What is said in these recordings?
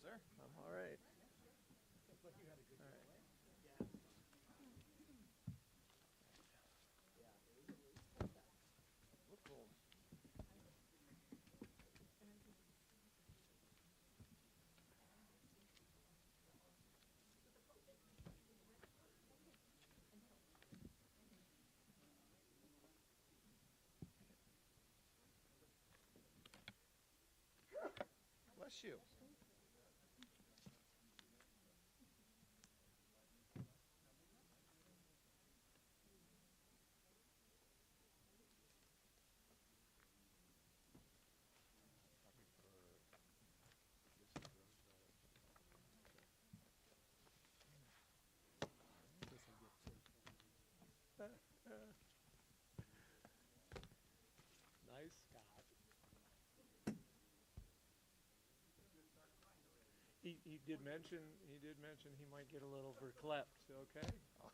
sir? I'm all right. Bless you. Nice. He did mention he might get a little verklempt. Okay. I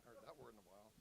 heard that word in a while.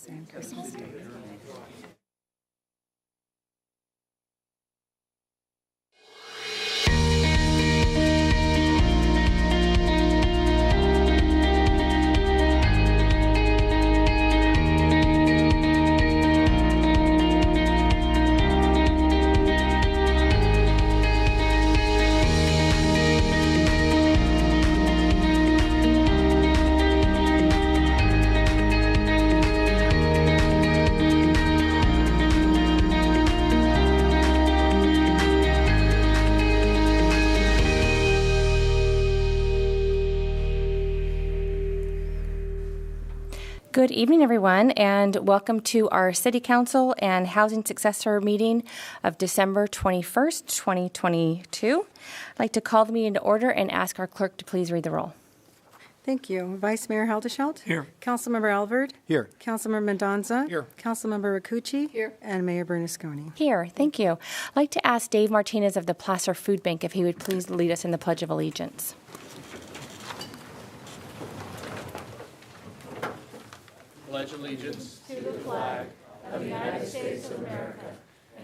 And Christmas Day. Good evening, everyone, and welcome to our City Council and Housing Successor meeting of December 21st, 2022. I'd like to call the meeting to order and ask our clerk to please read the roll. Thank you. Vice Mayor Haldeshelt? Here. Councilmember Alvord? Here. Councilmember Mendoza? Here. Councilmember Rakucci? Here. And Mayor Bernasconi. Here, thank you. I'd like to ask Dave Martinez of the Placer Food Bank if he would please lead us in the Pledge of Allegiance. Pledge allegiance to the flag of the United States of America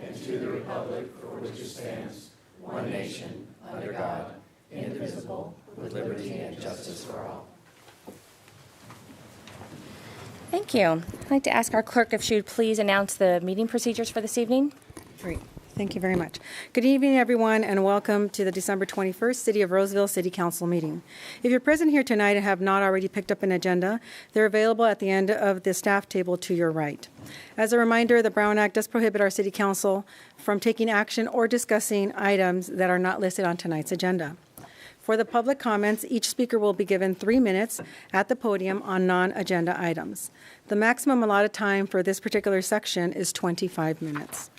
and to the republic for which it stands, one nation, under God, indivisible, with liberty and justice for all. Thank you. I'd like to ask our clerk if she would please announce the meeting procedures for this evening. Great. Thank you very much. Good evening, everyone, and welcome to the December 21st City of Roseville City Council meeting. If you're present here tonight and have not already picked up an agenda, they're available at the end of the staff table to your right. As a reminder, the Brown Act does prohibit our City Council from taking action or discussing items that are not listed on tonight's agenda. For the public comments, each speaker will be given 3 minutes at the podium on non-agenda items. The maximum allotted time for this particular section is 25 minutes.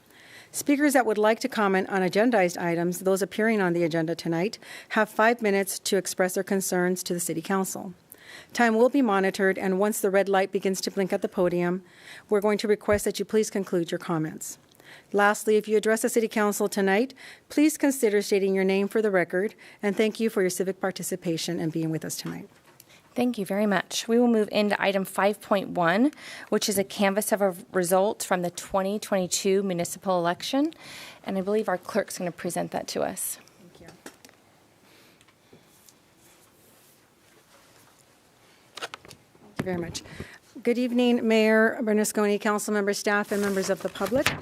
Speakers that would like to comment on agendized items, those appearing on the agenda tonight, have 5 minutes to express their concerns to the City Council. Time will be monitored, and once the red light begins to blink at the podium, we're going to request that you please conclude your comments. Lastly, if you address the City Council tonight, please consider stating your name for the record, and thank you for your civic participation and being with us tonight. Thank you very much. We will move into item 5.1, which is a canvass of results from the 2022 municipal election. And I believe our clerk's going to present that to us. Thank you. Thank you very much. Good evening, Mayor Bernasconi, council members, staff, and members of the public.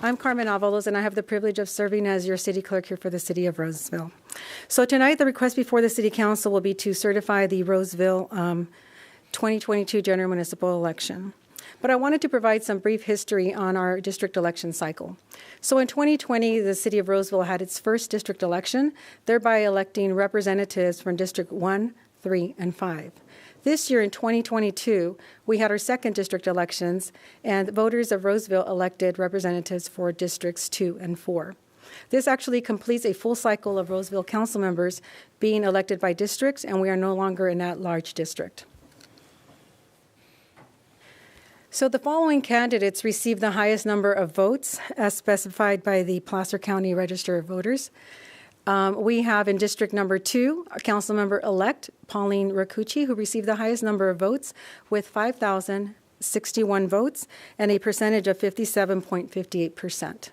I'm Carmen Avalos, and I have the privilege of serving as your city clerk here for the City of Roseville. So tonight, the request before the City Council will be to certify the Roseville 2022 general municipal election. But I wanted to provide some brief history on our district election cycle. So in 2020, the City of Roseville had its first district election, thereby electing representatives from District 1, 3, and 5. This year in 2022, we had our second district elections, and voters of Roseville elected representatives for Districts 2 and 4. This actually completes a full cycle of Roseville council members being elected by districts, and we are no longer in that large district. So the following candidates received the highest number of votes as specified by the Placer County Register of Voters. We have in District Number 2, council member-elect Pauline Rakucci, who received the highest number of votes with 5,061 votes and a percentage of 57.58%.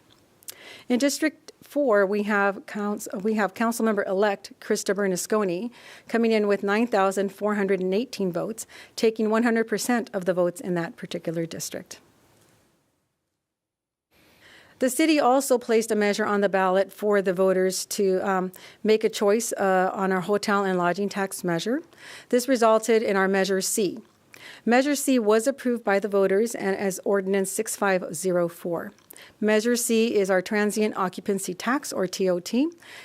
In District 4, we have council member-elect Krista Bernasconi coming in with 9,418 votes, taking 100% of the votes in that particular district. The city also placed a measure on the ballot for the voters to make a choice on our hotel and lodging tax measure. This resulted in our Measure C. Measure C was approved by the voters and as Ordinance 6504. Measure C is our transient occupancy tax, or TOT,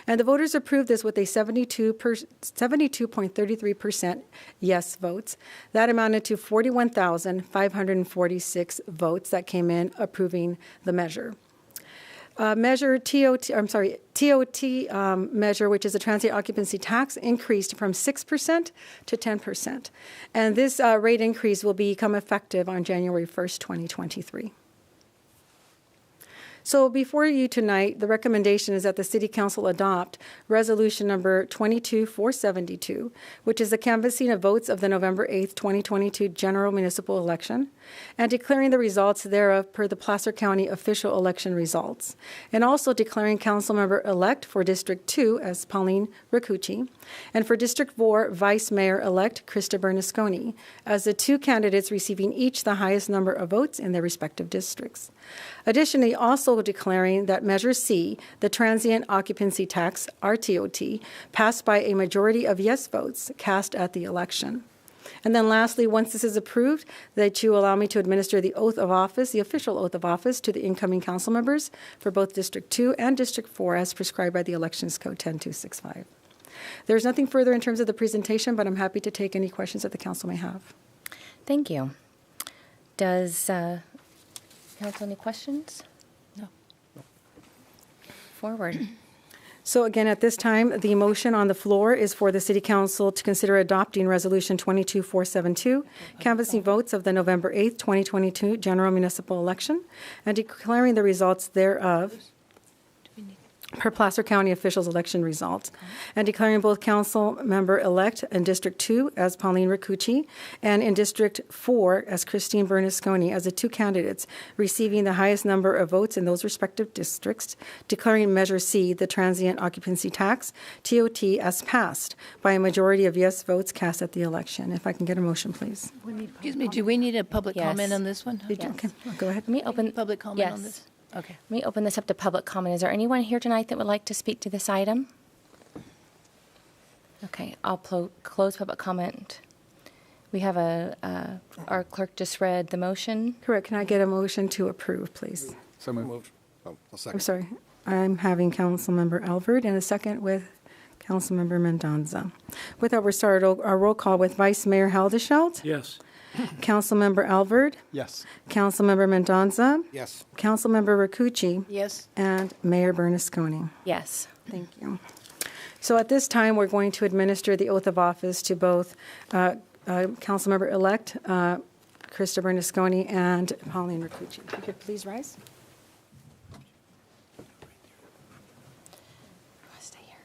and the voters approved this with a 72.33% yes votes. That amounted to 41,546 votes that came in approving the measure. TOT measure, which is a transient occupancy tax, increased from 6% to 10%. And this rate increase will become effective on January 1st, 2023. So before you tonight, the recommendation is that the City Council adopt Resolution Number 22472, which is the canvassing of votes of the November 8th, 2022 general municipal election, and declaring the results thereof per the Placer County official election results, and also declaring council member-elect for District 2 as Pauline Rakucci, and for District 4, Vice Mayor-elect Krista Bernasconi, as the two candidates receiving each the highest number of votes in their respective districts. Additionally, also declaring that Measure C, the transient occupancy tax, RTOT, passed by a majority of yes votes cast at the election. And then lastly, once this is approved, that you allow me to administer the oath of office, the official oath of office, to the incoming council members for both District 2 and District 4 as prescribed by the Elections Code 10265. There's nothing further in terms of the presentation, but I'm happy to take any questions that the council may have. Thank you. Does council any questions? No. Forward. So again, at this time, the motion on the floor is for the City Council to consider adopting Resolution 22472, canvassing votes of the November 8th, 2022 general municipal election, and declaring the results thereof per Placer County officials' election results, and declaring both council member-elect in District 2 as Pauline Rakucci and in District 4 as Christine Bernasconi as the two candidates receiving the highest number of votes in those respective districts, declaring Measure C, the transient occupancy tax, TOT, as passed by a majority of yes votes cast at the election. If I can get a motion, please. Excuse me, do we need a public Yes. comment on this one? Yes. Okay, go ahead. Let me open Public comment on this? Okay. Let me open this up to public comment. Is there anyone here tonight that would like to speak to this item? Okay, I'll close public comment. We have our clerk just read the motion. Correct. Can I get a motion to approve, please? So moved. Oh, a I'm second. sorry. I'm having Councilmember Alvord and a second with Councilmember Mendoza. With that, we'll start our roll call with Vice Mayor Haldeshelt, Yes. Councilmember Alvord, Yes. Councilmember Mendoza, Yes. Councilmember Rakucci, Yes. and Mayor Bernasconi. Yes. Thank you. So at this time, we're going to administer the oath of office to both Councilmember-elect Krista Bernasconi and Pauline Rakucci. If you could please rise. Stay here.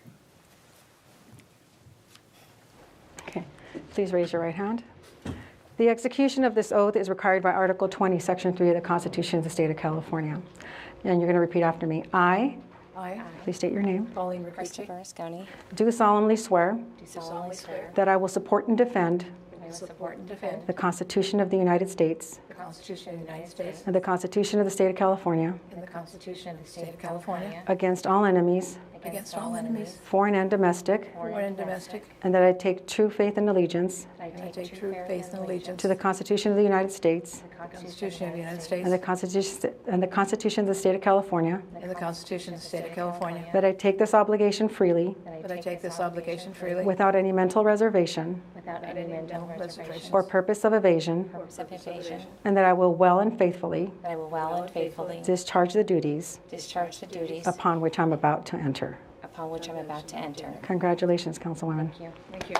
Okay. Please raise your right hand. The execution of this oath is required by Article 20, Section 3 of the Constitution of the State of California. And you're going to repeat after me. I, I, please state your name, Pauline Krista Rakucci, Bernasconi, do solemnly swear do solemnly swear that I will support and defend that I will support and defend the Constitution of the United States the Constitution of the United States, and the Constitution of the State of California and the Constitution of the State of California, against all enemies, against all enemies, foreign and domestic, foreign and domestic, and that I take true faith and allegiance and I take true faith and allegiance to the Constitution of the United States the Constitution of the United and States the Constitution of the State of California, and the Constitution of the State of California, that I take this obligation freely that I take this obligation freely without any mental reservation without any mental reservation or purpose of evasion, or evasion, and that I will well and faithfully that I will well and faithfully discharge the duties discharge the duties upon which I'm about to enter. upon which I'm about to enter. Congratulations, Councilwoman. Thank you. Thank you.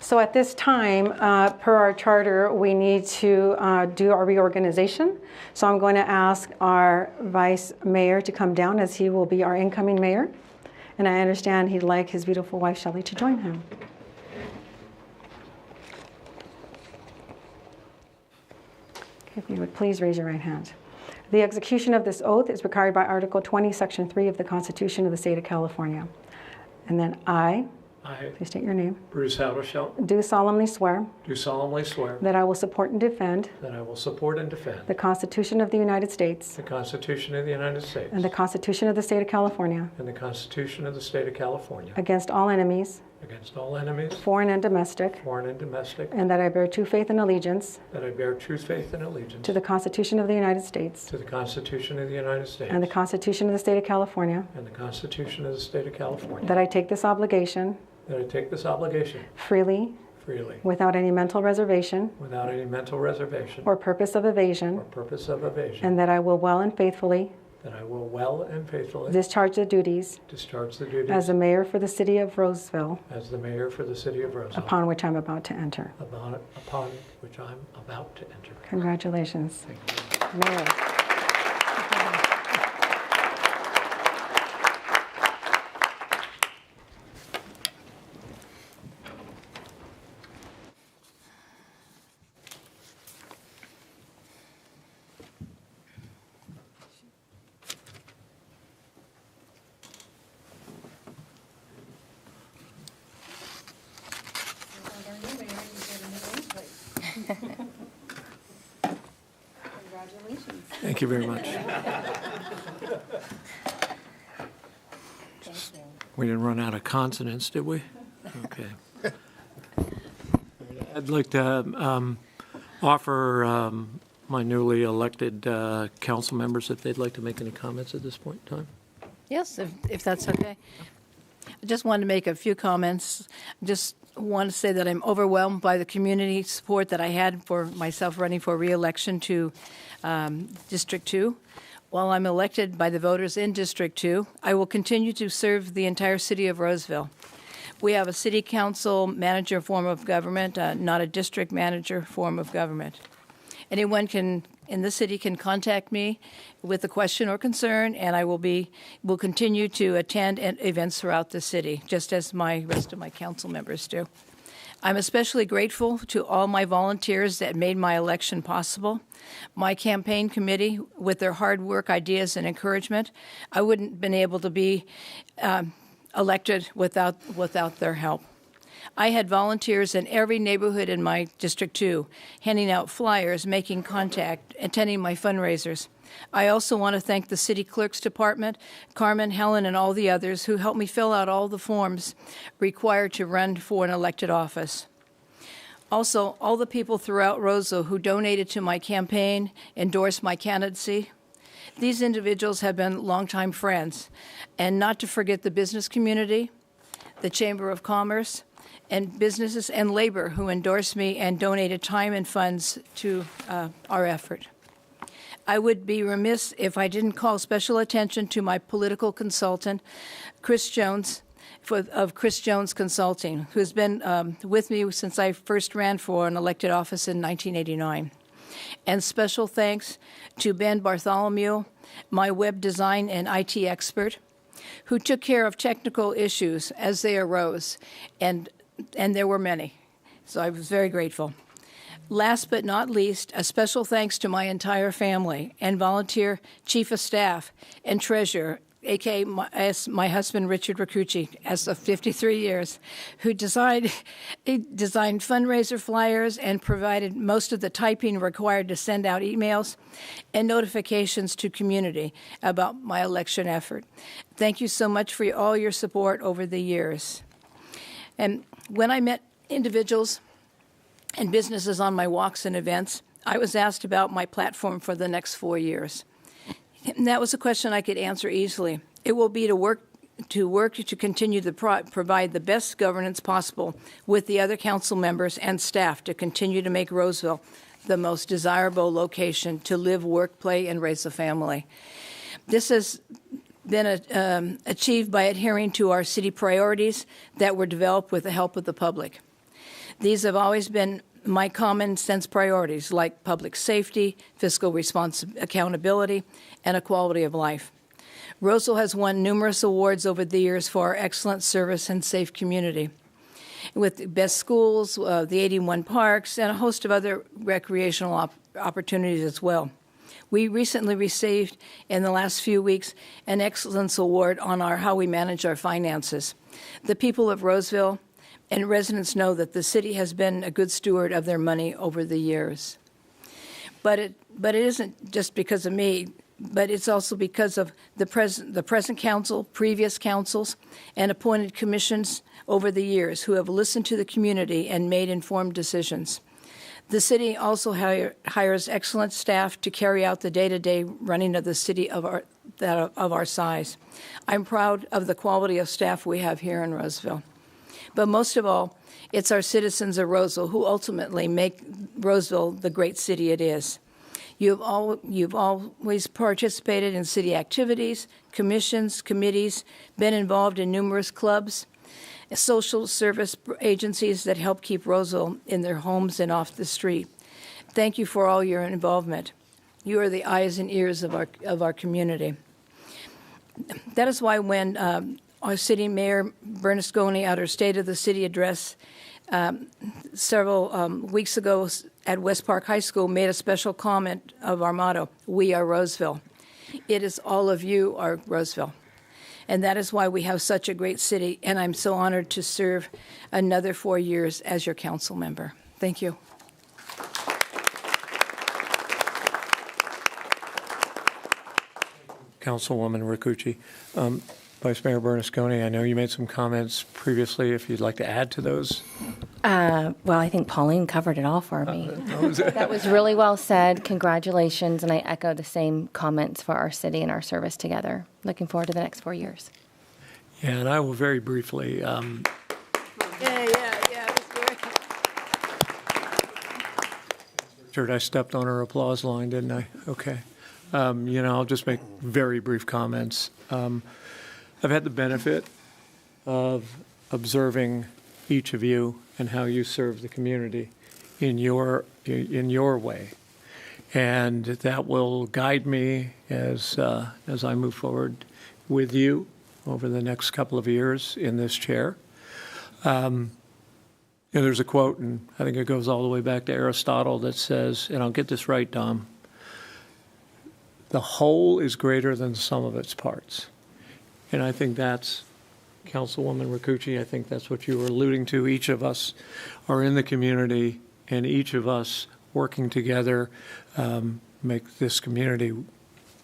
So at this time, per our charter, we need to do our reorganization. So I'm going to ask our Vice Mayor to come down, as he will be our incoming mayor. And I understand he'd like his beautiful wife, Shelley, to join him. If you would please raise your right hand. The execution of this oath is required by Article 20, Section 3 of the Constitution of the State of California. And then I, I, please state your name, Bruce Haldeshelt, do solemnly swear do solemnly swear that I will support and defend that I will support and defend the Constitution of the United States the Constitution of the United States and the Constitution of the State of California and the Constitution of the State of California against all enemies, against all enemies, foreign and domestic, foreign and domestic, and that I bear true faith and allegiance that I bear true faith and allegiance to the Constitution of the United States to the Constitution of the United States and the Constitution of the State of California, and the Constitution of the State of California, that I take this obligation that I take this obligation freely freely without any mental reservation without any mental reservation or purpose of or evasion, purpose of evasion, and that I will well and faithfully that I will well and faithfully discharge the duties discharge the duties as the mayor for the city of Roseville, as the mayor for the city of Roseville, upon which I'm about to enter. upon which I'm about to enter. Congratulations, Thank you. Mayor. Thank you very much. We didn't run out of consonants, did we? Okay. I'd like to offer my newly elected council members if they'd like to make any comments at this point in time. Yes, if that's okay. I just wanted to make a few comments. Just want to say that I'm overwhelmed by the community support that I had for myself running for re-election to District 2. While I'm elected by the voters in District 2, I will continue to serve the entire city of Roseville. We have a city council manager form of government, not a district manager form of government. Anyone in the city can contact me with a question or concern, and I will continue to attend events throughout the city, just as rest of my council members do. I'm especially grateful to all my volunteers that made my election possible. My campaign committee, with their hard work, ideas, and encouragement, I wouldn't have been able to be elected without their help. I had volunteers in every neighborhood in my District 2, handing out flyers, making contact, attending my fundraisers. I also want to thank the City Clerk's Department, Carmen, Helen, and all the others who helped me fill out all the forms required to run for an elected office. Also, all the people throughout Roseville who donated to my campaign, endorsed my candidacy. These individuals have been longtime friends. And not to forget the business community, the Chamber of Commerce, and businesses and labor who endorsed me and donated time and funds to our effort. I would be remiss if I didn't call special attention to my political consultant, Chris Jones, of Chris Jones Consulting, who's been with me since I first ran for an elected office in 1989. And special thanks to Ben Bartholomew, my web design and IT expert, who took care of technical issues as they arose, and there were many. So I was very grateful. Last but not least, a special thanks to my entire family and volunteer chief of staff and treasurer, a.k.a. my husband, Richard Racucci, as of 53 years, who designed fundraiser flyers and provided most of the typing required to send out emails and notifications to community about my election effort. Thank you so much for all your support over the years. And when I met individuals and businesses on my walks and events, I was asked about my platform for the next 4 years. And that was a question I could answer easily. It will be to work to continue to provide the best governance possible with the other council members and staff to continue to make Roseville the most desirable location to live, work, play, and raise a family. This has been achieved by adhering to our city priorities that were developed with the help of the public. These have always been my common sense priorities, like public safety, fiscal accountability, and a quality of life. Roseville has won numerous awards over the years for our excellent service and safe community, with best schools, the 81 parks, and a host of other recreational opportunities as well. We recently received, in the last few weeks, an Excellence Award on how we manage our finances. The people of Roseville and residents know that the city has been a good steward of their money over the years. But it isn't just because of me, but it's also because of the present council, previous councils, and appointed commissions over the years who have listened to the community and made informed decisions. The city also hires excellent staff to carry out the day-to-day running of the city of our size. I'm proud of the quality of staff we have here in Roseville. But most of all, it's our citizens of Roseville who ultimately make Roseville the great city it is. You've always participated in city activities, commissions, committees, been involved in numerous clubs, social service agencies that help keep Roseville in their homes and off the street. Thank you for all your involvement. You are the eyes and ears of our community. That is why when our city mayor, Bernasconi, at her State of the City address several weeks ago at West Park High School, made a special comment of our motto, "We are Roseville." It is all of you are Roseville. And that is why we have such a great city, and I'm so honored to serve another 4 years as your council member. Thank you. Councilwoman Racucci. Vice Mayor Bernasconi, I know you made some comments previously. If you'd like to add to those. Well, I think Pauline covered it all for me. That was really well said. Congratulations, and I echo the same comments for our city and our service together. Looking forward to the next 4 years. Yeah, and I will very briefly. Yeah, it was good. Richard, I stepped on her applause line, didn't I? Okay. I'll just make very brief comments. I've had the benefit of observing each of you and how you serve the community in your way, and that will guide me as I move forward with you over the next couple of years in this chair. There's a quote, and I think it goes all the way back to Aristotle, that says, and I'll get this right, Dom, the whole is greater than the sum of its parts. And I think that's Councilwoman Rakucci, I think that's what you were alluding to. Each of us are in the community, and each of us working together make this community,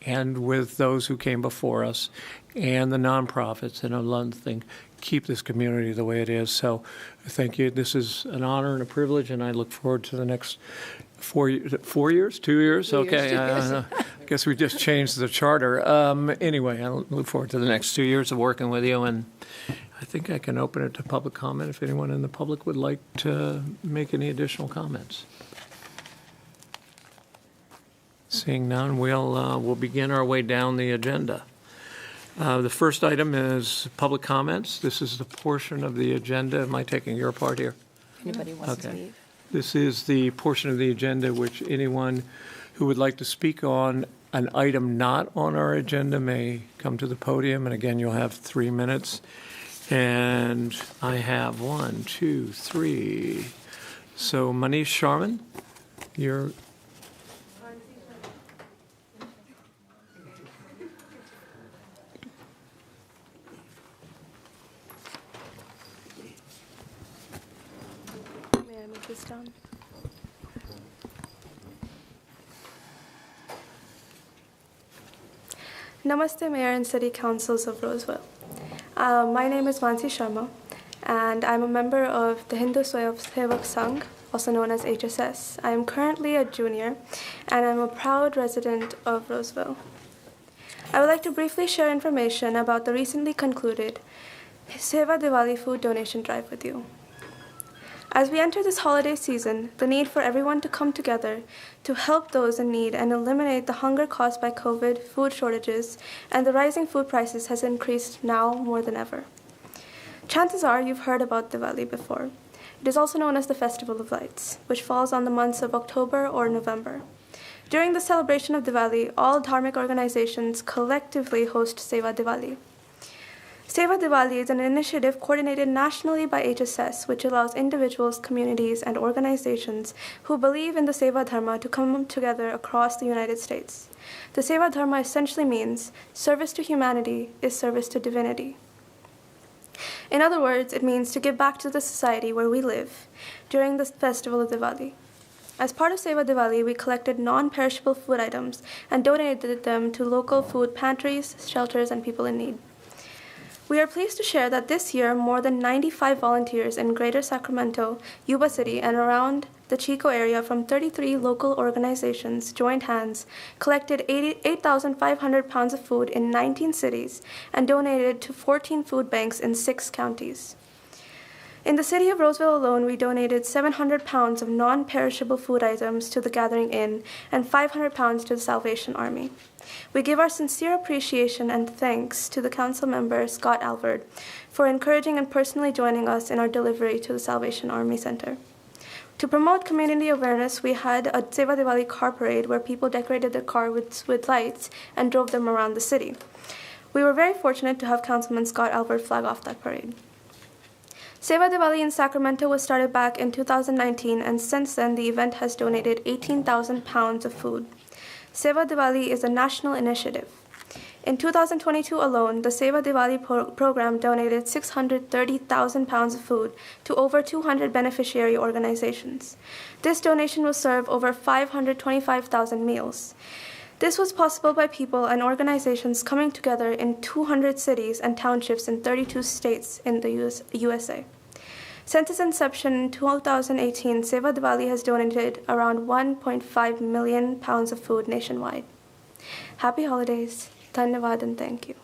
and with those who came before us, and the nonprofits and another thing, keep this community the way it is. So thank you. This is an honor and a privilege, and I look forward to the next 4 years, 2 years? 2 years, Okay. 2 years. I guess we just changed the charter. Anyway, I look forward to the next 2 years of working with you, and I think I can open it to public comment if anyone in the public would like to make any additional comments. Seeing none, we'll begin our way down the agenda. The first item is public comments. This is the portion of the agenda. Am I taking your part here? Anybody wants to Okay. leave? This is the portion of the agenda which anyone who would like to speak on an item not on our agenda may come to the podium. And again, you'll have 3 minutes. And I have 1, 2, 3. So Manish Sharman, you're. May I move this down? Namaste, Mayor and City Councils of Roseville. My name is Mansi Sharma, and I'm a member of the Hindu Swayamsevak Sangh, also known as HSS. I am currently a junior, and I'm a proud resident of Roseville. I would like to briefly share information about the recently concluded Seva Diwali food donation drive with you. As we enter this holiday season, the need for everyone to come together to help those in need and eliminate the hunger caused by COVID, food shortages, and the rising food prices has increased now more than ever. Chances are you've heard about Diwali before. It is also known as the Festival of Lights, which falls on the months of October or November. During the celebration of Diwali, all dharmic organizations collectively host Seva Diwali. Seva Diwali is an initiative coordinated nationally by HSS, which allows individuals, communities, and organizations who believe in the Seva Dharma to come together across the United States. The Seva Dharma essentially means service to humanity is service to divinity. In other words, it means to give back to the society where we live during the festival of Diwali. As part of Seva Diwali, we collected non-perishable food items and donated them to local food pantries, shelters, and people in need. We are pleased to share that this year, more than 95 volunteers in Greater Sacramento, Yuba City, and around the Chico area from 33 local organizations joined hands, collected 8,500 pounds of food in 19 cities, and donated to 14 food banks in 6 counties. In the city of Roseville alone, we donated 700 pounds of non-perishable food items to the Gathering Inn and 500 pounds to the Salvation Army. We give our sincere appreciation and thanks to the council member, Scott Albert, for encouraging and personally joining us in our delivery to the Salvation Army Center. To promote community awareness, we had a Seva Diwali car parade where people decorated their car with lights and drove them around the city. We were very fortunate to have Councilman Scott Albert flag off that parade. Seva Diwali in Sacramento was started back in 2019, and since then the event has donated 18,000 pounds of food. Seva Diwali is a national initiative. In 2022 alone, the Seva Diwali program donated 630,000 pounds of food to over 200 beneficiary organizations. This donation will serve over 525,000 meals. This was possible by people and organizations coming together in 200 cities and townships in 32 states in the USA. Since its inception in 2018, Seva Diwali has donated around 1.5 million pounds of food nationwide. Happy holidays. Dhanyavad and thank you.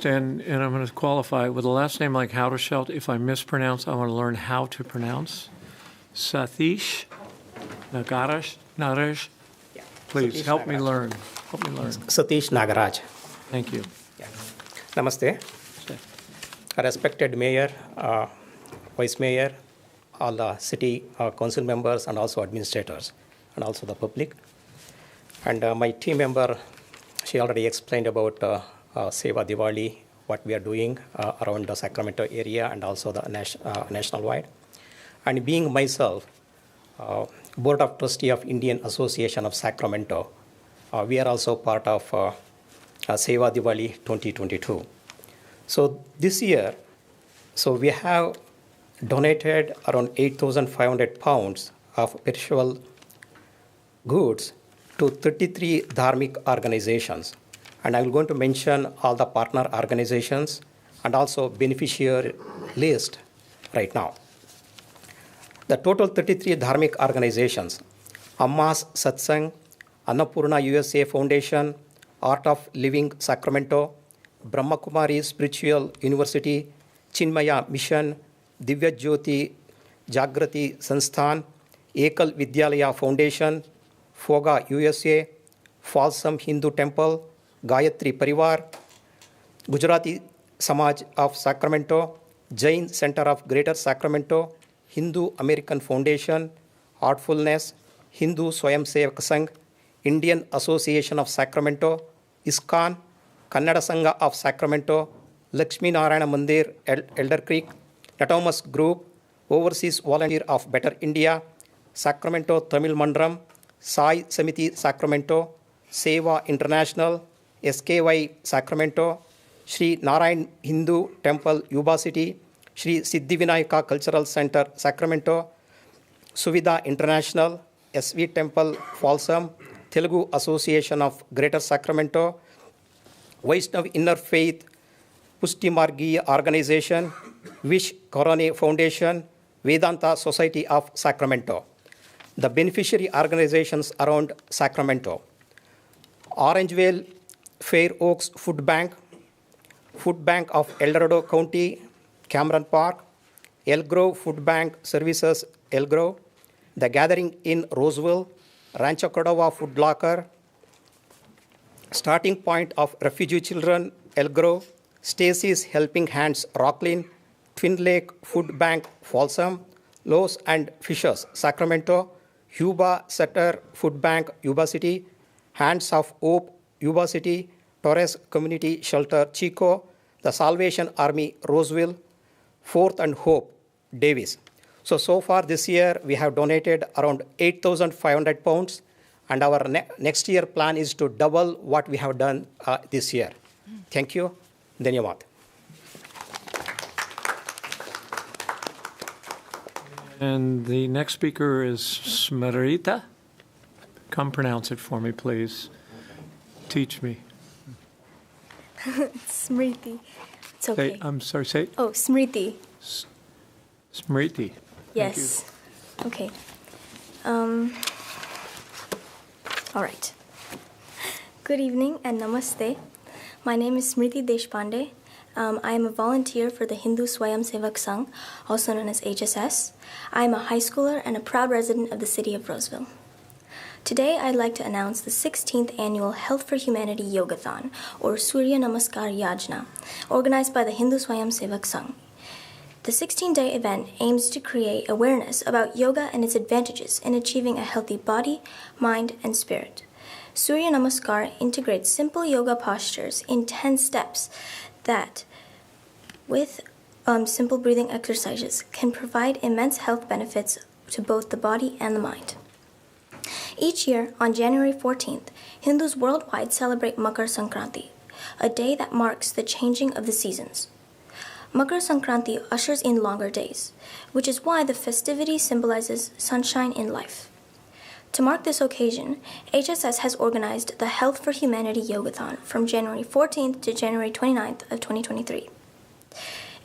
And I'm going to qualify with a last name like Howdershelt. If I mispronounce, I want to learn how to pronounce. Satish Naresh. Please Satish help me Nagaraj. learn. Help me learn. Satish Nagaraj. Thank you. Namaste. Respected Mayor, Vice Mayor, all the city council members and also administrators and also the public. And my team member, she already explained about Seva Diwali, what we are doing around the Sacramento area and also the national-wide. And being myself, Board of Trustee of Indian Association of Sacramento, we are also part of Seva Diwali 2022. So this year, we have donated around 8,500 pounds of perishable goods to 33 dharmic organizations. And I'm going to mention all the partner organizations and also beneficiary list right now. The total 33 dharmic organizations: Amma's Satsang, Annapurna USA Foundation, Art of Living Sacramento, Brahmakumari Spiritual University, Chinmaya Mission, Divya Jyoti Jagrati Sansthan, Ekal Vidyalaya Foundation, Foga USA, Falsam Hindu Temple, Gayatri Parivar, Gujarati Samaj of Sacramento, Jain Center of Greater Sacramento, Hindu American Foundation, Artfulness, Hindu Swayam Sevak Sangh, Indian Association of Sacramento, ISKCON, Kannada Sangha of Sacramento, Lakshmi Narayana Mandir, Elder Creek, Autonomous Group, Overseas Volunteer of Better India, Sacramento Tamil Mandram, Sai Samiti Sacramento, Seva International, SKY Sacramento, Sri Narayan Hindu Temple Yuba City, Sri Siddhivinayaka Cultural Center Sacramento, Suvidha International, SV Temple Folsom, Telugu Association of Greater Sacramento, Vaishnav Inner Faith Pushti Margi Organization, Vish Korane Foundation, Vedanta Society of Sacramento. The beneficiary organizations around Sacramento: Orangevale Fair Oaks Food Bank of El Dorado County, Cameron Park, El Grove Food Bank Services, El Grove, The Gathering in Roseville, Rancho Cordova Food Locker, Starting Point of Refugee Children, El Grove, Stacy's Helping Hands, Rocklin, Twin Lake Food Bank, Folsom, Lowe's and Fishers, Sacramento, Yuba Sutter Food Bank, Yuba City, Hands of Hope, Yuba City, Torres Community Shelter, Chico, the Salvation Army, Roseville, Fourth and Hope, Davis. So far this year, we have donated around 8,500 pounds, and our next year plan is to double what we have done this year. Thank you. Dhanyawad. And the next speaker is Smriti. Come pronounce it for me, please. Teach me. Smriti. It's okay. I'm sorry, say it. Oh, Smriti. Smriti. Yes. Okay. All right. Good evening and namaste. My name is Smriti Deshpande. I am a volunteer for the Hindu Swayam Sevak Sangh, also known as HSS. I am a high schooler and a proud resident of the city of Roseville. Today, I'd like to announce the 16th annual Health for Humanity Yogathon, or Surya Namaskar Yajna, organized by the Hindu Swayam Sevak Sangh. The 16-day event aims to create awareness about yoga and its advantages in achieving a healthy body, mind, and spirit. Surya Namaskar integrates simple yoga postures in 10 steps that, with simple breathing exercises, can provide immense health benefits to both the body and the mind. Each year, on January 14th, Hindus worldwide celebrate Makar Sankranti, a day that marks the changing of the seasons. Makar Sankranti ushers in longer days, which is why the festivity symbolizes sunshine in life. To mark this occasion, HSS has organized the Health for Humanity Yogathon from January 14th to January 29th of 2023.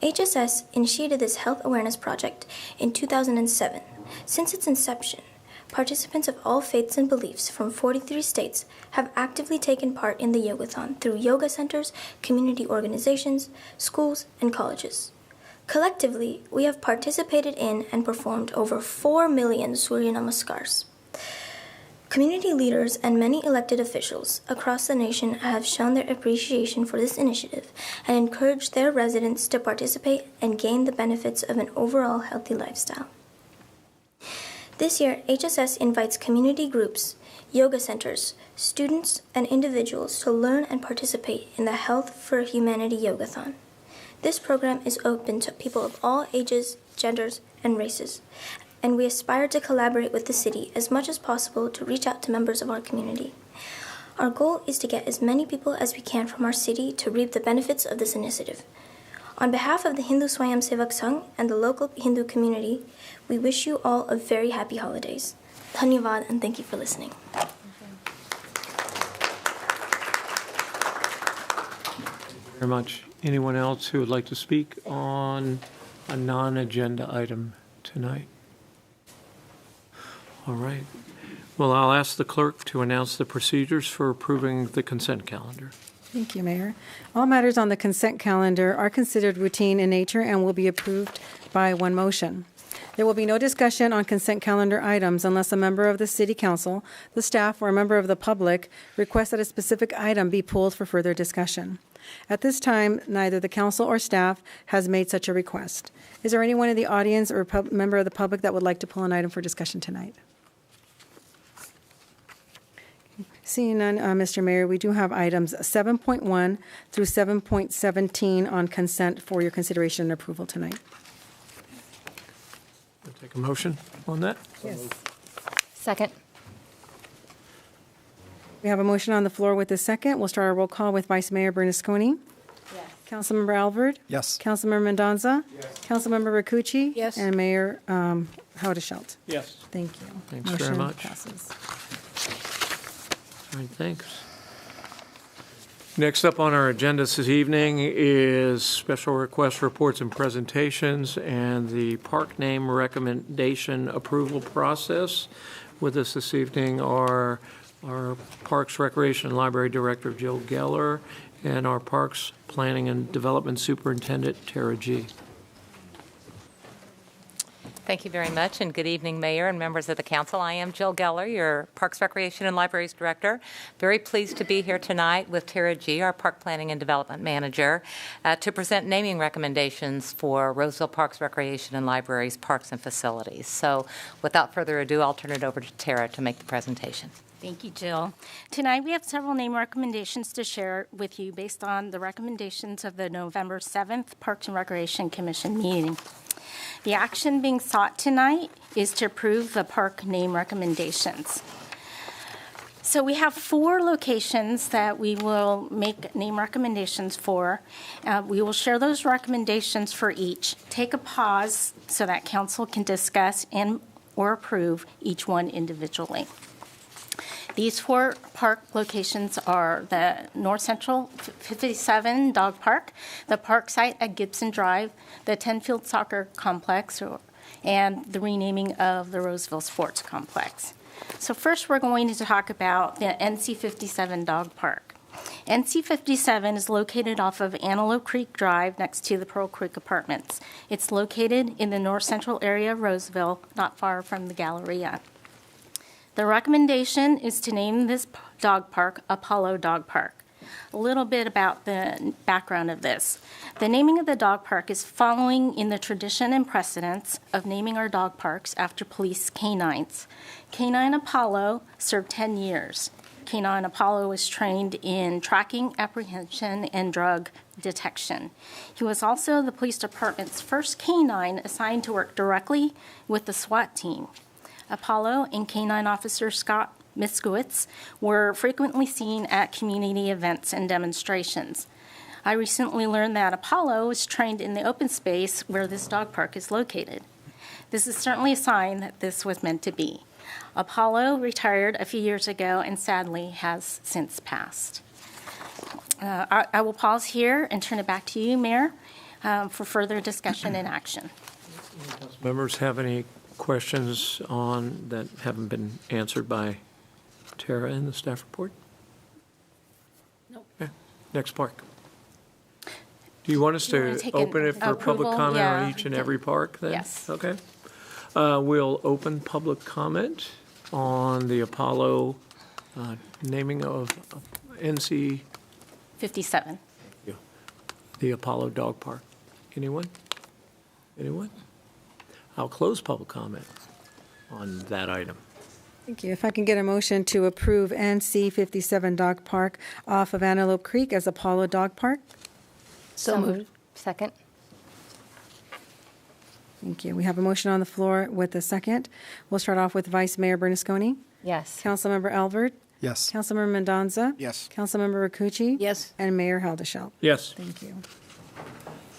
HSS initiated this health awareness project in 2007. Since its inception, participants of all faiths and beliefs from 43 states have actively taken part in the Yogathon through yoga centers, community organizations, schools, and colleges. Collectively, we have participated in and performed over 4 million Surya Namaskars. Community leaders and many elected officials across the nation have shown their appreciation for this initiative and encouraged their residents to participate and gain the benefits of an overall healthy lifestyle. This year, HSS invites community groups, yoga centers, students, and individuals to learn and participate in the Health for Humanity Yogathon. This program is open to people of all ages, genders, and races, and we aspire to collaborate with the city as much as possible to reach out to members of our community. Our goal is to get as many people as we can from our city to reap the benefits of this initiative. On behalf of the Hindu Swayam Sevak Sangh and the local Hindu community, we wish you all a very happy holidays. Dhanyavad, and thank you for listening. Very much. Anyone else who would like to speak on a non-agenda item tonight? All right. Well, I'll ask the clerk to announce the procedures for approving the consent calendar. Thank you, Mayor. All matters on the consent calendar are considered routine in nature and will be approved by one motion. There will be no discussion on consent calendar items unless a member of the City Council, the staff, or a member of the public requests that a specific item be pulled for further discussion. At this time, neither the council or staff has made such a request. Is there anyone in the audience or a member of the public that would like to pull an item for discussion tonight? Seeing none, Mr. Mayor, we do have items 7.1 through 7.17 on consent for your consideration and approval tonight. We'll take a motion on that. Yes. Second. We have a motion on the floor with a second. We'll start our roll call with Vice Mayor Bernasconi. Yes. Councilmember Alvord? Yes. Councilmember Mendoza? Yes. Councilmember Rakucci? Yes. And Mayor Haudashelt. Yes. Thank you. Thanks very much. Motion passes. All right, thanks. Next up on our agenda this evening is special request reports and presentations and the park name recommendation approval process. With us this evening are our Parks Recreation and Library Director Jill Geller and our Parks Planning and Development Superintendent Tara G. Thank you very much, and good evening, Mayor and members of the council. I am Jill Geller, your Parks, Recreation, and Libraries Director. Very pleased to be here tonight with Tara G., our Park Planning and Development Manager, to present naming recommendations for Roseville Parks, Recreation, and Libraries, Parks, and Facilities. So without further ado, I'll turn it over to Tara to make the presentation. Thank you, Jill. Tonight we have several name recommendations to share with you based on the recommendations of the November 7th Parks and Recreation Commission meeting. The action being sought tonight is to approve the park name recommendations. So we have 4 locations that we will make name recommendations for. We will share those recommendations for each. Take a pause so that council can discuss and or approve each one individually. These 4 park locations are the North Central 57 Dog Park, the park site at Gibson Drive, the Tenfield Soccer Complex, and the renaming of the Roseville Sports Complex. So first we're going to talk about the NC 57 Dog Park. NC 57 is located off of Antelope Creek Drive next to the Pearl Creek Apartments. It's located in the North Central area of Roseville, not far from the Galleria. The recommendation is to name this dog park Apollo Dog Park. A little bit about the background of this. The naming of the dog park is following in the tradition and precedence of naming our dog parks after police canines. Canine Apollo served 10 years. Canine Apollo was trained in tracking, apprehension, and drug detection. He was also the police department's first canine assigned to work directly with the SWAT team. Apollo and Canine Officer Scott Miskowitz were frequently seen at community events and demonstrations. I recently learned that Apollo was trained in the open space where this dog park is located. This is certainly a sign that this was meant to be. Apollo retired a few years ago and sadly has since passed. I will pause here and turn it back to you, Mayor, for further discussion and action. Members have any questions on that haven't been answered by Tara in the staff report? Nope. Okay. Next park. Do you want us Do you wanna to take open an it for public approval? comment Yeah. on each and every park then? Yes. Okay. We'll open public comment on the Apollo naming of NC, 57. the Apollo Dog Park. Anyone? Anyone? I'll close public comment on that item. Thank you. If I can get a motion to approve NC 57 Dog Park off of Antelope Creek as Apollo Dog Park. So moved. Second. Thank you. We have a motion on the floor with a second. We'll start off with Vice Mayor Bernasconi. Yes. Councilmember Alvord. Yes. Councilmember Mendoza? Yes. Councilmember Rakucci? Yes. And Mayor Haudashelt? Yes. Thank you.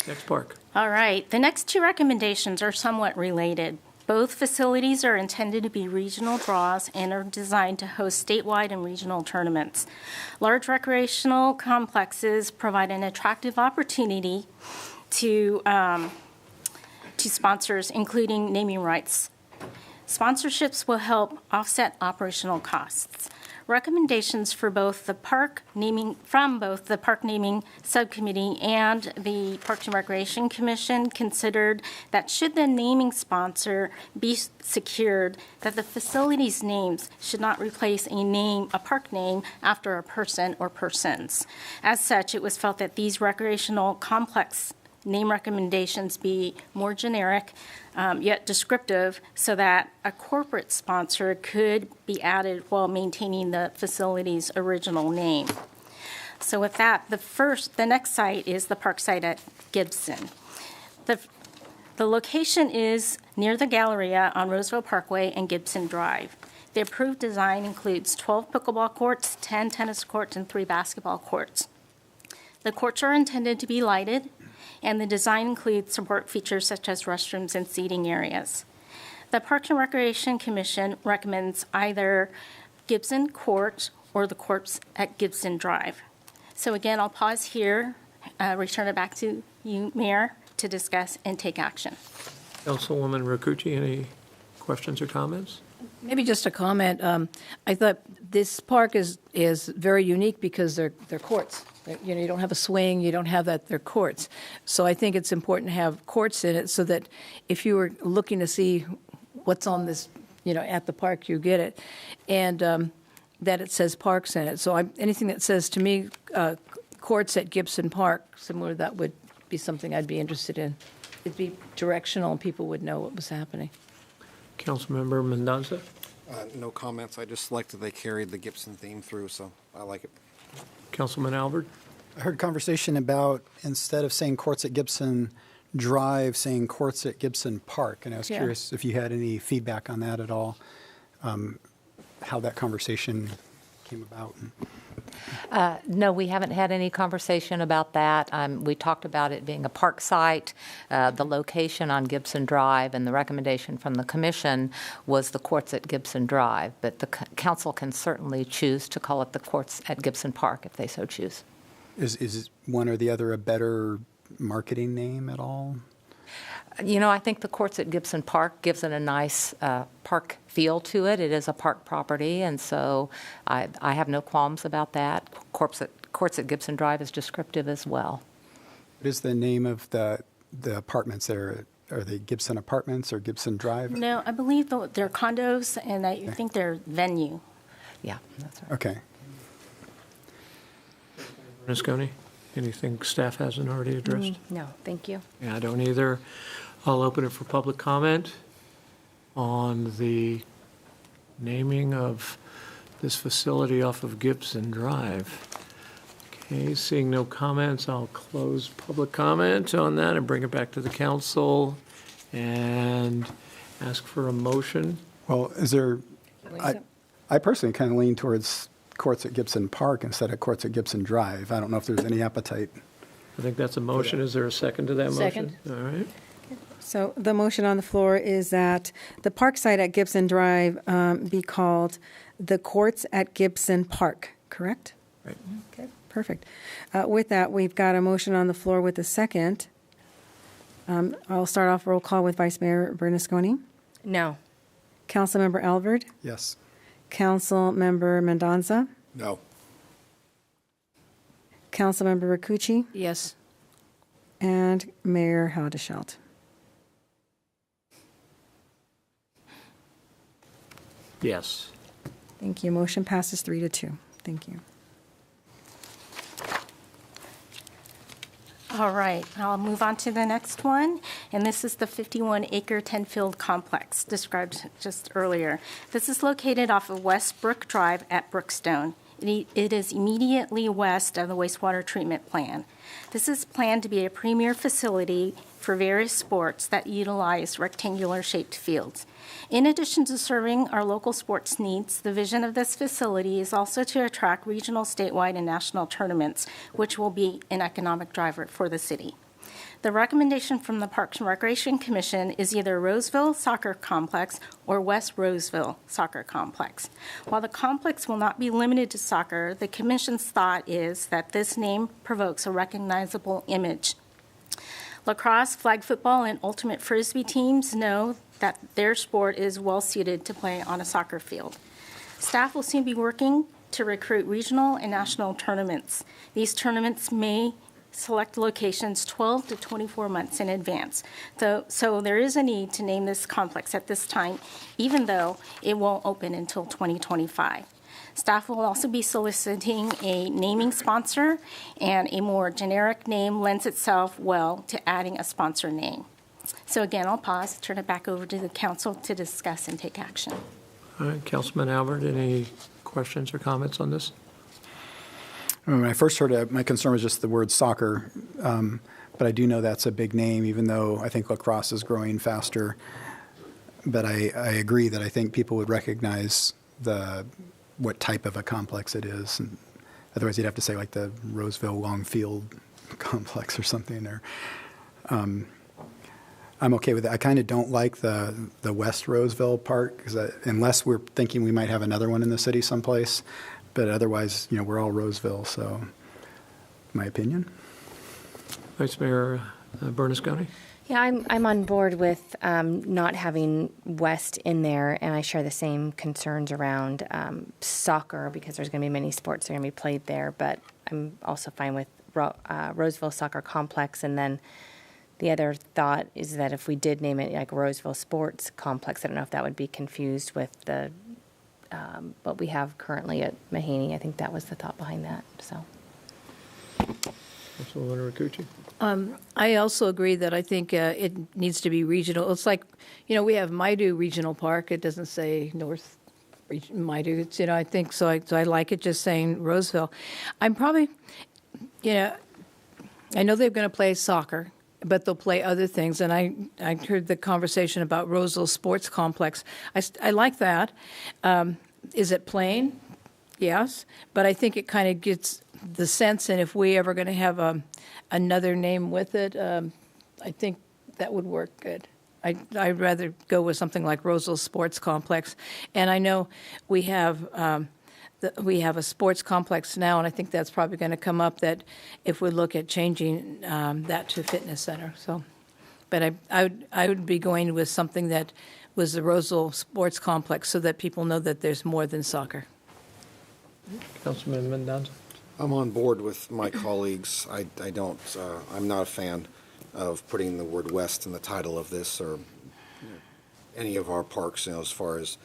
Next park. All right, the next two recommendations are somewhat related. Both facilities are intended to be regional draws and are designed to host statewide and regional tournaments. Large recreational complexes provide an attractive opportunity to sponsors, including naming rights. Sponsorships will help offset operational costs. Recommendations for both the park naming subcommittee and the Parks and Recreation Commission considered that should the naming sponsor be secured, that the facilities' names should not replace a park name after a person or persons. As such, it was felt that these recreational complex name recommendations be more generic, yet descriptive, so that a corporate sponsor could be added while maintaining the facility's original name. So with that, the next site is the park site at Gibson. The location is near the Galleria on Roseville Parkway and Gibson Drive. The approved design includes 12 pickleball courts, 10 tennis courts, and 3 basketball courts. The courts are intended to be lighted, and the design includes support features such as restrooms and seating areas. The Parks and Recreation Commission recommends either Gibson Court or the courts at Gibson Drive. So again, I'll pause here, return it back to you, Mayor, to discuss and take action. Councilwoman Rakucci, any questions or comments? Maybe just a comment. I thought this park is very unique because they're courts. You know, you don't have a swing, you don't have that, they're courts. So I think it's important to have courts in it so that if you were looking to see what's on this, at the park, you get it. And that it says parks in it. So anything that says to me courts at Gibson Park, similar, that would be something I'd be interested in. It'd be directional and people would know what was happening. Councilmember Mendoza? No comments. I just like that they carried the Gibson theme through, so I like it. Councilman Albert? I heard conversation about, instead of saying courts at Gibson Drive, saying courts at Gibson Park. And I was curious if you had any feedback on that at all, how that conversation came about. No, we haven't had any conversation about that. We talked about it being a park site, the location on Gibson Drive, and the recommendation from the commission was the courts at Gibson Drive. But the council can certainly choose to call it the courts at Gibson Park if they so choose. Is one or the other a better marketing name at all? I think the courts at Gibson Park gives it a nice park feel to it. It is a park property, and so I have no qualms about that. Courts at Gibson Drive is descriptive as well. What is the name of the apartments there? Are they Gibson Apartments or Gibson Drive? No, I believe they're condos, and I think they're venue. Yeah, that's right. Okay. Bernasconi, anything staff hasn't already addressed? No, thank you. Yeah, I don't either. I'll open it for public comment on the naming of this facility off of Gibson Drive. Okay, seeing no comments, I'll close public comment on that and bring it back to the council and ask for a motion. Well, is there, I personally kind of lean towards courts at Gibson Park instead of courts at Gibson Drive. I don't know if there's any appetite. I think that's a motion. Is there a second to that motion? Second. All right. So the motion on the floor is that the park site at Gibson Drive be called the courts at Gibson Park, correct? Right. Okay, perfect. With that, we've got a motion on the floor with a second. I'll start off roll call with Vice Mayor Bernasconi. No. Councilmember Alvord. Yes. Councilmember Mendoza. No. Councilmember Rakucci. Yes. And Mayor Haudashelt. Yes. Thank you. Motion passes 3-2. Thank you. All right, I'll move on to the next one, and this is the 51-acre 10-field complex described just earlier. This is located off of West Brook Drive at Brookstone. It is immediately west of the wastewater treatment plant. This is planned to be a premier facility for various sports that utilize rectangular-shaped fields. In addition to serving our local sports needs, the vision of this facility is also to attract regional, statewide, and national tournaments, which will be an economic driver for the city. The recommendation from the Parks and Recreation Commission is either Roseville Soccer Complex or West Roseville Soccer Complex. While the complex will not be limited to soccer, the Commission's thought is that this name provokes a recognizable image. Lacrosse, flag football, and ultimate frisbee teams know that their sport is well suited to play on a soccer field. Staff will soon be working to recruit regional and national tournaments. These tournaments may select locations 12 to 24 months in advance. So there is a need to name this complex at this time, even though it won't open until 2025. Staff will also be soliciting a naming sponsor, and a more generic name lends itself well to adding a sponsor name. So again, I'll pause, turn it back over to the council to discuss and take action. All right, Councilman Albert, any questions or comments on this? When I first heard it, my concern was just the word soccer, but I do know that's a big name, even though I think lacrosse is growing faster. But I agree that I think people would recognize what type of a complex it is. And otherwise, you'd have to say like the Roseville Longfield complex or something. Or I'm okay with it. I kind of don't like the West Roseville part, because unless we're thinking we might have another one in the city someplace. But otherwise, we're all Roseville, so my opinion. Vice Mayor Bernasconi? Yeah, I'm on board with not having West in there, and I share the same concerns around soccer, because there's going to be many sports that are going to be played there, but I'm also fine with Roseville Soccer Complex. And then the other thought is that if we did name it like Roseville Sports Complex, I don't know if that would be confused with what we have currently at Mahaney. I think that was the thought behind that. So, Councilwoman Rakucci? I also agree that I think it needs to be regional. It's like, we have Maidu Regional Park. It doesn't say North Maidu. It's, I think so. I like it just saying Roseville. I'm probably, I know they're going to play soccer, but they'll play other things. And I heard the conversation about Roseville Sports Complex. I like that. Is it plain? Yes. But I think it kind of gets the sense, and if we ever going to have another name with it, I think that would work good. I'd rather go with something like Roseville Sports Complex. And I know we have a sports complex now, and I think that's probably going to come up, that if we look at changing that to fitness center. So, but I would be going with something that was the Roseville Sports Complex, so that people know that there's more than soccer. Councilman Mendoza? I'm on board with my colleagues. I'm not a fan of putting the word West in the title of this, or any of our parks, as far as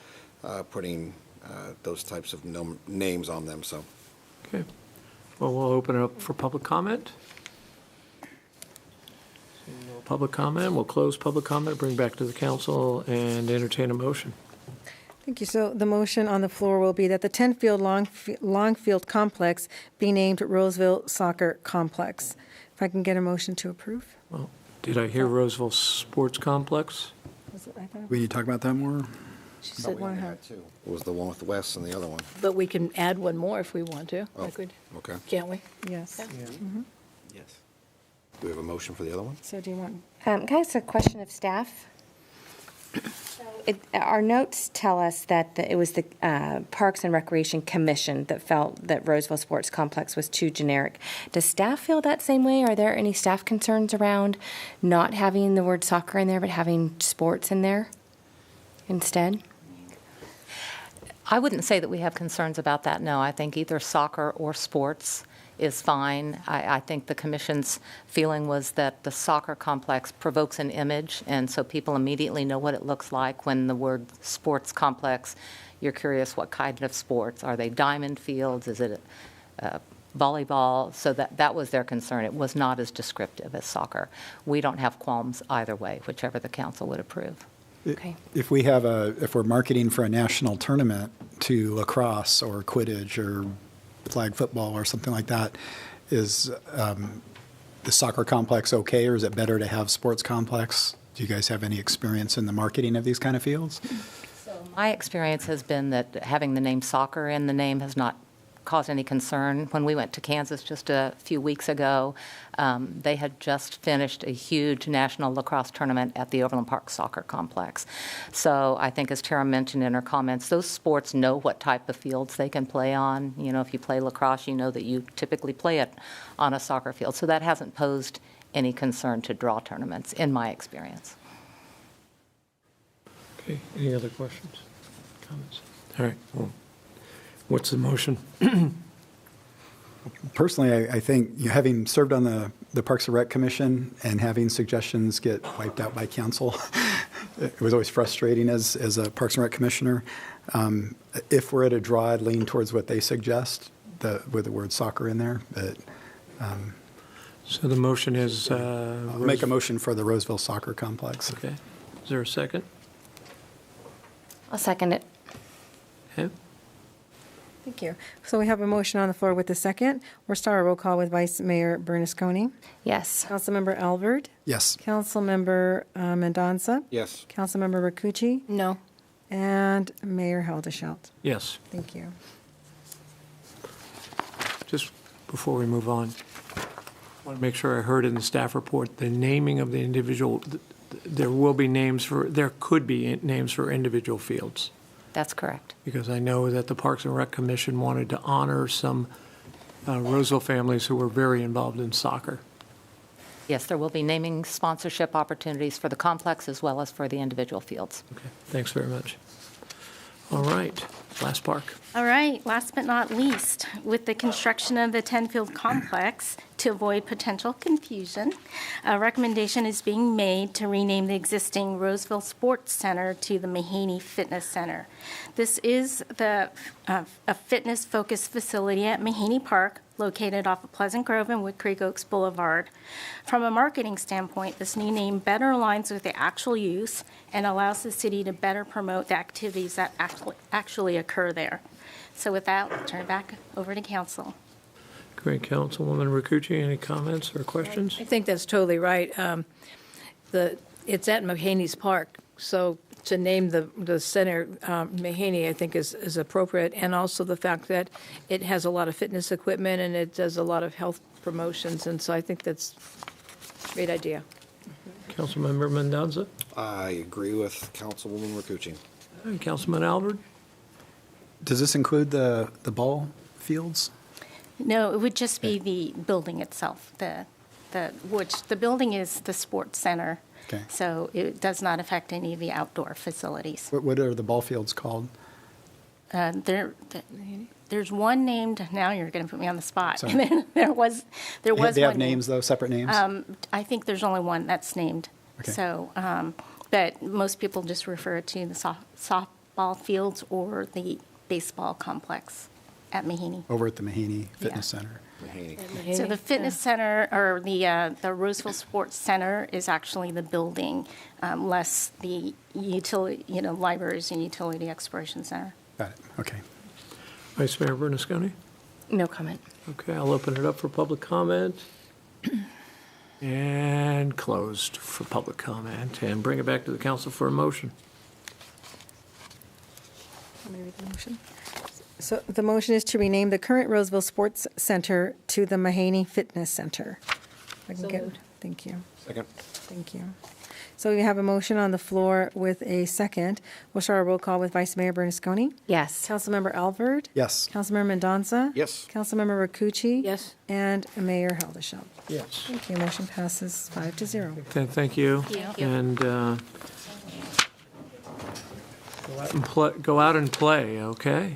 putting those types of names on them. So, Okay. Well, we'll open it up for public comment. Seeing no public comment, we'll close public comment, bring back to the council, and entertain a motion. Thank you. So the motion on the floor will be that the 10-field Longfield Complex be named Roseville Soccer Complex. If I can get a motion to approve? Well, did I hear Roseville Sports Complex? We need to talk about that more? She said one had. two. It was the one with the West and the other one. But we can add one more if we want to. Oh, okay. Can't we? Yes. Yes. Do we have a motion for the other one? So do you want? can I ask a question of staff? Our notes tell us that it was the Parks and Recreation Commission that felt that Roseville Sports Complex was too generic. Does staff feel that same way? Are there any staff concerns around not having the word soccer in there, but having sports in there instead? I wouldn't say that we have concerns about that, no. I think either soccer or sports is fine. I think the commission's feeling was that the soccer complex provokes an image, and so people immediately know what it looks like when the word sports complex, you're curious what kind of sports. Are they diamond fields? Is it volleyball? So that was their concern. It was not as descriptive as soccer. We don't have qualms either way, whichever the council would approve. Okay. If we're marketing for a national tournament to lacrosse or Quidditch or flag football or something like that. Is the soccer complex okay, or is it better to have sports complex? Do you guys have any experience in the marketing of these kind of fields? My experience has been that having the name soccer in the name has not caused any concern. When we went to Kansas just a few weeks ago, they had just finished a huge national lacrosse tournament at the Overland Park Soccer Complex. So I think, as Tara mentioned in her comments, those sports know what type of fields they can play on. You know, if you play lacrosse, you know that you typically play it on a soccer field. So that hasn't posed any concern to draw tournaments, in my experience. Okay, any other questions, comments? All right, well, what's the motion? Personally, I think having served on the Parks and Rec Commission and having suggestions get wiped out by council, it was always frustrating as a Parks and Rec Commissioner. If we're at a draw, I'd lean towards what they suggest, with the word soccer in there. But So the motion is... I'll make a motion for the Roseville Soccer Complex. Okay. Is there a second? I'll second it. Okay. Thank you. So we have a motion on the floor with a second. We'll start a roll call with Vice Mayor Bernasconi. Yes. Councilmember Alvord. Yes. Councilmember Mendonça. Yes. Councilmember Rakucci. No. And Mayor Hildeshout. Yes. Thank you. Just before we move on, I want to make sure I heard in the staff report, the naming of the individual, there could be names for individual fields. That's correct. Because I know that the Parks and Rec Commission wanted to honor some Roseville families who were very involved in soccer. Yes, there will be naming sponsorship opportunities for the complex as well as for the individual fields. Okay, thanks very much. All right, last park. All right, last but not least, with the construction of the 10-field complex, to avoid potential confusion, a recommendation is being made to rename the existing Roseville Sports Center to the Mahaney Fitness Center. This is a fitness-focused facility at Mahaney Park, located off of Pleasant Grove and Wood Creek Oaks Boulevard. From a marketing standpoint, this new name better aligns with the actual use and allows the city to better promote the activities that actually occur there. So with that, I'll turn it back over to council. Great, Councilwoman Rakucci, any comments or questions? I think that's totally right. It's at Mahaney's Park, so to name the center Mahaney, I think, is appropriate, and also the fact that it has a lot of fitness equipment and it does a lot of health promotions, and so I think that's a great idea. Councilmember Mendonça? I agree with Councilwoman Rakucci. And Councilman Albert? Does this include the ball fields? No, it would just be the building itself, which the building is the sports center. Okay. So it does not affect any of the outdoor facilities. What are the ball fields called? There's one named, now you're going to put me on the spot. Sorry. There was They one have named. names, though, separate names? I think there's only one that's named. Okay. So, but most people just refer to the softball fields or the baseball complex at Mahaney. Over at the Mahaney Fitness Center. Mahaney. So the fitness center, or the Roseville Sports Center, is actually the building, less the utility, libraries and utility exploration center. Got it, okay. Vice Mayor Bernasconi? No comment. Okay, I'll open it up for public comment. And closed for public comment, and bring it back to the council for a motion. Let me read the motion. So the motion is to rename the current Roseville Sports Center to the Mahaney Fitness Center. If I can get, thank you. Second. Thank you. So we have a motion on the floor with a second. We'll start our roll call with Vice Mayor Bernasconi. Yes. Councilmember Alvord. Yes. Councilmember Mendonça. Yes. Councilmember Rakucci. Yes. And Mayor Hildeshout. Yes. Thank you. Motion passes 5-0. Okay, thank you. Thank you. And go out and play, okay?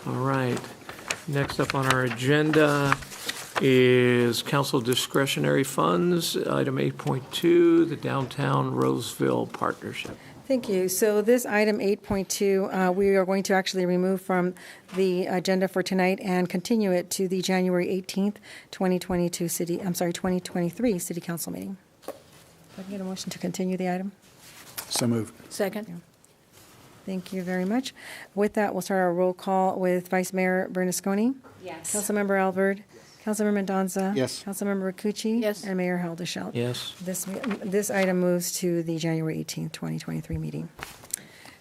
All right. Next up on our agenda is council discretionary funds, item 8.2, the Downtown Roseville Partnership. Thank you. So this item 8.2, we are going to actually remove from the agenda for tonight and continue it to the January 18th, 2023 City Council meeting. If I can get a motion to continue the item. So moved. Second. Thank you very much. With that, we'll start our roll call with Vice Mayor Bernasconi. Yes. Councilmember Albert. Councilmember Mendoza. Yes. Councilmember Rakucci. Yes. And Mayor Haldeshelt. Yes. This item moves to the January 18th, 2023 meeting.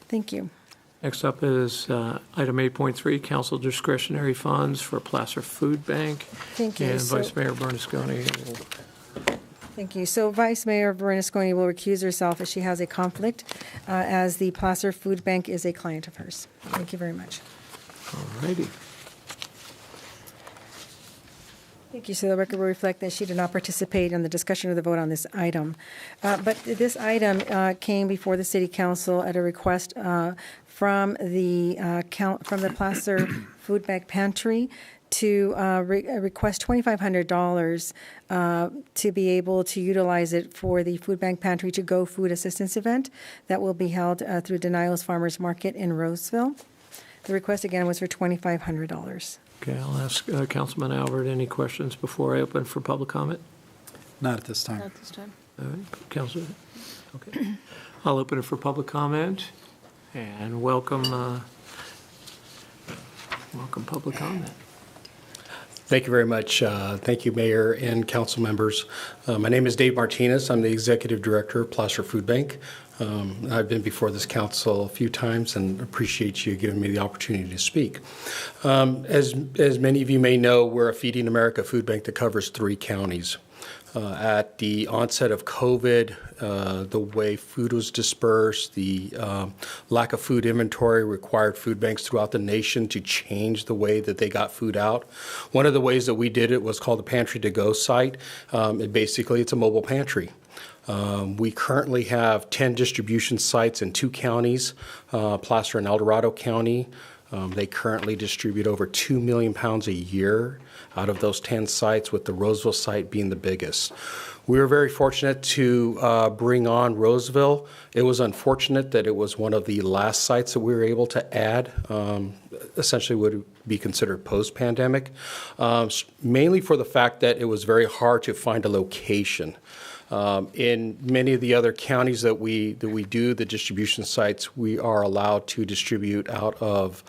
Thank you. Next up is item 8.3, council discretionary funds for Placer Food Bank. Thank you. And So- Vice Mayor Bernasconi will. Thank you. So Vice Mayor Bernasconi will recuse herself as she has a conflict, as the Placer Food Bank is a client of hers. Thank you very much. All righty. Thank you. So the record will reflect that she did not participate in the discussion or the vote on this item. But this item came before the City Council at a request from the Placer Food Bank Pantry to request $2,500 to be able to utilize it for the Food Bank Pantry to Go food assistance event that will be held through Denials Farmers Market in Roseville. The request again was for $2,500. Okay, I'll ask Councilman Albert any questions before I open for public comment. Not at this time. Not this time. All right, Councilor. Okay, I'll open it for public comment and welcome public comment. Thank you very much. Thank you, Mayor and council members. My name is Dave Martinez. I'm the Executive Director of Placer Food Bank. I've been before this council a few times and appreciate you giving me the opportunity to speak. As many of you may know, we're a Feeding America food bank that covers 3 counties. At the onset of COVID, the way food was dispersed, the lack of food inventory required food banks throughout the nation to change the way that they got food out. One of the ways that we did it was called the Pantry to Go site. Basically, it's a mobile pantry. We currently have 10 distribution sites in 2 counties, Placer and El Dorado County. They currently distribute over 2 million pounds a year out of those 10 sites, with the Roseville site being the biggest. We were very fortunate to bring on Roseville. It was unfortunate that it was one of the last sites that we were able to add, essentially would be considered post-pandemic, mainly for the fact that it was very hard to find a location. In many of the other counties that we do the distribution sites, we are allowed to distribute out of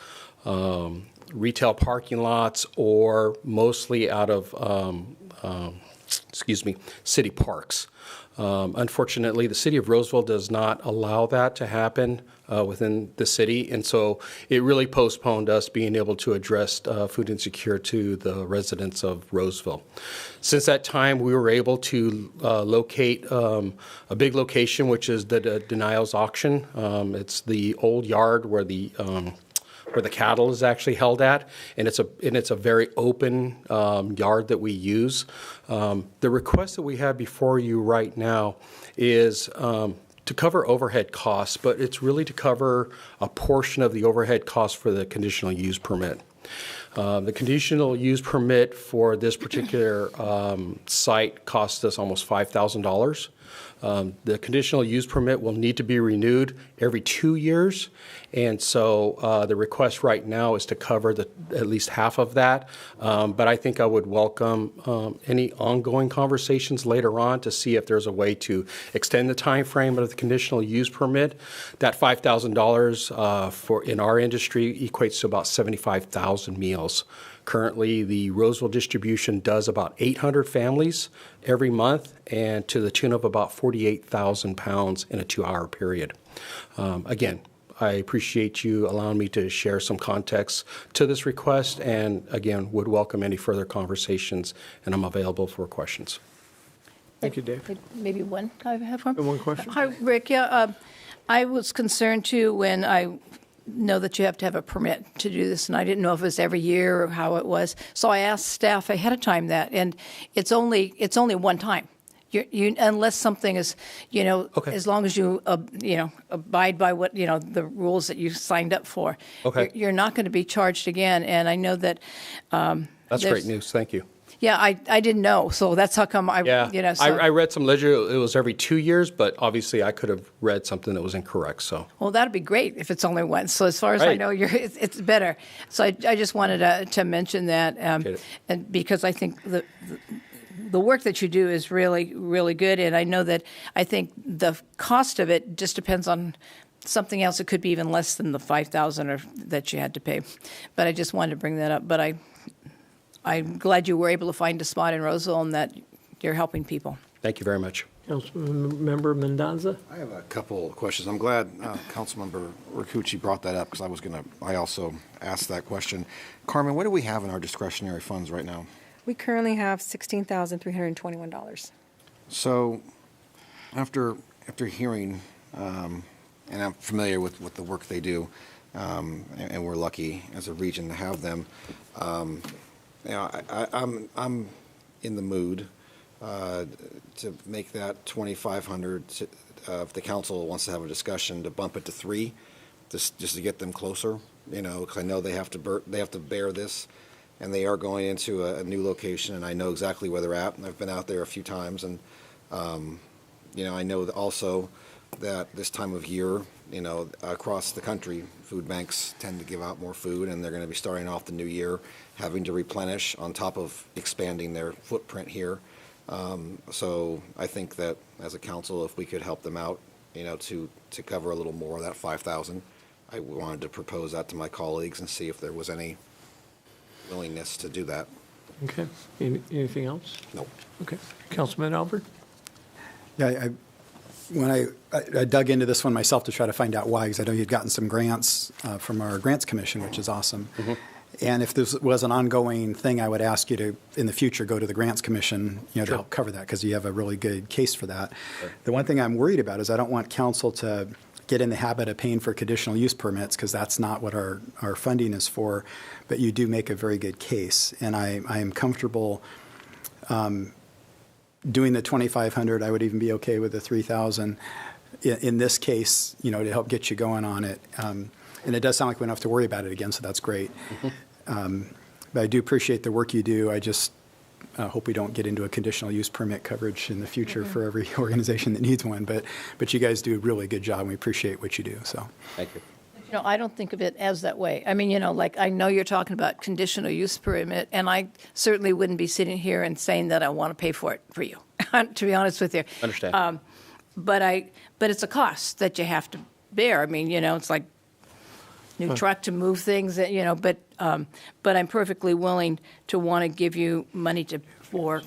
retail parking lots or mostly out of city parks. Unfortunately, the city of Roseville does not allow that to happen within the city, and so it really postponed us being able to address food insecurity to the residents of Roseville. Since that time, we were able to locate a big location, which is the Denials auction. It's the old yard where the cattle is actually held at, and it's a very open yard that we use. The request that we have before you right now is to cover overhead costs, but it's really to cover a portion of the overhead costs for the conditional use permit. The conditional use permit for this particular site cost us almost $5,000. The conditional use permit will need to be renewed every 2 years, and so the request right now is to cover at least half of that. But I think I would welcome any ongoing conversations later on to see if there's a way to extend the time frame of the conditional use permit. That $5,000 for in our industry equates to about 75,000 meals. Currently, the Roseville distribution does about 800 families every month, and to the tune of about 48,000 pounds in a 2-hour period. Again, I appreciate you allowing me to share some context to this request, and again, would welcome any further conversations, and I'm available for questions. Thank you, Dave. Maybe one. I have one. One question? Hi, Rick. Yeah, I was concerned too when I know that you have to have a permit to do this, and I didn't know if it was every year or how it was. So I asked staff ahead of time that, and it's only one time. You unless something is, Okay. as long as you abide by what the rules that you signed up for. Okay. You're not going to be charged again, and I know that. That's great news. Thank you. Yeah, I didn't know, so that's how come I. Yeah, So, I read some literature. It was every 2 years, but obviously I could have read something that was incorrect. So. Well, that'd be great if it's only once. So as far as I Right. know, it's better. So I just wanted to mention that, Get it. and because I think the work that you do is really, really good, and I know that I think the cost of it just depends on something else, it could be even less than the $5,000 that you had to pay. But I just wanted to bring that up. But I'm glad you were able to find a spot in Roseville and that you're helping people. Thank you very much. Councilmember Mendoza? I have a couple of questions. I'm glad Councilmember Rakucci brought that up because I also asked that question. Carmen, what do we have in our discretionary funds right now? We currently have $16,321. So after hearing, and I'm familiar with the work they do, and we're lucky as a region to have them, I'm in the mood to make that 2,500. If the council wants to have a discussion, to bump it to 3, just to get them closer. Because I know they have to bear this, and they are going into a new location, and I know exactly where they're at. And I've been out there a few times, and I know also that this time of year, across the country, food banks tend to give out more food, and they're going to be starting off the new year having to replenish on top of expanding their footprint here. So I think that as a council, if we could help them out, to cover a little more of that 5,000, I wanted to propose that to my colleagues and see if there was any willingness to do that. Okay. Anything else? No. Okay. Councilman Albert? Yeah, when I dug into this one myself to try to find out why, because I know you'd gotten some grants from our Grants Commission, which is awesome. Mm-hmm. And if this was an ongoing thing, I would ask you to, in the future, go to the Grants Commission, to help cover that, because you have a really good case for that. Sure. The one thing I'm worried about is I don't want council to get in the habit of paying for conditional use permits, because that's not what our funding is for. But you do make a very good case, and I am comfortable doing the 2,500. I would even be okay with the 3,000 in this case, to help get you going on it. And it does sound like we don't have to worry about it again, so that's great. Mm-hmm. But I do appreciate the work you do. I just hope we don't get into a conditional use permit coverage in the future for every organization that needs one. But you guys do a really good job, and we appreciate what you do. So thank you. I don't think of it as that way. I mean, I know you're talking about conditional use permit, and I certainly wouldn't be sitting here and saying that I want to pay for it for you, to be honest with you. Understand. But it's a cost that you have to bear. I mean, it's like new truck to move things, but I'm perfectly willing to want to give you money for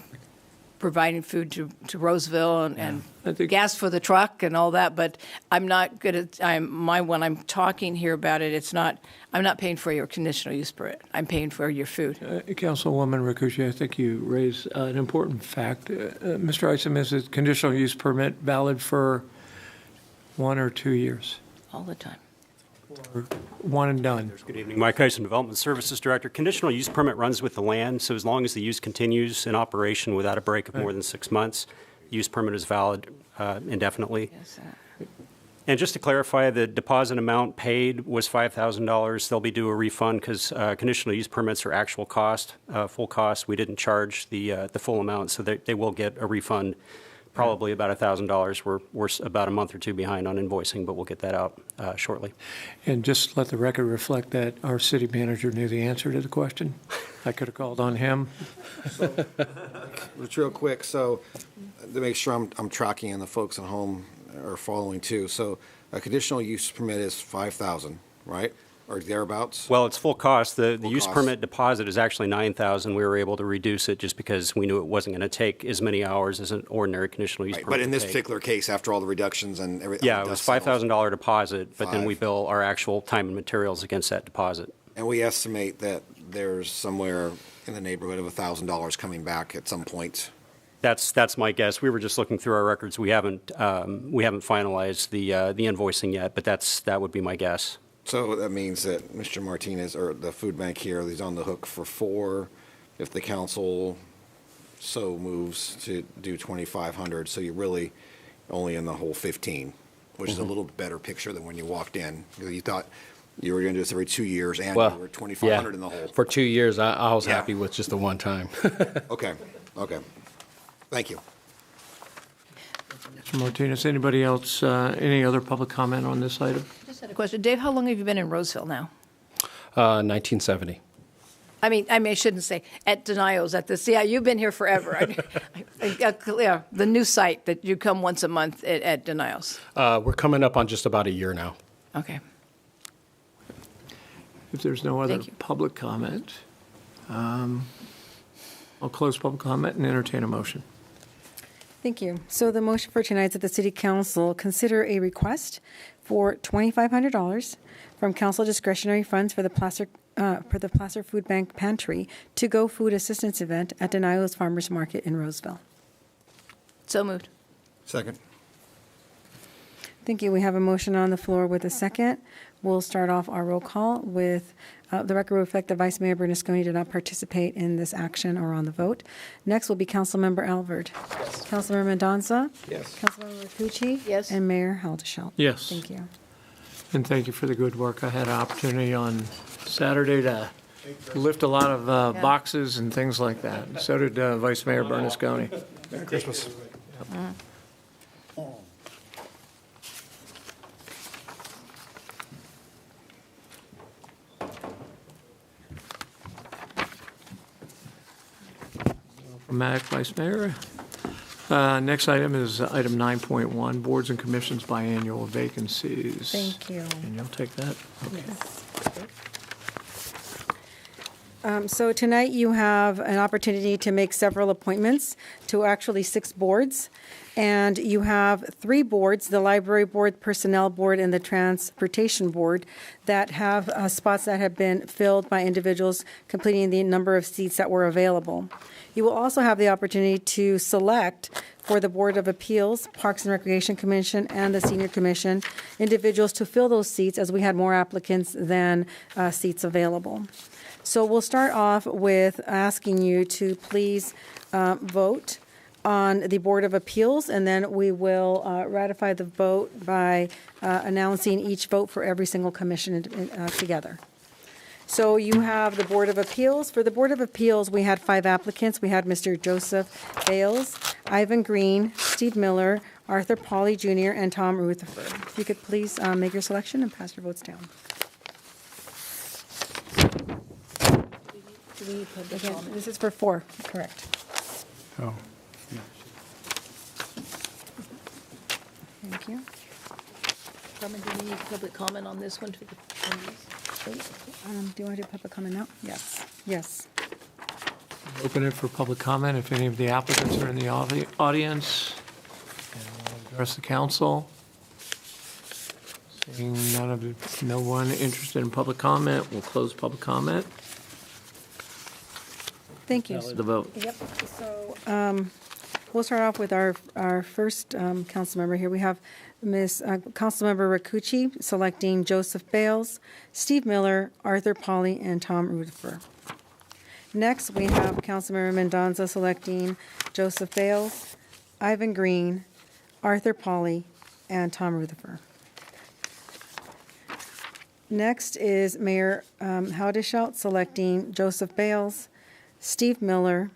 providing food to Roseville and gas for the truck and all that. But I'm not good at when I'm talking here about it. I'm not paying for your conditional use permit. I'm paying for your food. Councilwoman Rakucci, I think you raised an important fact. Mr. Isom, is a conditional use permit valid for 1 or 2 years? All the time. Or one and done? Good evening. Mike Isom, Development Services Director. Conditional use permit runs with the land, so as long as the use continues in operation without a break of more than 6 months, the use permit is valid indefinitely. Yes, and just to clarify, the deposit amount paid was $5,000. They'll be due a refund because conditional use permits are actual cost, full cost. We didn't charge the full amount, so they will get a refund. Probably about $1,000. We're about a month or 2 behind on invoicing, but we'll get that out shortly. And just let the record reflect that our city manager knew the answer to the question. I could have called on him. So, real quick, so to make sure I'm tracking and the folks at home are following too. So a conditional use permit is $5,000, right? Or thereabouts? Well, it's full cost. The use cost. permit deposit is actually $9,000. We were able to reduce it just because we knew it wasn't going to take as many hours as an ordinary conditional use Right, permit. but in this would take. particular case, after all the reductions and everything. Yeah, it was $5,000 deposit, but then we bill our actual time and materials against that deposit. And we estimate that there's somewhere in the neighborhood of $1,000 coming back at some point. That's my guess. We were just looking through our records. We haven't finalized the invoicing yet, but that would be my guess. So that means that Mr. Martinez, or the food bank here, is on the hook for 4 if the council so moves to do 2,500. So you're really only in the whole 15, which is a little better picture than when you walked in. You thought you were going to do this every 2 years, and you were 2,500 in the hole. For 2 years, I was happy with just the one time. Okay. Thank you. Mr. Martinez, anybody else, any other public comment on this item? I just had a question. Dave, how long have you been in Roseville now? 1970. I mean, I shouldn't say at Denials at this. Yeah, you've been here forever. The new site that you come once a month at Denials. We're coming up on just about a year now. Okay. If there's no other Thank you. public comment, I'll close public comment and entertain a motion. Thank you. So the motion for tonight is that the City Council consider a request for $2,500 from council discretionary funds for the Placer Food Bank Pantry to-go food assistance event at Denio's Farmers Market in Roseville. So moved. Second. Thank you. We have a motion on the floor with a second. We'll start off our roll call with the record will reflect that Vice Mayor Bernasconi did not participate in this action or on the vote. Next will be Councilmember Alvord. Yes. Councilmember Mendoza. Yes. Councilmember Rakucci. Yes. And Mayor Haldeshelt. Yes. Thank you. And thank you for the good work. I had an opportunity on Saturday to lift a lot of boxes and things like that. So did Vice Mayor Bernasconi. Merry Christmas. Mac, Vice Mayor. Next item is item 9.1, Boards and Commissions Biannual Vacancies. Thank you. And you'll take that? Okay. Yes. So tonight you have an opportunity to make several appointments to actually 6 boards. And you have 3 boards, the Library Board, Personnel Board, and the Transportation Board, that have spots that have been filled by individuals completing the number of seats that were available. You will also have the opportunity to select for the Board of Appeals, Parks and Recreation Commission, and the Senior Commission, individuals to fill those seats as we had more applicants than seats available. So we'll start off with asking you to please vote on the Board of Appeals, and then we will ratify the vote by announcing each vote for every single commission together. So you have the Board of Appeals. For the Board of Appeals, we had 5 applicants. We had Mr. Joseph Bales, Ivan Green, Steve Miller, Arthur Pauley Jr., and Tom Rutherford. If you could please make your selection and pass your votes down. Again, this is for 4, correct. Oh. Thank you. Carmen, do we need public comment on this one? Do you want to do public comment now? Yes. Yes. Open it for public comment if any of the applicants are in the audience. And we'll address the council. Seeing no one interested in public comment, we'll close public comment. Thank you. The vote. Yep. So we'll start off with our first council member here. We have Councilmember Rakucci selecting Joseph Bales, Steve Miller, Arthur Pauley, and Tom Rutherford. Next, we have Councilmember Mendoza selecting Joseph Bales, Ivan Green, Arthur Pauley, and Tom Rutherford. Next is Mayor Haldeshelt selecting Joseph Bales, Steve Miller,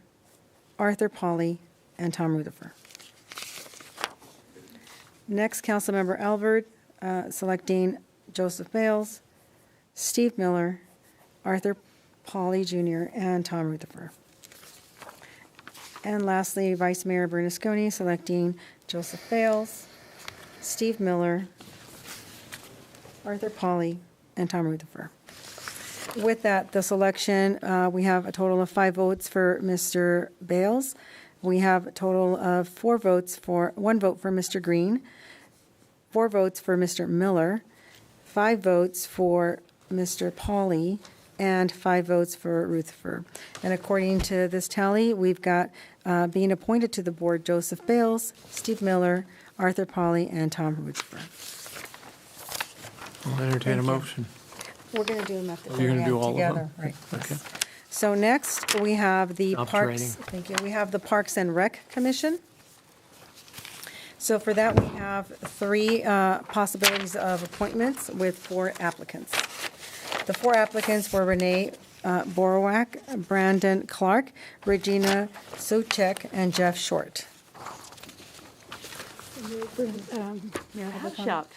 Arthur Pauley, and Tom Rutherford. Next, Councilmember Alvord selecting Joseph Bales, Steve Miller, Arthur Pauley Jr., and Tom Rutherford. And lastly, Vice Mayor Bernasconi selecting Joseph Bales, Steve Miller, Arthur Pauley, and Tom Rutherford. With that, the selection, we have a total of 5 votes for Mr. Bales. We have a total of 1 vote for Mr. Green, 4 votes for Mr. Miller, 5 votes for Mr. Pauley, and 5 votes for Rutherford. And according to this tally, we've got being appointed to the board Joseph Bales, Steve Miller, Arthur Pauley, and Tom Rutherford. I'll entertain a motion. We're going to do them at the You're going to do all together. of them? Right. Okay. So next, we have the Job Parks. training. Thank you. We have the Parks and Rec Commission. So for that, we have 3 possibilities of appointments with 4 applicants. The 4 applicants were Renee Borowak, Brandon Clark, Regina Sochek, and Jeff Short. Shout.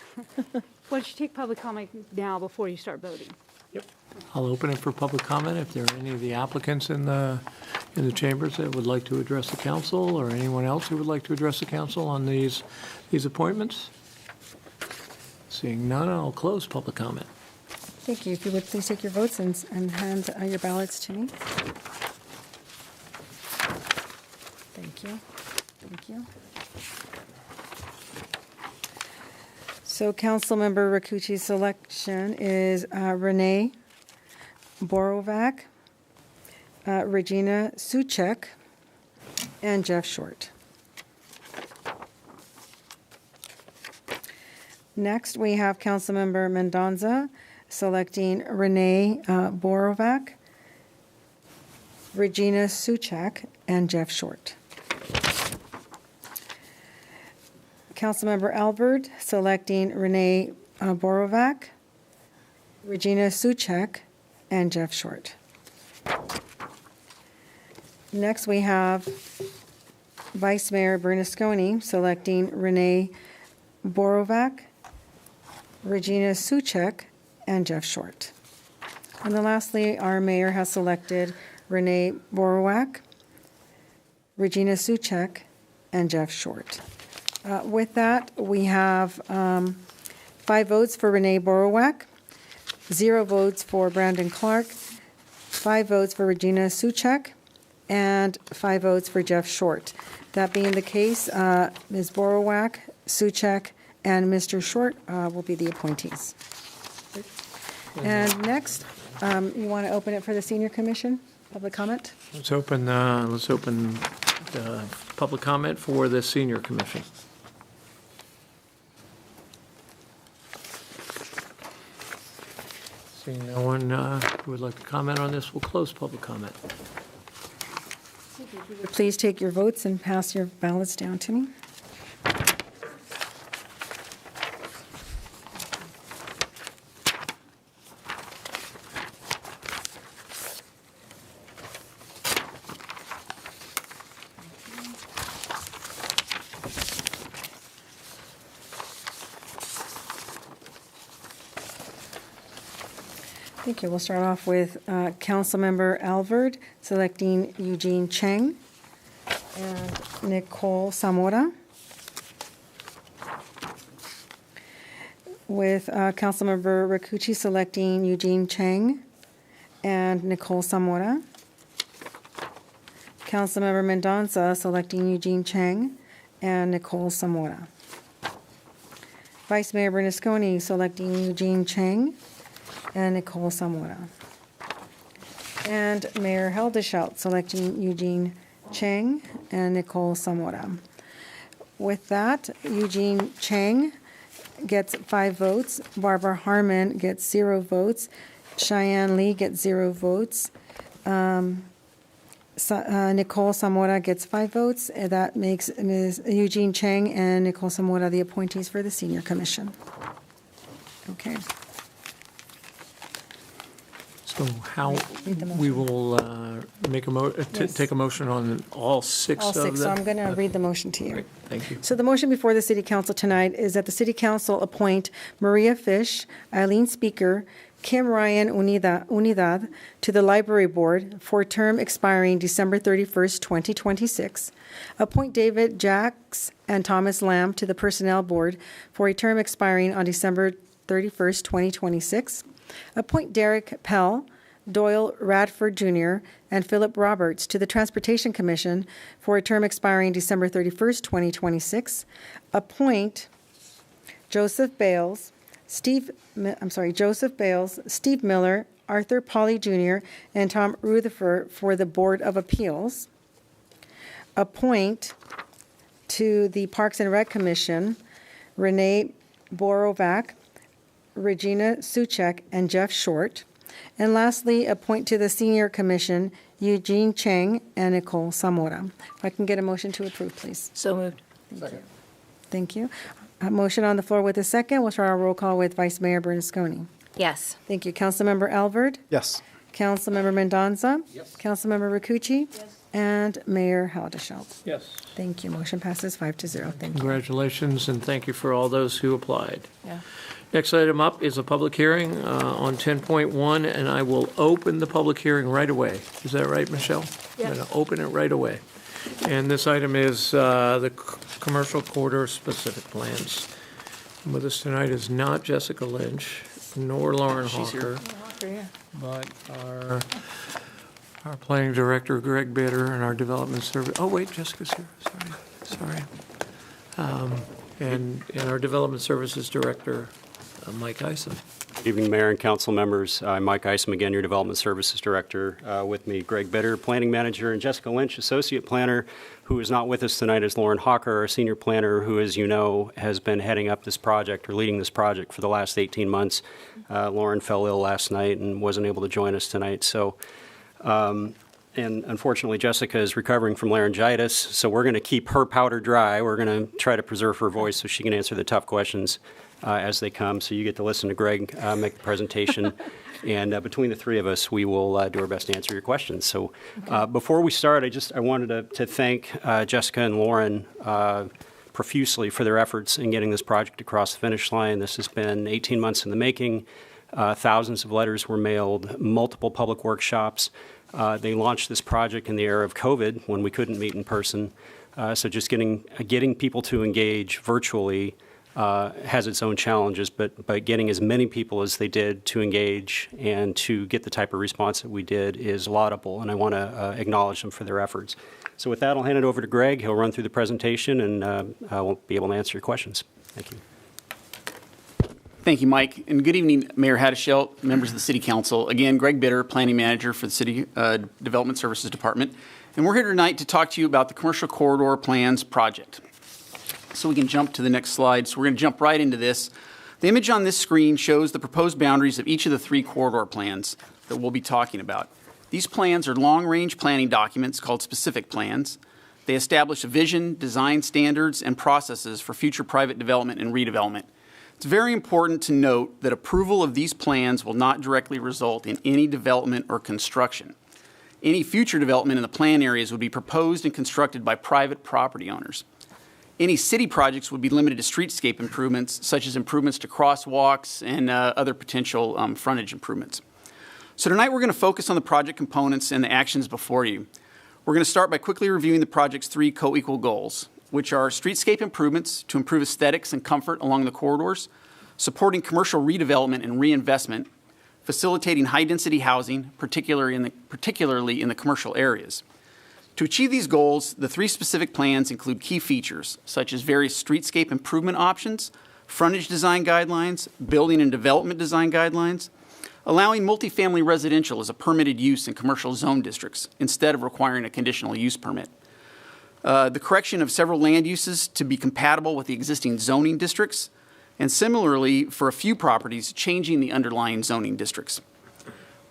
Why don't you take public comment now before you start voting? I'll open it for public comment if there are any of the applicants in the chambers that would like to address the council, or anyone else who would like to address the council on these appointments. Seeing none, I'll close public comment. Thank you. If you would please take your votes and hand your ballots to me. Thank you. Thank you. So Councilmember Rakuchi's selection is Renee Borovac, Regina Suchek, and Jeff Short. Next, we have Councilmember Mendoza selecting Renee Borovac, Regina Suchek, and Jeff Short. Councilmember Albert selecting Renee Borovac, Regina Suchek, and Jeff Short. Next, we have Vice Mayor Bernasconi selecting Renee Borovac, Regina Suchek, and Jeff Short. And then lastly, our mayor has selected Renee Borovac, Regina Suchek, and Jeff Short. With that, we have 5 votes for Renee Borovac, 0 votes for Brandon Clark, 5 votes for Regina Suchek, and 5 votes for Jeff Short. That being the case, Ms. Borovac, Suchek, and Mr. Short will be the appointees. And next, you want to open it for the Senior Commission, public comment? Let's open public comment for the Senior Commission. Seeing no one who would like to comment on this, we'll close public comment. Please take your votes and pass your ballots down to me. Thank you. We'll start off with Councilmember Alvord selecting Eugene Cheng and Nicole Zamora. With Councilmember Rakuchi selecting Eugene Cheng and Nicole Zamora. Councilmember Mendoza selecting Eugene Cheng and Nicole Zamora. Vice Mayor Bernasconi selecting Eugene Cheng and Nicole Zamora. And Mayor Hildeshout selecting Eugene Cheng and Nicole Zamora. With that, Eugene Cheng gets 5 votes, Barbara Harmon gets 0 votes, Cheyenne Lee gets 0 votes, Nicole Zamora gets 5 votes. That makes Ms. Eugene Cheng and Nicole Zamora the appointees for the Senior Commission. Okay. So how, we will make a take a motion on all 6 All of 6, them? so I'm going to read the motion to you. Great, thank you. So the motion before the City Council tonight is that the City Council appoint Maria Fish, Eileen Speaker, Kim Ryan Unidad to the Library Board for a term expiring December 31st, 2026. Appoint David Jacks and Thomas Lamb to the Personnel Board for a term expiring on December 31st, 2026. Appoint Derek Pell, Doyle Radford Jr., and Philip Roberts to the Transportation Commission for a term expiring December 31st, 2026. Appoint Joseph Bales, Steve Miller, Arthur Pauley Jr., and Tom Rutherford for the Board of Appeals. Appoint to the Parks and Rec Commission Renee Borovac, Regina Suchek, and Jeff Short. And lastly, appoint to the Senior Commission Eugene Cheng and Nicole Zamora. If I can get a motion to approve, please. So moved. Thank you. A motion on the floor with a second. We'll start our roll call with Vice Mayor Bernasconi. Yes. Thank you. Councilmember Alvord? Yes. Councilmember Mendoza? Yes. Councilmember Rakuchi? Yes. And Mayor Haldeshelt? Yes. Thank you. Motion passes 5-0. Thank you. Congratulations, and thank you for all those who applied. Yeah. Next item up is a public hearing on 10.1, and I will open the public hearing right away. Is that right, Michelle? Yes. I'm going to open it right away. And this item is the commercial corridor specific plans. With us tonight is not Jessica Lynch, nor Lauren She's here. Hawker, but our planning director, Greg Bitter, and our development service, oh, wait, Jessica's here, sorry. And our development services director, Mike Isom. Good evening, Mayor and council members. I'm Mike Isom, again, your Development Services Director. With me, Greg Bitter, Planning Manager, and Jessica Lynch, Associate Planner. Who is not with us tonight is Lauren Hawker, our Senior Planner, who, as you know, has been heading up this project or leading this project for the last 18 months. Lauren fell ill last night and wasn't able to join us tonight. So, and unfortunately, Jessica is recovering from laryngitis, so we're going to keep her powder dry. We're going to try to preserve her voice so she can answer the tough questions as they come. So you get to listen to Greg make the presentation. And between the three of us, we will do our best to answer your questions. So before we start, I wanted to thank Jessica and Lauren profusely for their efforts in getting this project across the finish line. This has been 18 months in the making. Thousands of letters were mailed, multiple public workshops. They launched this project in the era of COVID when we couldn't meet in person. So just getting people to engage virtually has its own challenges, but by getting as many people as they did to engage and to get the type of response that we did is laudable, and I want to acknowledge them for their efforts. So with that, I'll hand it over to Greg. He'll run through the presentation, and we'll be able to answer your questions. Thank you. Thank you, Mike, and good evening, Mayor Haddishelt, members of the City Council. Again, Greg Bitter, Planning Manager for the City Development Services Department, and we're here tonight to talk to you about the Commercial Corridor Plans project. So we can jump to the next slide. So we're going to jump right into this. The image on this screen shows the proposed boundaries of each of the three corridor plans that we'll be talking about. These plans are long-range planning documents called specific plans. They establish a vision, design standards, and processes for future private development and redevelopment. It's very important to note that approval of these plans will not directly result in any development or construction. Any future development in the plan areas would be proposed and constructed by private property owners. Any city projects would be limited to streetscape improvements, such as improvements to crosswalks and other potential frontage improvements. So tonight we're going to focus on the project components and the actions before you. We're going to start by quickly reviewing the project's three co-equal goals, which are streetscape improvements to improve aesthetics and comfort along the corridors, supporting commercial redevelopment and reinvestment, facilitating high-density housing, particularly in the commercial areas. To achieve these goals, the three specific plans include key features, such as various streetscape improvement options, frontage design guidelines, building and development design guidelines, allowing multifamily residential as a permitted use in commercial zone districts instead of requiring a conditional use permit. The correction of several land uses to be compatible with the existing zoning districts, and similarly, for a few properties, changing the underlying zoning districts.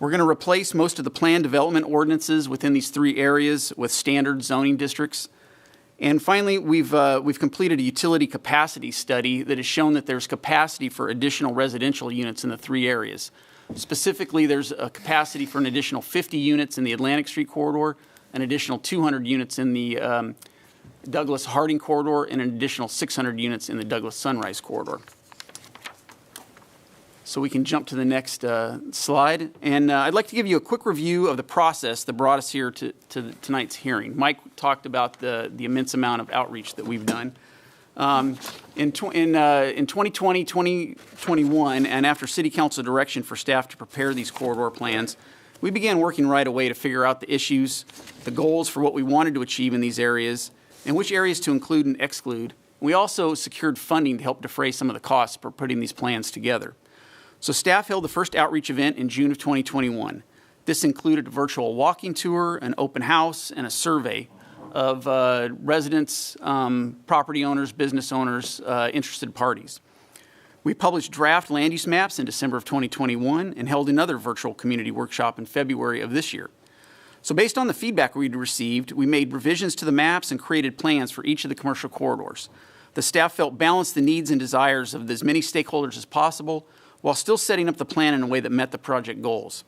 We're going to replace most of the planned development ordinances within these three areas with standard zoning districts. And finally, we've completed a utility capacity study that has shown that there's capacity for additional residential units in the three areas. Specifically, there's a capacity for an additional 50 units in the Atlantic Street corridor, an additional 200 units in the Douglas Harding corridor, and an additional 600 units in the Douglas Sunrise corridor. So we can jump to the next slide. And I'd like to give you a quick review of the process that brought us here to tonight's hearing. Mike talked about the immense amount of outreach that we've done. In 2020, 2021, and after City Council direction for staff to prepare these corridor plans, we began working right away to figure out the issues, the goals for what we wanted to achieve in these areas, and which areas to include and exclude. We also secured funding to help defray some of the costs for putting these plans together. So staff held the first outreach event in June of 2021. This included a virtual walking tour, an open house, and a survey of residents, property owners, business owners, interested parties. We published draft land use maps in December of 2021 and held another virtual community workshop in February of this year. So based on the feedback we'd received, we made revisions to the maps and created plans for each of the commercial corridors. The staff felt balanced the needs and desires of as many stakeholders as possible, while still setting up the plan in a way that met the project goals.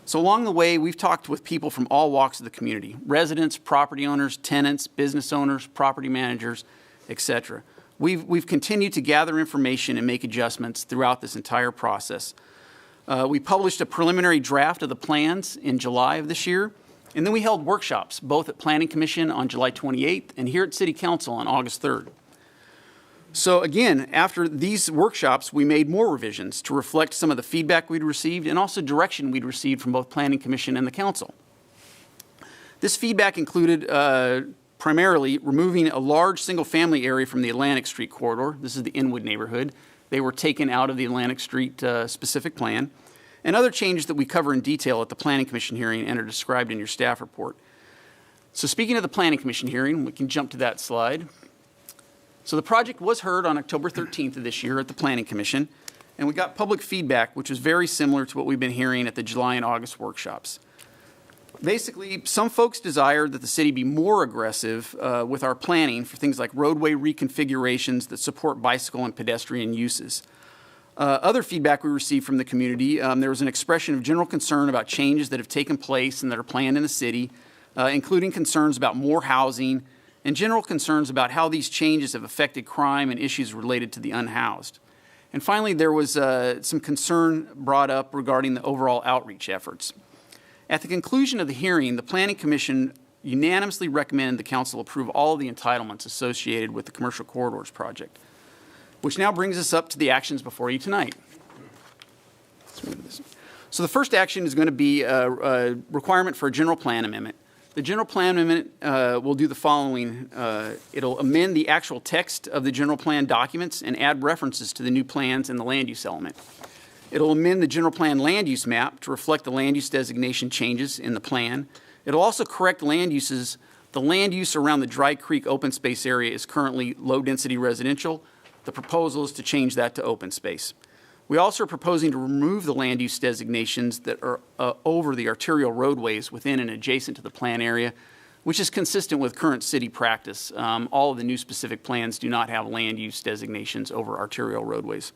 So along the way, we've talked with people from all walks of the community: residents, property owners, tenants, business owners, property managers, etc. We've continued to gather information and make adjustments throughout this entire process. We published a preliminary draft of the plans in July of this year, and then we held workshops, both at Planning Commission on July 28th and here at City Council on August 3rd. So again, after these workshops, we made more revisions to reflect some of the feedback we'd received and also direction we'd received from both Planning Commission and the Council. This feedback included primarily removing a large single-family area from the Atlantic Street corridor. This is the Inwood neighborhood. They were taken out of the Atlantic Street specific plan. And other changes that we cover in detail at the Planning Commission hearing and are described in your staff report. So speaking of the Planning Commission hearing, we can jump to that slide. So the project was heard on October 13th of this year at the Planning Commission, and we got public feedback, which was very similar to what we've been hearing at the July and August workshops. Basically, some folks desired that the city be more aggressive with our planning for things like roadway reconfigurations that support bicycle and pedestrian uses. Other feedback we received from the community, there was an expression of general concern about changes that have taken place and that are planned in the city, including concerns about more housing and general concerns about how these changes have affected crime and issues related to the unhoused. And finally, there was some concern brought up regarding the overall outreach efforts. At the conclusion of the hearing, the Planning Commission unanimously recommended the Council approve all of the entitlements associated with the Commercial Corridors project, which now brings us up to the actions before you tonight. So the first action is going to be a requirement for a general plan amendment. The general plan amendment will do the following. It'll amend the actual text of the general plan documents and add references to the new plans and the land use element. It'll amend the general plan land use map to reflect the land use designation changes in the plan. It'll also correct land uses. The land use around the Dry Creek open space area is currently low density residential. The proposal is to change that to open space. We also are proposing to remove the land use designations that are over the arterial roadways within and adjacent to the plan area, which is consistent with current city practice. All of the new specific plans do not have land use designations over arterial roadways.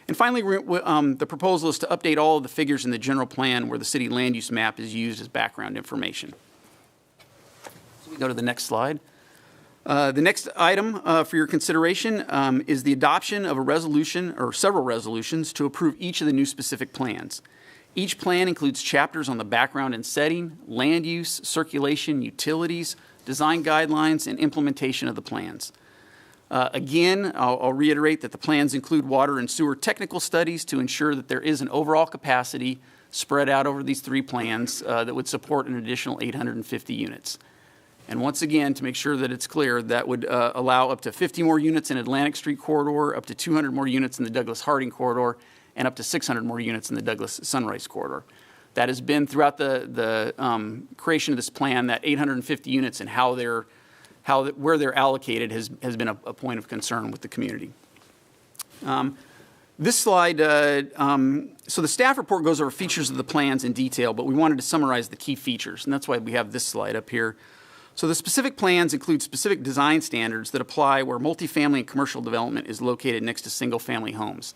And finally, the proposal is to update all of the figures in the general plan where the city land use map is used as background information. So we go to the next slide. The next item for your consideration is the adoption of a resolution or several resolutions to approve each of the new specific plans. Each plan includes chapters on the background and setting, land use, circulation, utilities, design guidelines, and implementation of the plans. Again, I'll reiterate that the plans include water and sewer technical studies to ensure that there is an overall capacity spread out over these three plans that would support an additional 850 units. And once again, to make sure that it's clear, that would allow up to 50 more units in Atlantic Street corridor, up to 200 more units in the Douglas Harding corridor, and up to 600 more units in the Douglas Sunrise corridor. That has been throughout the creation of this plan, that 850 units and where they're allocated has been a point of concern with the community. This slide, so the staff report goes over features of the plans in detail, but we wanted to summarize the key features, and that's why we have this slide up here. So the specific plans include specific design standards that apply where multifamily and commercial development is located next to single-family homes.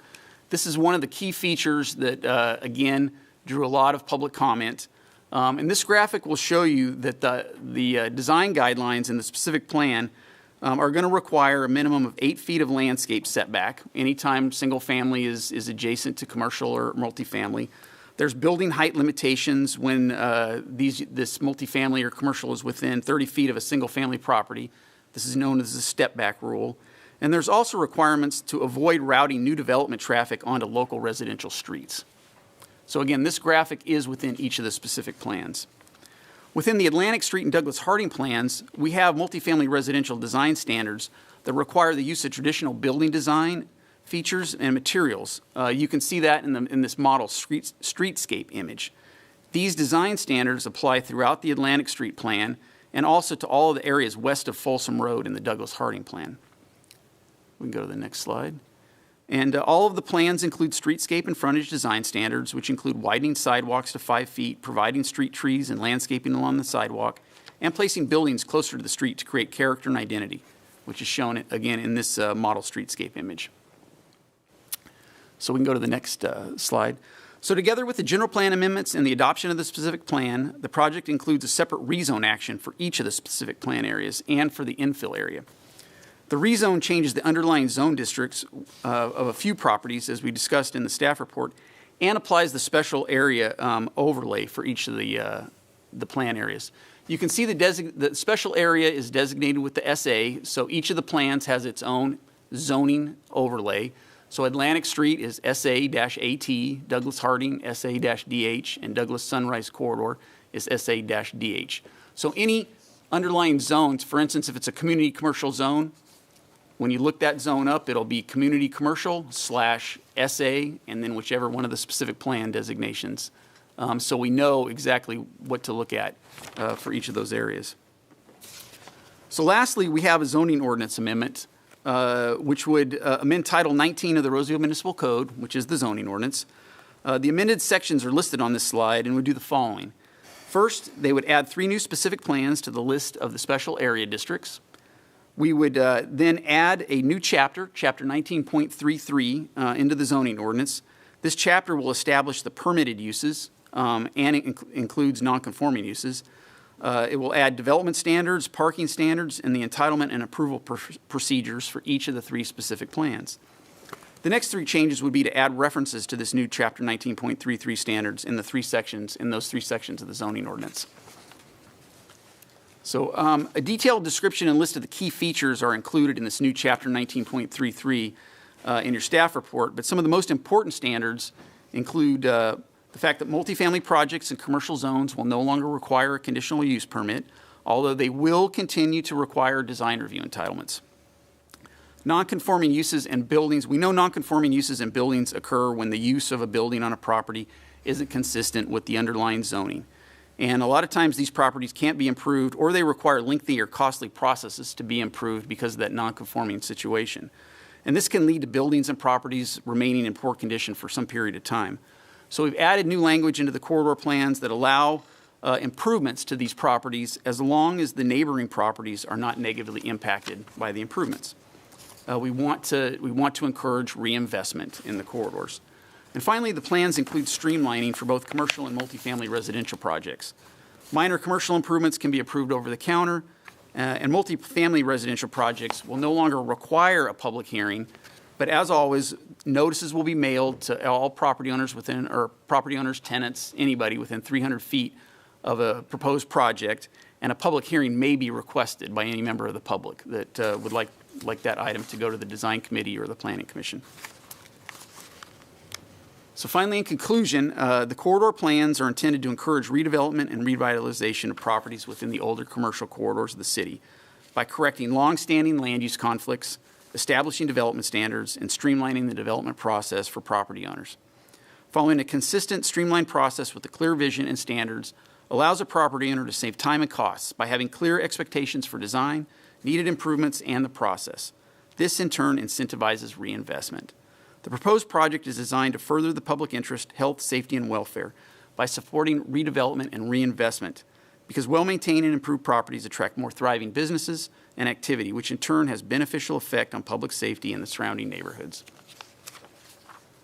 This is one of the key features that, again, drew a lot of public comment. And this graphic will show you that the design guidelines in the specific plan are going to require a minimum of 8 feet of landscape setback anytime single family is adjacent to commercial or multifamily. There's building height limitations when this multifamily or commercial is within 30 feet of a single family property. This is known as the step back rule. And there's also requirements to avoid routing new development traffic onto local residential streets. So again, this graphic is within each of the specific plans. Within the Atlantic Street and Douglas Harding plans, we have multifamily residential design standards that require the use of traditional building design features and materials. You can see that in this model streetscape image. These design standards apply throughout the Atlantic Street plan and also to all of the areas west of Folsom Road in the Douglas Harding plan. We can go to the next slide. And all of the plans include streetscape and frontage design standards, which include widening sidewalks to 5 feet, providing street trees and landscaping along the sidewalk, and placing buildings closer to the street to create character and identity, which is shown again in this model streetscape image. So we can go to the next slide. So together with the general plan amendments and the adoption of the specific plan, the project includes a separate rezone action for each of the specific plan areas and for the infill area. The rezone changes the underlying zone districts of a few properties, as we discussed in the staff report, and applies the special area overlay for each of the plan areas. You can see the special area is designated with the SA, so each of the plans has its own zoning overlay. So Atlantic Street is SA-AT, Douglas Harding SA-DH, and Douglas Sunrise Corridor is SA-DH. So any underlying zones, for instance, if it's a community commercial zone, when you look that zone up, it'll be community commercial / SA, and then whichever one of the specific plan designations. So we know exactly what to look at for each of those areas. So lastly, we have a zoning ordinance amendment, which would amend Title 19 of the Roseville Municipal Code, which is the zoning ordinance. The amended sections are listed on this slide and would do the following. First, they would add 3 new specific plans to the list of the special area districts. We would then add a new chapter, Chapter 19.33, into the zoning ordinance. This chapter will establish the permitted uses and includes nonconforming uses. It will add development standards, parking standards, and the entitlement and approval procedures for each of the 3 specific plans. The next 3 changes would be to add references to this new Chapter 19.33 standards in those 3 sections of the zoning ordinance. So a detailed description and list of the key features are included in this new Chapter 19.33 in your staff report, but some of the most important standards include the fact that multifamily projects in commercial zones will no longer require a conditional use permit, although they will continue to require design review entitlements. Non-conforming uses and buildings, we know non-conforming uses and buildings occur when the use of a building on a property isn't consistent with the underlying zoning. And a lot of times these properties can't be improved, or they require lengthy or costly processes to be improved because of that non-conforming situation. And this can lead to buildings and properties remaining in poor condition for some period of time. So we've added new language into the corridor plans that allow improvements to these properties as long as the neighboring properties are not negatively impacted by the improvements. We want to encourage reinvestment in the corridors. And finally, the plans include streamlining for both commercial and multifamily residential projects. Minor commercial improvements can be approved over the counter, and multifamily residential projects will no longer require a public hearing, but as always, notices will be mailed to all property owners tenants, anybody within 300 feet of a proposed project, and a public hearing may be requested by any member of the public that would like that item to go to the design committee or the planning commission. So finally, in conclusion, the corridor plans are intended to encourage redevelopment and revitalization of properties within the older commercial corridors of the city by correcting long-standing land use conflicts, establishing development standards, and streamlining the development process for property owners. Following a consistent, streamlined process with a clear vision and standards allows a property owner to save time and costs by having clear expectations for design, needed improvements, and the process. This, in turn, incentivizes reinvestment. The proposed project is designed to further the public interest, health, safety, and welfare by supporting redevelopment and reinvestment, because well-maintained and improved properties attract more thriving businesses and activity, which in turn has beneficial effect on public safety in the surrounding neighborhoods.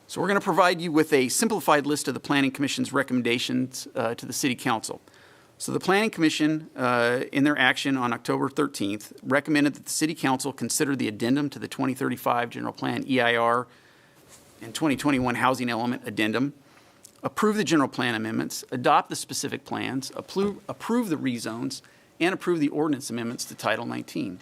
So we're going to provide you with a simplified list of the Planning Commission's recommendations to the City Council. So the Planning Commission, in their action on October 13th, recommended that the City Council consider the addendum to the 2035 General Plan EIR and 2021 Housing Element Addendum, approve the general plan amendments, adopt the specific plans, approve the rezones, and approve the ordinance amendments to Title 19.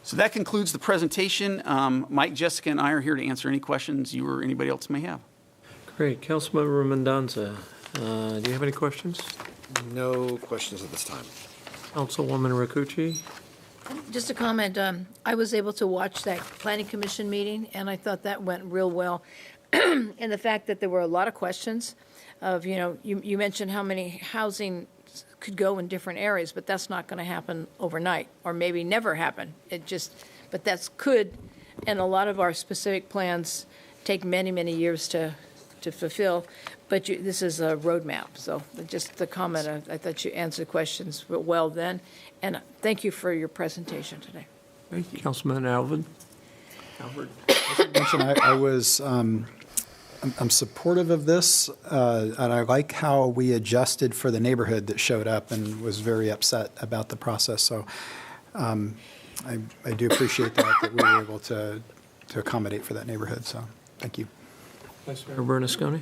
So that concludes the presentation. Mike, Jessica, and I are here to answer any questions you or anybody else may have. Great. Councilmember Mendoza, do you have any questions? No questions at this time. Councilwoman Rakucci? Just a comment. I was able to watch that Planning Commission meeting, and I thought that went real well. And the fact that there were a lot of questions of, you mentioned how many housing could go in different areas, but that's not going to happen overnight, or maybe never happen. But that's could, and a lot of our specific plans take many, many years to fulfill. But this is a roadmap. So just the comment, I thought you answered questions well then. And thank you for your presentation today. Thank you. Councilman Alvin? As I mentioned, I was, I'm supportive of this, and I like how we adjusted for the neighborhood that showed up and was very upset about the process. So I do appreciate that we were able to accommodate for that neighborhood. So thank you. Vice Mayor Bernasconi?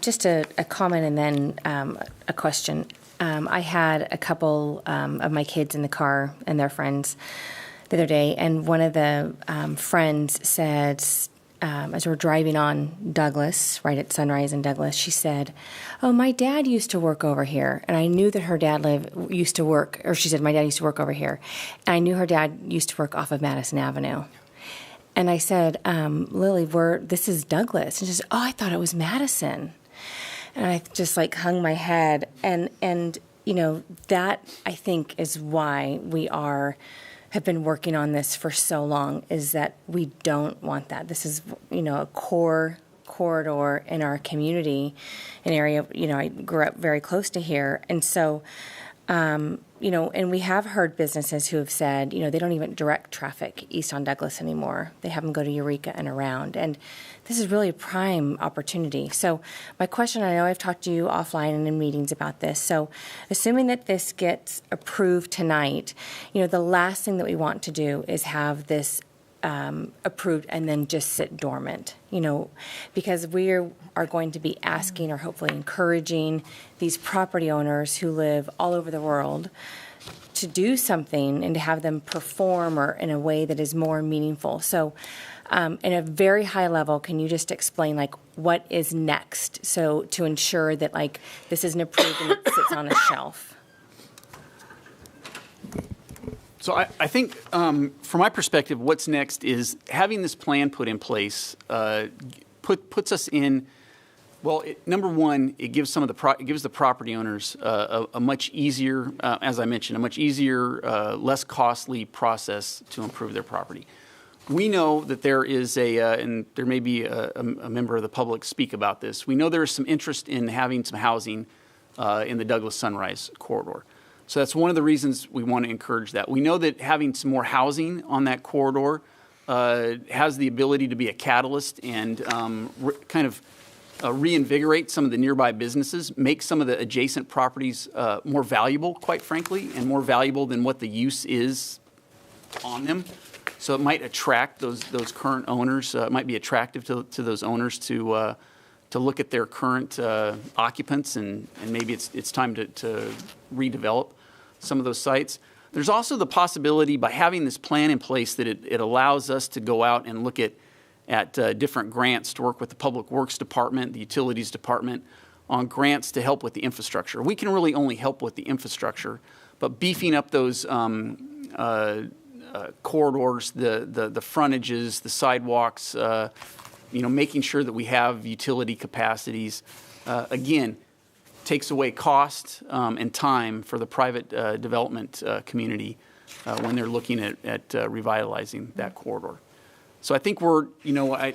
Just a comment and then a question. I had a couple of my kids in the car and their friends the other day, and one of the friends said, as we're driving on Douglas, right at Sunrise in Douglas, she said, "Oh, my dad used to work over here." And I knew that her dad used to work, or she said, "My dad used to work over here." And I knew her dad used to work off of Madison Avenue. And I said, "Lily, this is Douglas." And she said, "Oh, I thought it was Madison." And I just like hung my head. And you know, that I think is why we have been working on this for so long, is that we don't want that. This is, you know, a core corridor in our community, an area, you know, I grew up very close to here. And so, you know, and we have heard businesses who have said, you know, they don't even direct traffic east on Douglas anymore. They have them go to Eureka and around. And this is really a prime opportunity. So my question, I know I've talked to you offline and in meetings about this. So assuming that this gets approved tonight, you know, the last thing that we want to do is have this approved and then just sit dormant, you know, because we are going to be asking or hopefully encouraging these property owners who live all over the world to do something and to have them perform or in a way that is more meaningful. So in a very high level, can you just explain like what is next? So to ensure that like this isn't approved and it sits on a shelf. So I think, from my perspective, what's next is having this plan put in place puts us in. Well, number one, it gives the property owners a much easier, as I mentioned, a much easier, less costly process to improve their property. We know that there is and there may be a member of the public speak about this. We know there is some interest in having some housing in the Douglas Sunrise corridor. So that's one of the reasons we want to encourage that. We know that having some more housing on that corridor has the ability to be a catalyst and reinvigorate some of the nearby businesses, make some of the adjacent properties more valuable, quite frankly, and more valuable than what the use is on them. So it might attract those current owners. It might be attractive to those owners to look at their current occupants, and maybe it's time to redevelop some of those sites. There's also the possibility, by having this plan in place, that it allows us to go out and look at different grants to work with the Public Works Department, the Utilities Department, on grants to help with the infrastructure. We can really only help with the infrastructure, but beefing up those corridors, the frontages, the sidewalks, making sure that we have utility capacities, again, takes away cost and time for the private development community when they're looking at revitalizing that corridor. So I think I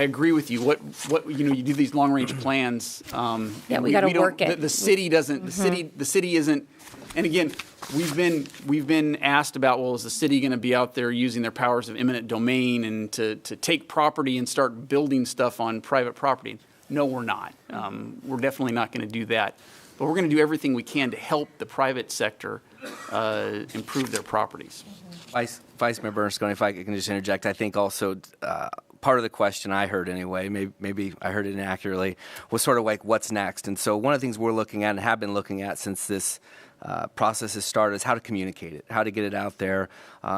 agree with you. What you do these long range plans. We got to work it. The city doesn't. Mm-hmm. The city isn't. And again, we've been asked about, well, is the city going to be out there using their powers of eminent domain and to take property and start building stuff on private property? No, we're not. We're definitely not going to do that. But we're going to do everything we can to help the private sector improve their properties. Vice Mayor Bernasconi, if I can just interject, I think also part of the question I heard anyway, maybe I heard it inaccurately, was sort of like what's next. And so one of the things we're looking at and have been looking at since this process has started is how to communicate it, how to get it out there.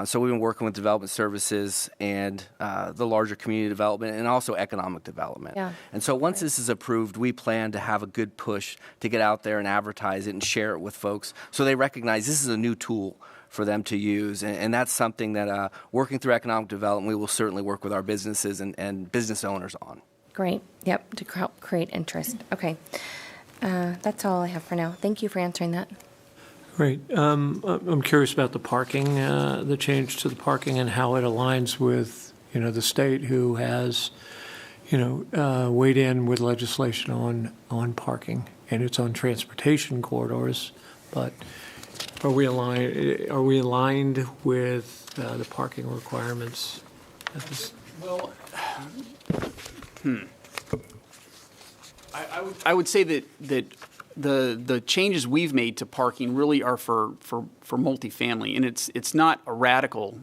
So we've been working with development services and the larger community development and also economic development. Yeah. And so once this is approved, we plan to have a good push to get out there and advertise it and share it with folks so they recognize this is a new tool for them to use. And that's something that working through economic development, we will certainly work with our businesses and business owners on. Great. Yep, to help create interest. Okay. That's all I have for now. Thank you for answering that. Great. I'm curious about the parking, the change to the parking and how it aligns with, the state who has, weighed in with legislation on parking, and it's on transportation corridors. But are we aligned with the parking requirements at this? Well, I would say that the changes we've made to parking really are for multifamily, and it's not a radical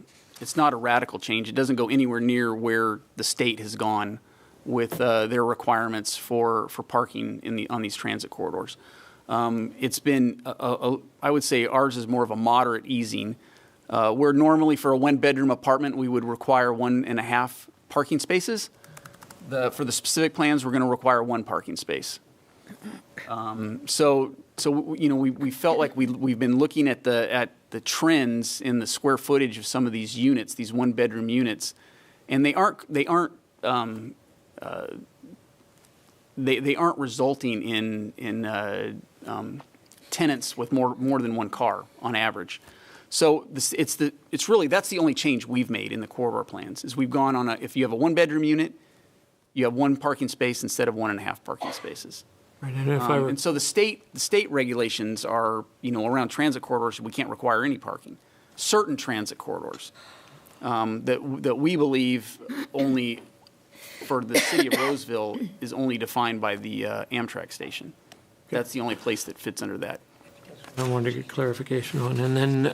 change. It doesn't go anywhere near where the state has gone with their requirements for parking on these transit corridors. It's been I would say ours is more of a moderate easing Where normally for a one-bedroom apartment, we would require 1.5 parking spaces. For the specific plans, we're going to require 1 parking space. So we felt like we've been looking at the trends in the square footage of some of these units, these one-bedroom units, and they aren't resulting in tenants with more than 1 car on average. So that's the only change we've made in the corridor plans is we've gone on if you have a 1-bedroom unit, you have 1 parking space instead of 1.5 parking spaces. Right, and so the state regulations are, around transit corridors, we can't require any parking. Certain transit corridors that we believe only for the city of Roseville is only defined by the Amtrak station. That's the only place that fits under that. I wanted to get clarification on. And then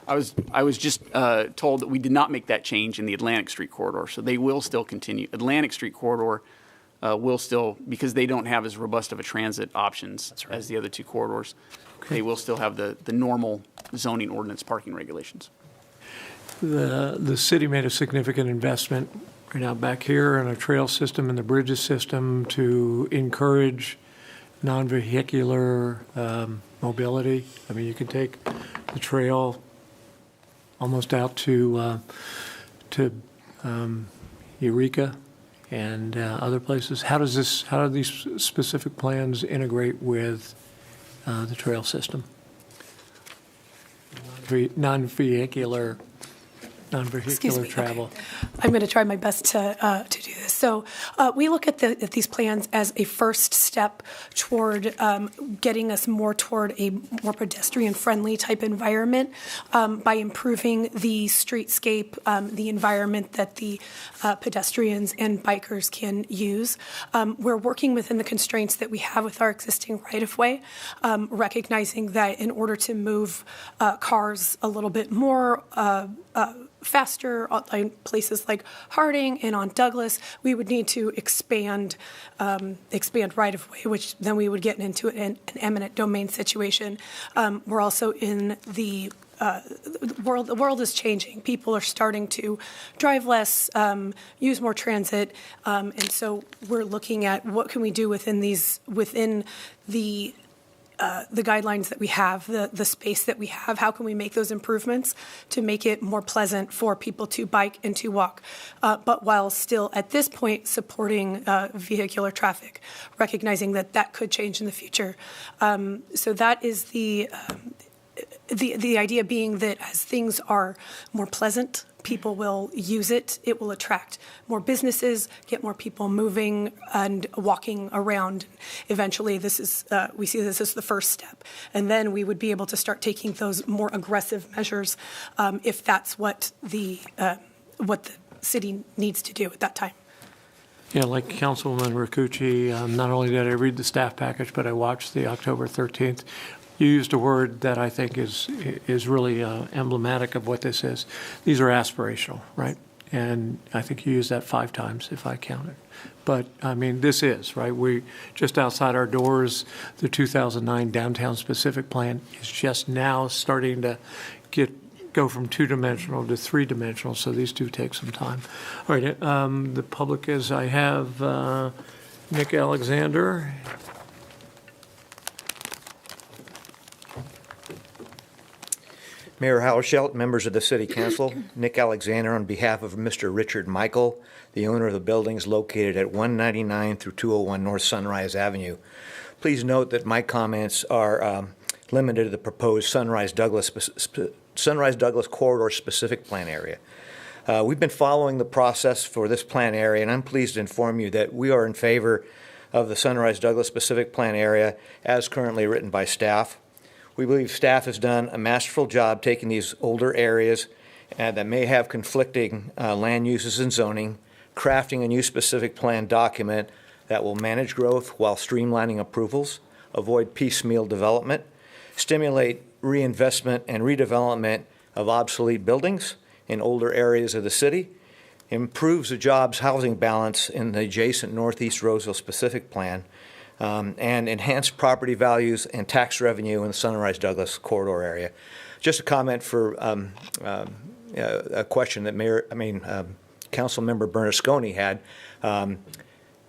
I was just told that we did not make that change in the Atlantic Street corridor, so they will still continue. Atlantic Street corridor will still, because they don't have as robust of a transit options as the other 2 corridors, they will still have the normal zoning ordinance parking regulations. The city made a significant investment right out back here in a trail system and the bridges system to encourage non-vehicular mobility. I mean, you can take the trail almost out to Eureka and other places. How do these specific plans integrate with the trail system? Non-vehicular travel. Okay. I'm going to try my best to do this. So we look at these plans as a first step toward getting us more toward a more pedestrian-friendly type environment by improving the streetscape, the environment that the pedestrians and bikers can use. We're working within the constraints that we have with our existing right-of-way, recognizing that in order to move cars a little bit more faster on places like Harding and on Douglas, we would need to expand right-of-way, which then we would get into an eminent domain situation. We're also in the world is changing. People are starting to drive less, use more transit, and so we're looking at what can we do within the guidelines that we have, the space that we have. How can we make those improvements to make it more pleasant for people to bike and to walk, but while still at this point supporting vehicular traffic, recognizing that could change in the future. So that is the idea being that as things are more pleasant, people will use it. It will attract more businesses, get more people moving and walking around. Eventually, we see this as the first step, and then we would be able to start taking those more aggressive measures if that's what the city needs to do at that time. Yeah, like Councilwoman Rakucci, not only did I read the staff package, but I watched the October 13th. You used a word that I think is really emblematic of what this is. These are aspirational, right? And I think you used that 5 times, if I counted. But, I mean, this is, right? We just outside our doors, the 2009 Downtown Specific Plan is just now starting to go from 2-dimensional to 3-dimensional, so these do take some time. All right, the public is, I have Nick Alexander. Mayor Haderschelt, members of the City Council, Nick Alexander on behalf of Mr. Richard Michael, the owner of the buildings located at 199 through 201 North Sunrise Avenue. Please note that my comments are limited to the proposed Sunrise Douglas corridor specific plan area. We've been following the process for this plan area, and I'm pleased to inform you that we are in favor of the Sunrise Douglas specific plan area as currently written by staff. We believe staff has done a masterful job taking these older areas that may have conflicting land uses and zoning, crafting a new specific plan document that will manage growth while streamlining approvals, avoid piecemeal development, stimulate reinvestment and redevelopment of obsolete buildings in older areas of the city, improves the jobs housing balance in the adjacent Northeast Roseville specific plan, and enhance property values and tax revenue in the Sunrise Douglas corridor area. Just a comment for a question that Councilmember Bernasconi had.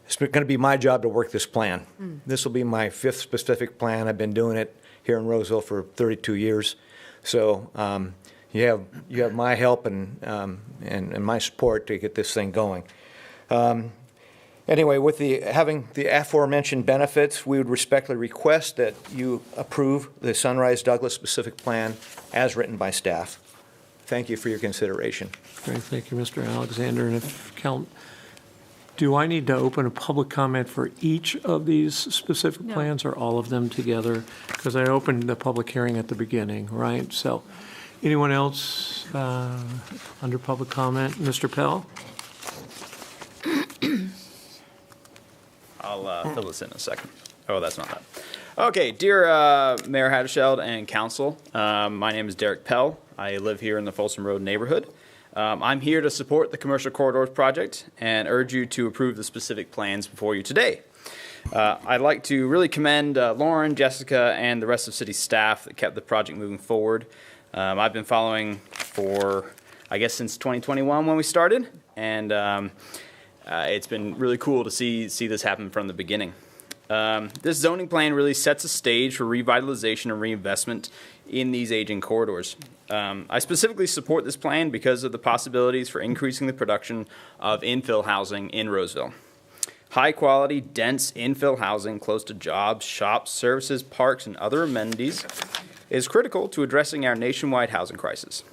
It's going to be my job to work this plan. This will be my 5th specific plan. I've been doing it here in Roseville for 32 years. So you have my help and my support to get this thing going. Anyway, with having the aforementioned benefits, we would respectfully request that you approve the Sunrise Douglas specific plan as written by staff. Thank you for your consideration. Great, thank you, Mr. Alexander. And do I need to open a public comment for each of these specific plans or all of them together? Because I opened the public hearing at the beginning, right? So anyone else under public comment? Mr. Pell? I'll fill this in a second. Oh, that's not that. Okay, dear Mayor Hattersheld and Council, my name is Derek Pell. I live here in the Folsom Road neighborhood. I'm here to support the Commercial Corridors project and urge you to approve the specific plans before you today. I'd like to really commend Lauren, Jessica, and the rest of city staff that kept the project moving forward. I've been following for, I guess, since 2021 when we started, and it's been really cool to see this happen from the beginning. This zoning plan really sets a stage for revitalization and reinvestment in these aging corridors. I specifically support this plan because of the possibilities for increasing the production of infill housing in Roseville. High-quality, dense infill housing close to jobs, shops, services, parks, and other amenities is critical to addressing our nationwide housing crisis.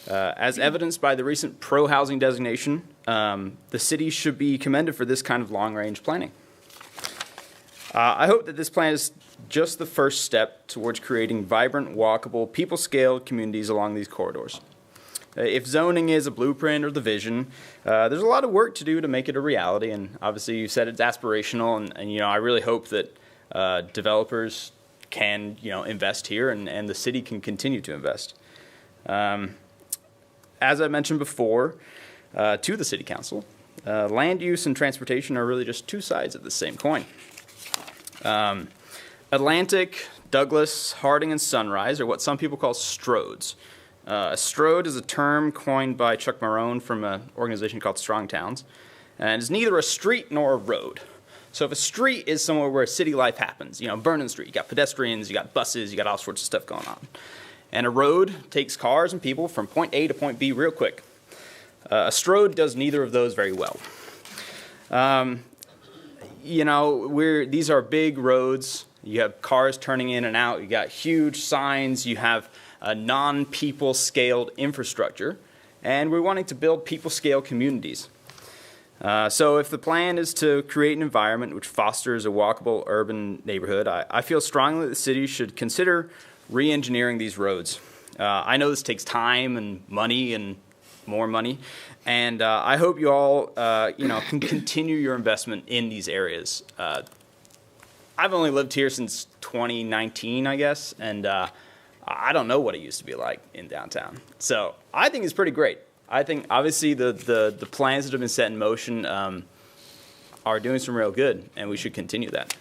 As evidenced by the recent pro-housing designation, the city should be commended for this kind of long-range planning. I hope that this plan is just the first step towards creating vibrant, walkable, people-scaled communities along these corridors. If zoning is a blueprint or the vision, there's a lot of work to do to make it a reality, and obviously you said it's aspirational, and I really hope that developers can invest here and the city can continue to invest. As I mentioned before to the City Council, land use and transportation are really just two sides of the same coin. Atlantic, Douglas, Harding, and Sunrise are what some people call stroads. A stroad is a term coined by Chuck Marone from an organization called Strong Towns, and it's neither a street nor a road. So if a street is somewhere where city life happens, Vernon Street, you got pedestrians, you got buses, you got all sorts of stuff going on. And a road takes cars and people from point A to point B real quick. A stroad does neither of those very well. These are big roads. You have cars turning in and out. You got huge signs. You have a non-people scaled infrastructure. And we're wanting to build people scale communities. So if the plan is to create an environment which fosters a walkable urban neighborhood, I feel strongly that the city should consider re-engineering these roads. I know this takes time and money and more money, and I hope you all can continue your investment in these areas. I've only lived here since 2019, I guess, and I don't know what it used to be like in downtown. So I think it's pretty great. I think obviously the plans that have been set in motion are doing some real good, and we should continue that.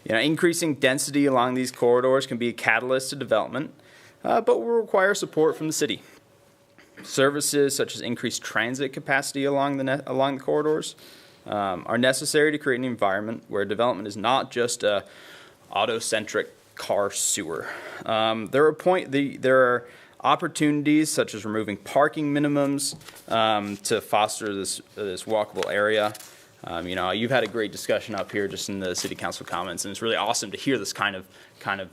Increasing density along these corridors can be a catalyst to development, but will require support from the city. Services such as increased transit capacity along the corridors are necessary to create an environment where development is not just a auto-centric car sewer. There are opportunities such as removing parking minimums to foster this walkable area. You've had a great discussion up here just in the city council comments, and it's really awesome to hear this kind of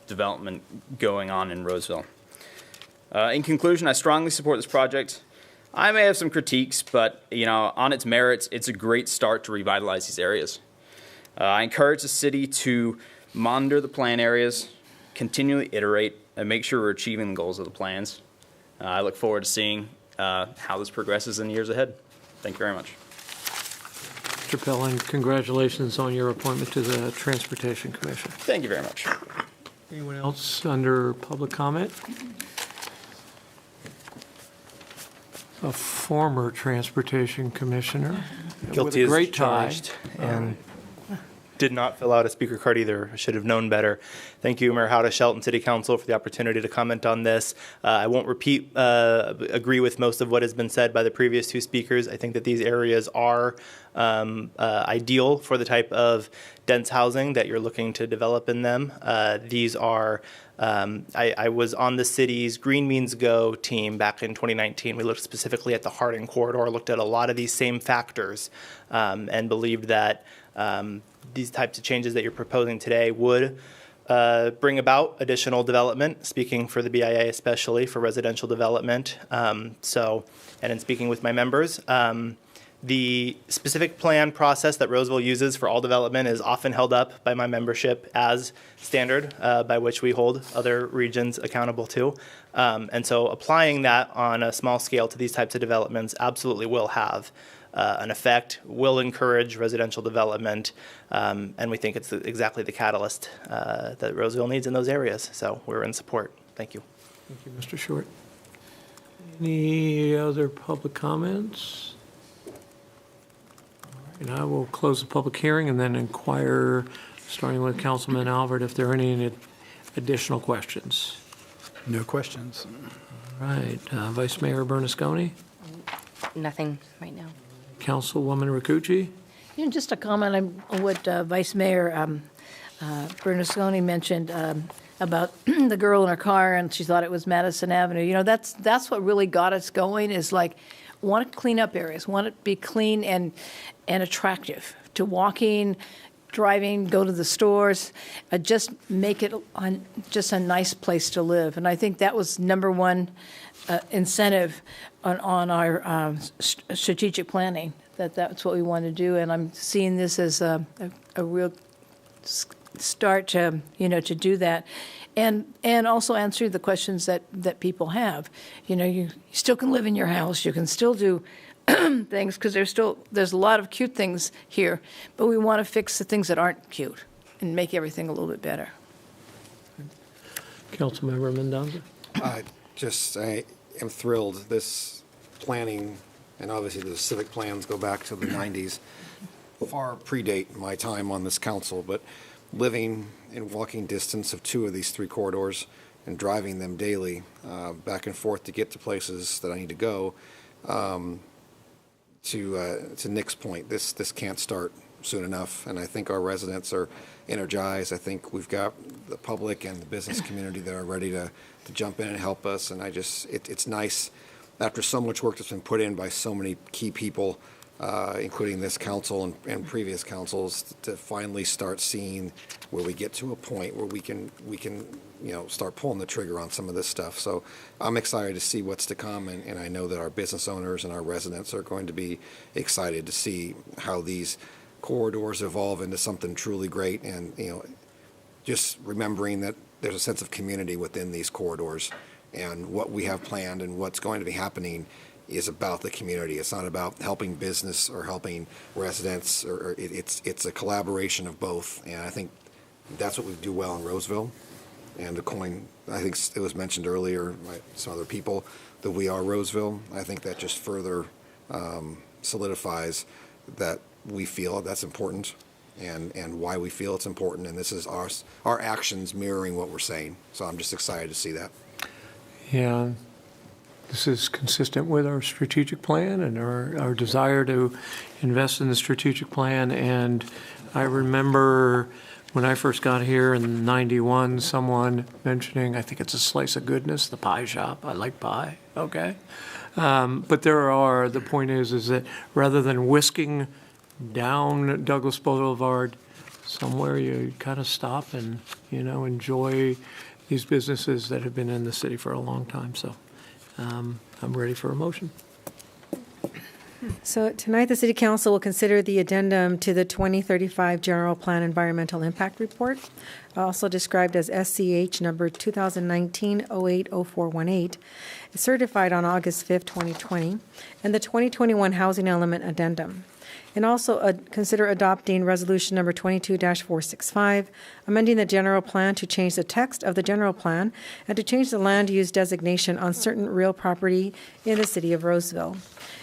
development going on in Roseville. In conclusion, I strongly support this project. I may have some critiques, but on its merits, it's a great start to revitalize these areas. I encourage the city to monitor the plan areas, continually iterate, and make sure we're achieving the goals of the plans. I look forward to seeing how this progresses in the years ahead. Thank you very much. Mr. Pell, and congratulations on your appointment to the Transportation Commission. Thank you very much. Anyone else under public comment? A former Transportation Commissioner. Guilty a as great tie. charged, and did not fill out a speaker card either. I should have known better. Thank you, Mayor Howda-Shelton, City Council, for the opportunity to comment on this. I won't agree with most of what has been said by the previous two speakers. I think that these areas are ideal for the type of dense housing that you're looking to develop in them. These are I was on the city's Green Means Go team back in 2019. We looked specifically at the Harding corridor, looked at a lot of these same factors, and believed that these types of changes that you're proposing today would bring about additional development, speaking for the BIA especially, for residential development. And in speaking with my members, the specific plan process that Roseville uses for all development is often held up by my membership as standard, by which we hold other regions accountable to. And so applying that on a small scale to these types of developments absolutely will have an effect, will encourage residential development, and we think it's exactly the catalyst that Roseville needs in those areas. So we're in support. Thank you. Thank you, Mr. Short. Any other public comments? And I will close the public hearing and then inquire, starting with Councilman Albert, if there are any additional questions. No questions. All right. Vice Mayor Bernasconi? Nothing right now. Councilwoman Rakucci? Just a comment on what Vice Mayor Bernasconi mentioned about the girl in her car, and she thought it was Madison Avenue. That's what really got us going, is like, want to clean up areas, want it to be clean and attractive to walking, driving, go to the stores, just make it just a nice place to live. And I think that was number one incentive on our strategic planning, that's what we want to do. And I'm seeing this as a real start to do that. And also answer the questions that people have. You still can live in your house. You can still do things, because there's a lot of cute things here, but we want to fix the things that aren't cute and make everything a little bit better. Councilmember Mendoza? I am thrilled. This planning, and obviously the civic plans go back to the 90s, far predate my time on this council, but living in walking distance of two of these three corridors and driving them daily back and forth to get to places that I need to go, to Nick's point, this can't start soon enough, and I think our residents are energized. I think we've got the public and the business community that are ready to jump in and help us, and it's nice after so much work that's been put in by so many key people, including this council and previous councils, to finally start seeing where we get to a point where we can start pulling the trigger on some of this stuff. So I'm excited to see what's to come, and I know that our business owners and our residents are going to be excited to see how these corridors evolve into something truly great, and just remembering that there's a sense of community within these corridors, and what we have planned and what's going to be happening is about the community. It's not about helping business or helping residents, or it's a collaboration of both, and I think that's what we do well in Roseville. And the coin, I think it was mentioned earlier by some other people, that we are Roseville. I think that just further solidifies that we feel that's important, and why we feel it's important, and this is our actions mirroring what we're saying. So I'm just excited to see that. Yeah. This is consistent with our strategic plan and our desire to invest in the strategic plan. And I remember when I first got here in '91, someone mentioning, I think it's a Slice of Goodness, the pie shop. I like pie, okay? But the point is that rather than whisking down Douglas Boulevard, somewhere you kind of stop and, enjoy these businesses that have been in the city for a long time. So I'm ready for a motion. So tonight, the City Council will consider the addendum to the 2035 General Plan Environmental Impact Report, also described as SCH number 2019-080418, certified on August 5th, 2020, and the 2021 Housing Element Addendum. And also consider adopting Resolution number 22-465, amending the general plan to change the text of the general plan and to change the land use designation on certain real property in the city of Roseville.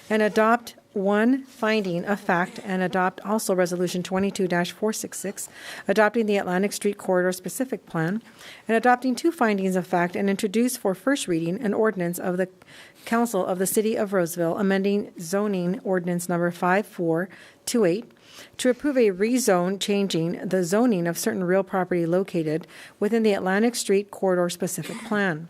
And adopt one finding of fact and adopt also Resolution 22-466, adopting the Atlantic Street Corridor Specific Plan, and adopting two findings of fact and introduce for first reading an ordinance of the Council of the City of Roseville amending zoning ordinance number 5428 to approve a rezone changing the zoning of certain real property located within the Atlantic Street Corridor Specific Plan.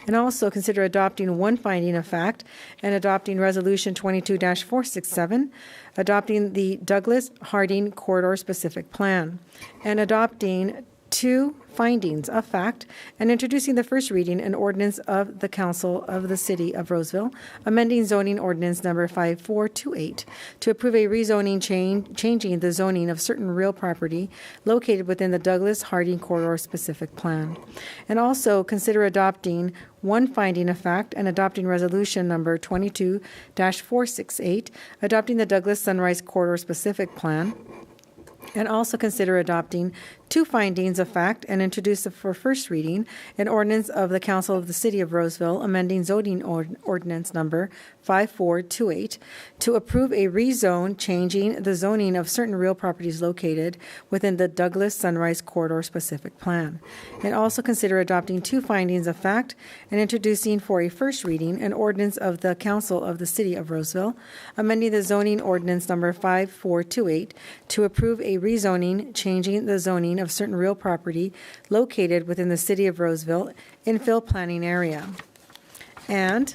And also consider adopting one finding of fact and adopting Resolution 22-467, adopting the Douglas Harding Corridor Specific Plan, and adopting two findings of fact and introducing the first reading an ordinance of the Council of the City of Roseville, amending zoning ordinance number 5428 to approve a rezoning changing the zoning of certain real property located within the Douglas Harding Corridor Specific Plan. And also consider adopting one finding of fact and adopting resolution number 22-468, adopting the Douglas Sunrise Corridor Specific Plan, and also consider adopting two findings of fact and introduce for first reading an ordinance of the Council of the City of Roseville amending zoning ordinance number 5428 to approve a rezone changing the zoning of certain real properties located within the Douglas Sunrise Corridor Specific Plan. And also consider adopting two findings of fact and introducing for a first reading an ordinance of the Council of the City of Roseville amending the zoning ordinance number 5428 to approve a rezoning changing the zoning of certain real property located within the City of Roseville infill planning area. And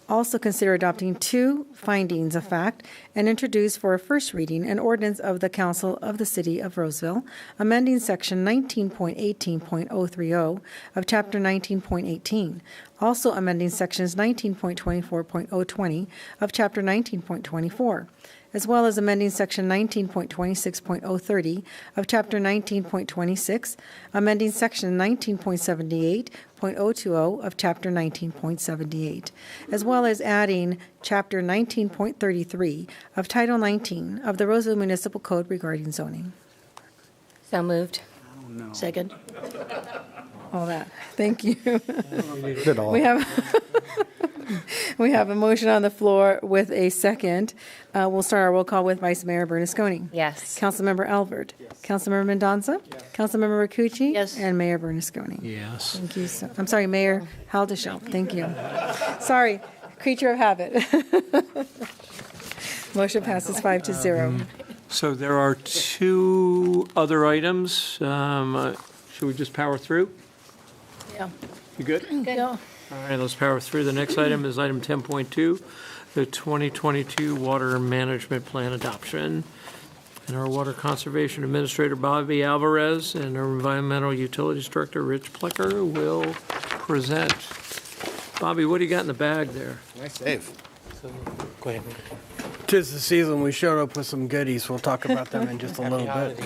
also consider adopting two findings of fact and introduce for a first reading an ordinance of the Council of the City of Roseville amending section 19.18.030 of chapter 19.18, also amending sections 19.24.020 of chapter 19.24, as well as amending section 19.26.030 of chapter 19.26, amending section 19.78.020 of chapter 19.78, as well as adding chapter 19.33 of title 19 of the Roseville Municipal Code regarding zoning. So moved. Second. All that. Thank you. It all. We have a motion on the floor with a second. We'll start our roll call with Vice Mayor Bernasconi. Yes. Councilmember Alvord. Yes. Councilmember Mendoza. Yes. Councilmember Rakucci. Yes. And Mayor Bernasconi. Yes. Thank you. I'm sorry, Mayor Haldeshell. Thank you. Sorry, creature of habit. Motion passes 5-0. So there are two other items. Should we just power through? Yeah. You good? Yeah. All right, let's power through. The next item is item 10.2, the 2022 Water Management Plan Adoption. And our Water Conservation Administrator, Bobby Alvarez, and our Environmental Utilities Director, Rich Plecker, will present. Bobby, what do you got in the bag there? Nice save. Go ahead. 'Tis the season. We showed up with some goodies. We'll talk about them in just a little bit.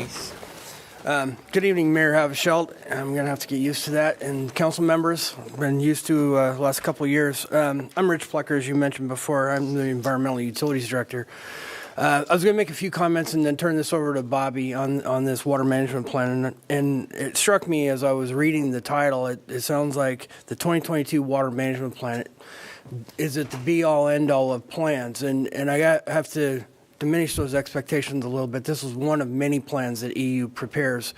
Good evening, Mayor Havishelt. I'm going to have to get used to that. And council members, been used to the last couple of years. I'm Rich Plecker, as you mentioned before. I'm the Environmental Utilities Director. I was going to make a few comments and then turn this over to Bobby on this water management plan. And it struck me as I was reading the title, it sounds like the 2022 water management plan is it the be-all, end-all of plans. And I have to diminish those expectations a little bit. This is one of many plans that EU prepares.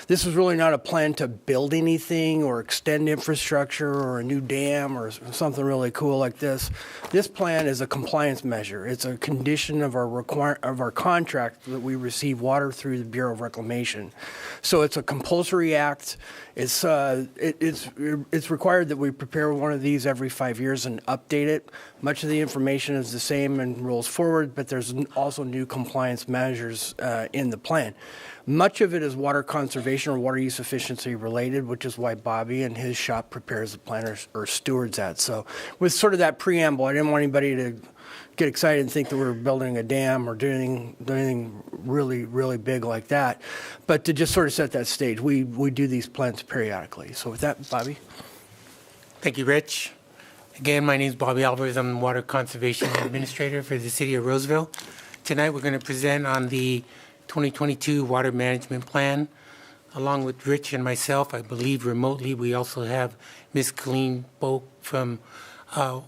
This is really not a plan to build anything or extend infrastructure or a new dam or something really cool like this. This plan is a compliance measure. It's a condition of our contract that we receive water through the Bureau of Reclamation. So it's a compulsory act. It's required that we prepare one of these every 5 years and update it. Much of the information is the same and rolls forward, but there's also new compliance measures in the plan. Much of it is water conservation or water use efficiency related, which is why Bobby and his shop prepares the plan or stewards that. So with sort of that preamble, I didn't want anybody to get excited and think that we're building a dam or doing anything really, really big like that. But to just sort of set that stage, we do these plans periodically. So with that, Bobby. Thank you, Rich. Again, my name is Bobby Alvarez. I'm the Water Conservation Administrator for the City of Roseville. Tonight we're going to present on the 2022 Water Management Plan. Along with Rich and myself, I believe remotely, we also have Ms. Colleen Boak from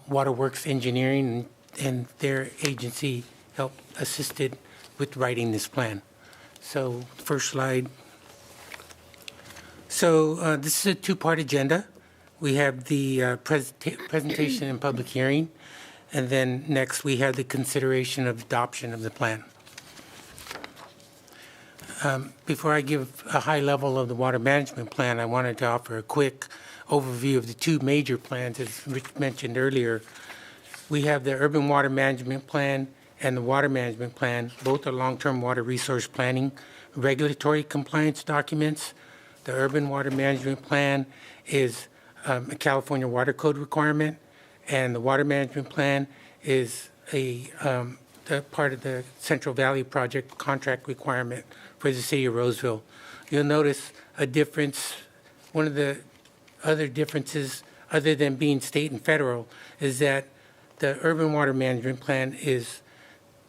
Waterworks Engineering. and their agency helped assisted with writing this plan. So first slide. So this is a two-part agenda. We have the presentation and public hearing, and then next we have the consideration of adoption of the plan. Before I give a high level of the water management plan, I wanted to offer a quick overview of the two major plans, as Rich mentioned earlier. We have the urban water management plan and the water management plan. Both are long-term water resource planning regulatory compliance documents. The urban water management plan is a California Water Code requirement, and the water management plan is the part of the Central Valley Project contract requirement for the city of Roseville. You'll notice a difference. One of the other differences, other than being state and federal, is that the urban water management plan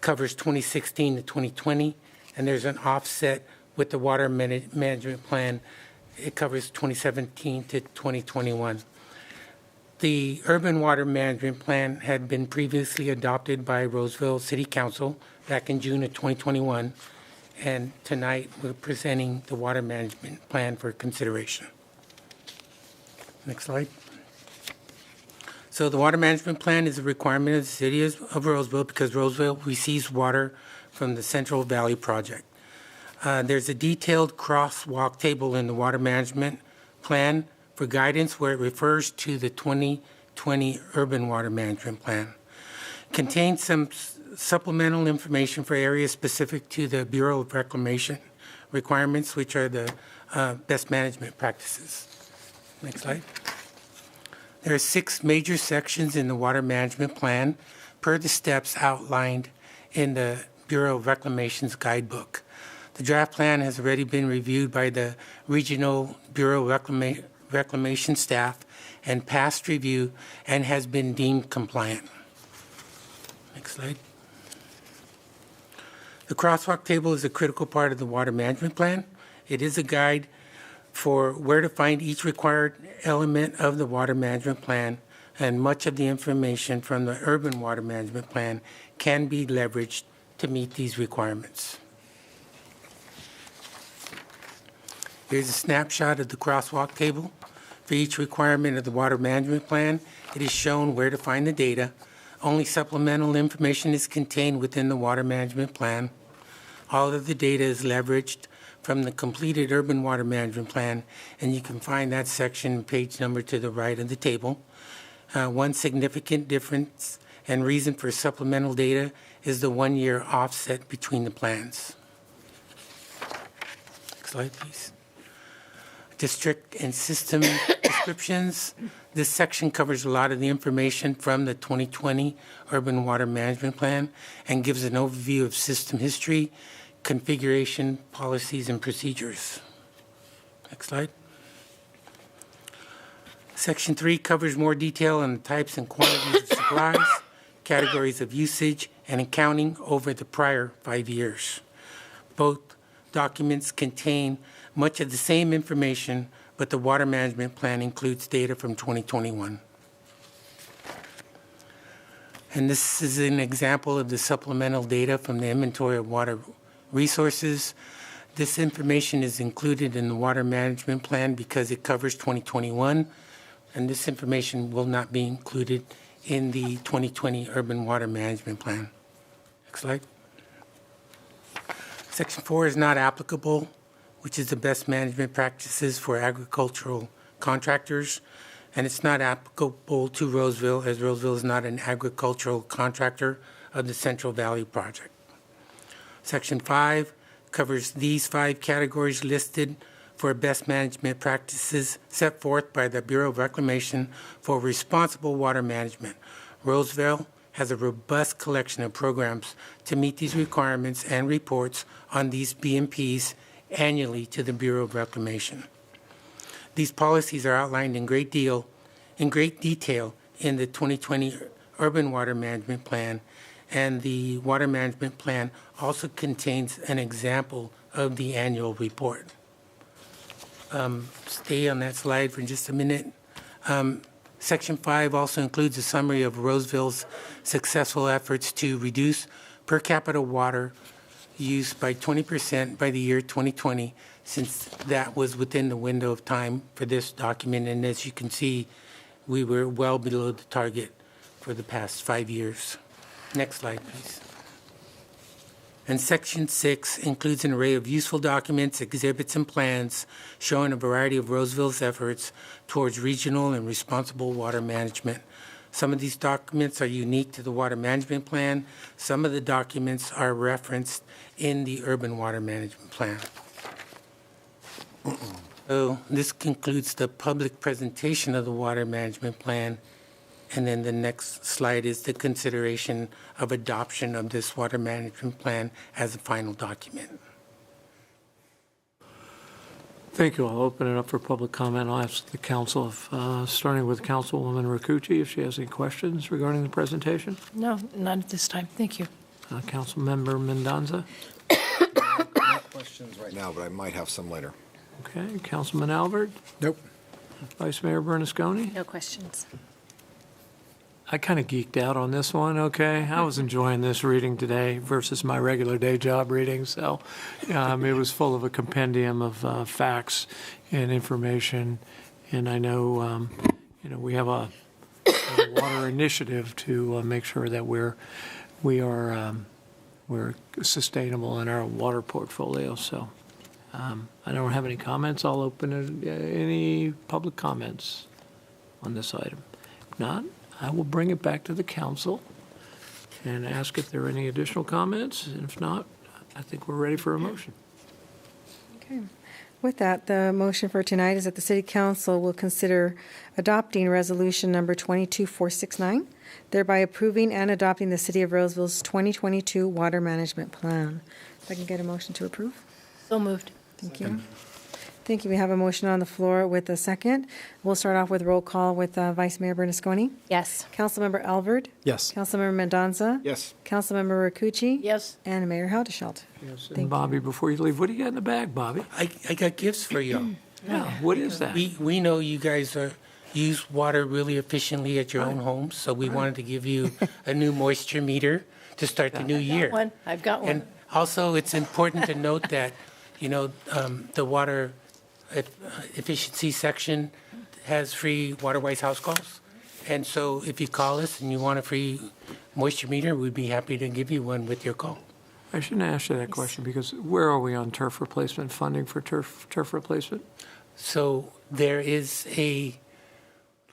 covers 2016 to 2020, and there's an offset with the water management plan. It covers 2017 to 2021. The urban water management plan had been previously adopted by Roseville City Council back in June of 2021, and tonight we're presenting the water management plan for consideration. Next slide. So the water management plan is a requirement of the city of Roseville because Roseville receives water from the Central Valley Project. There's a detailed crosswalk table in the water management plan for guidance where it refers to the 2020 urban water management plan. Contains some supplemental information for areas specific to the Bureau of Reclamation requirements, which are the best management practices. Next slide. There are 6 major sections in the water management plan per the steps outlined in the Bureau of Reclamation's guidebook. The draft plan has already been reviewed by the Regional Bureau of Reclamation staff and passed review and has been deemed compliant. Next slide. The crosswalk table is a critical part of the water management plan. It is a guide for where to find each required element of the water management plan, and much of the information from the urban water management plan can be leveraged to meet these requirements. Here's a snapshot of the crosswalk table. For each requirement of the water management plan, it is shown where to find the data. Only supplemental information is contained within the water management plan. All of the data is leveraged from the completed urban water management plan, and you can find that section page number to the right of the table. One significant difference and reason for supplemental data is the 1-year offset between the plans. Next slide, please. District and system descriptions. This section covers a lot of the information from the 2020 urban water management plan and gives an overview of system history, configuration, policies, and procedures. Next slide. Section 3 covers more detail on the types and quantities of supplies, categories of usage, and accounting over the prior 5 years. Both documents contain much of the same information, but the water management plan includes data from 2021. And this is an example of the supplemental data from the inventory of water resources. This information is included in the water management plan because it covers 2021, and this information will not be included in the 2020 urban water management plan. Next slide. Section 4 is not applicable, which is the best management practices for agricultural contractors, and it's not applicable to Roseville, as Roseville is not an agricultural contractor of the Central Valley Project. Section 5 covers these 5 categories listed for best management practices set forth by the Bureau of Reclamation for responsible water management. Roseville has a robust collection of programs to meet these requirements and reports on these BMPs annually to the Bureau of Reclamation. These policies are outlined in great detail in the 2020 Urban Water Management Plan, and the Water Management Plan also contains an example of the annual report. Stay on that slide for just a minute. Section 5 also includes a summary of Roseville's successful efforts to reduce per capita water use by 20% by the year 2020, since that was within the window of time for this document. And as you can see, we were well below the target for the past 5 years. Next slide, please. And Section 6 includes an array of useful documents, exhibits, and plans showing a variety of Roseville's efforts towards regional and responsible water management. Some of these documents are unique to the Water Management Plan. Some of the documents are referenced in the Urban Water Management Plan. So this concludes the public presentation of the Water Management Plan. And then the next slide is the consideration of adoption of this Water Management Plan as a final document. Thank you. I'll open it up for public comment. I'll ask the council, starting with Councilwoman Rakucci, if she has any questions regarding the presentation. No, not at this time. Thank you. Councilmember Mendoza. No questions right now, but I might have some later. Okay. Councilman Albert. Nope. Vice Mayor Bernasconi. No questions. I kind of geeked out on this one, okay? I was enjoying this reading today versus my regular day job reading, so it was full of a compendium of facts and information, and I know, we have a water initiative to make sure that we're sustainable in our water portfolio, so I don't have any comments. I'll open it, any public comments on this item. If not, I will bring it back to the council and ask if there are any additional comments. And if not, I think we're ready for a motion. Okay. With that, the motion for tonight is that the City Council will consider adopting Resolution Number 22469, thereby approving and adopting the City of Roseville's 2022 Water Management Plan. If I can get a motion to approve? So moved. Thank you. Thank you. We have a motion on the floor with a second. We'll start off with roll call with Vice Mayor Bernasconi. Yes. Councilmember Albert. Yes. Councilmember Mendoza. Yes. Councilmember Rakucci. Yes. And Mayor Haudashelt. Yes. And Bobby, before you leave, what do you got in the bag, Bobby? I got gifts for you. Yeah. What is that? We know you guys use water really efficiently at your own homes, so we wanted to give you a new moisture meter to start the new year. I've got one. And also, it's important to note that, the water efficiency section has free water-wise house calls. And so if you call us and you want a free moisture meter, we'd be happy to give you one with your call. I shouldn't ask you that question because where are we on turf replacement, funding for turf replacement? So there is a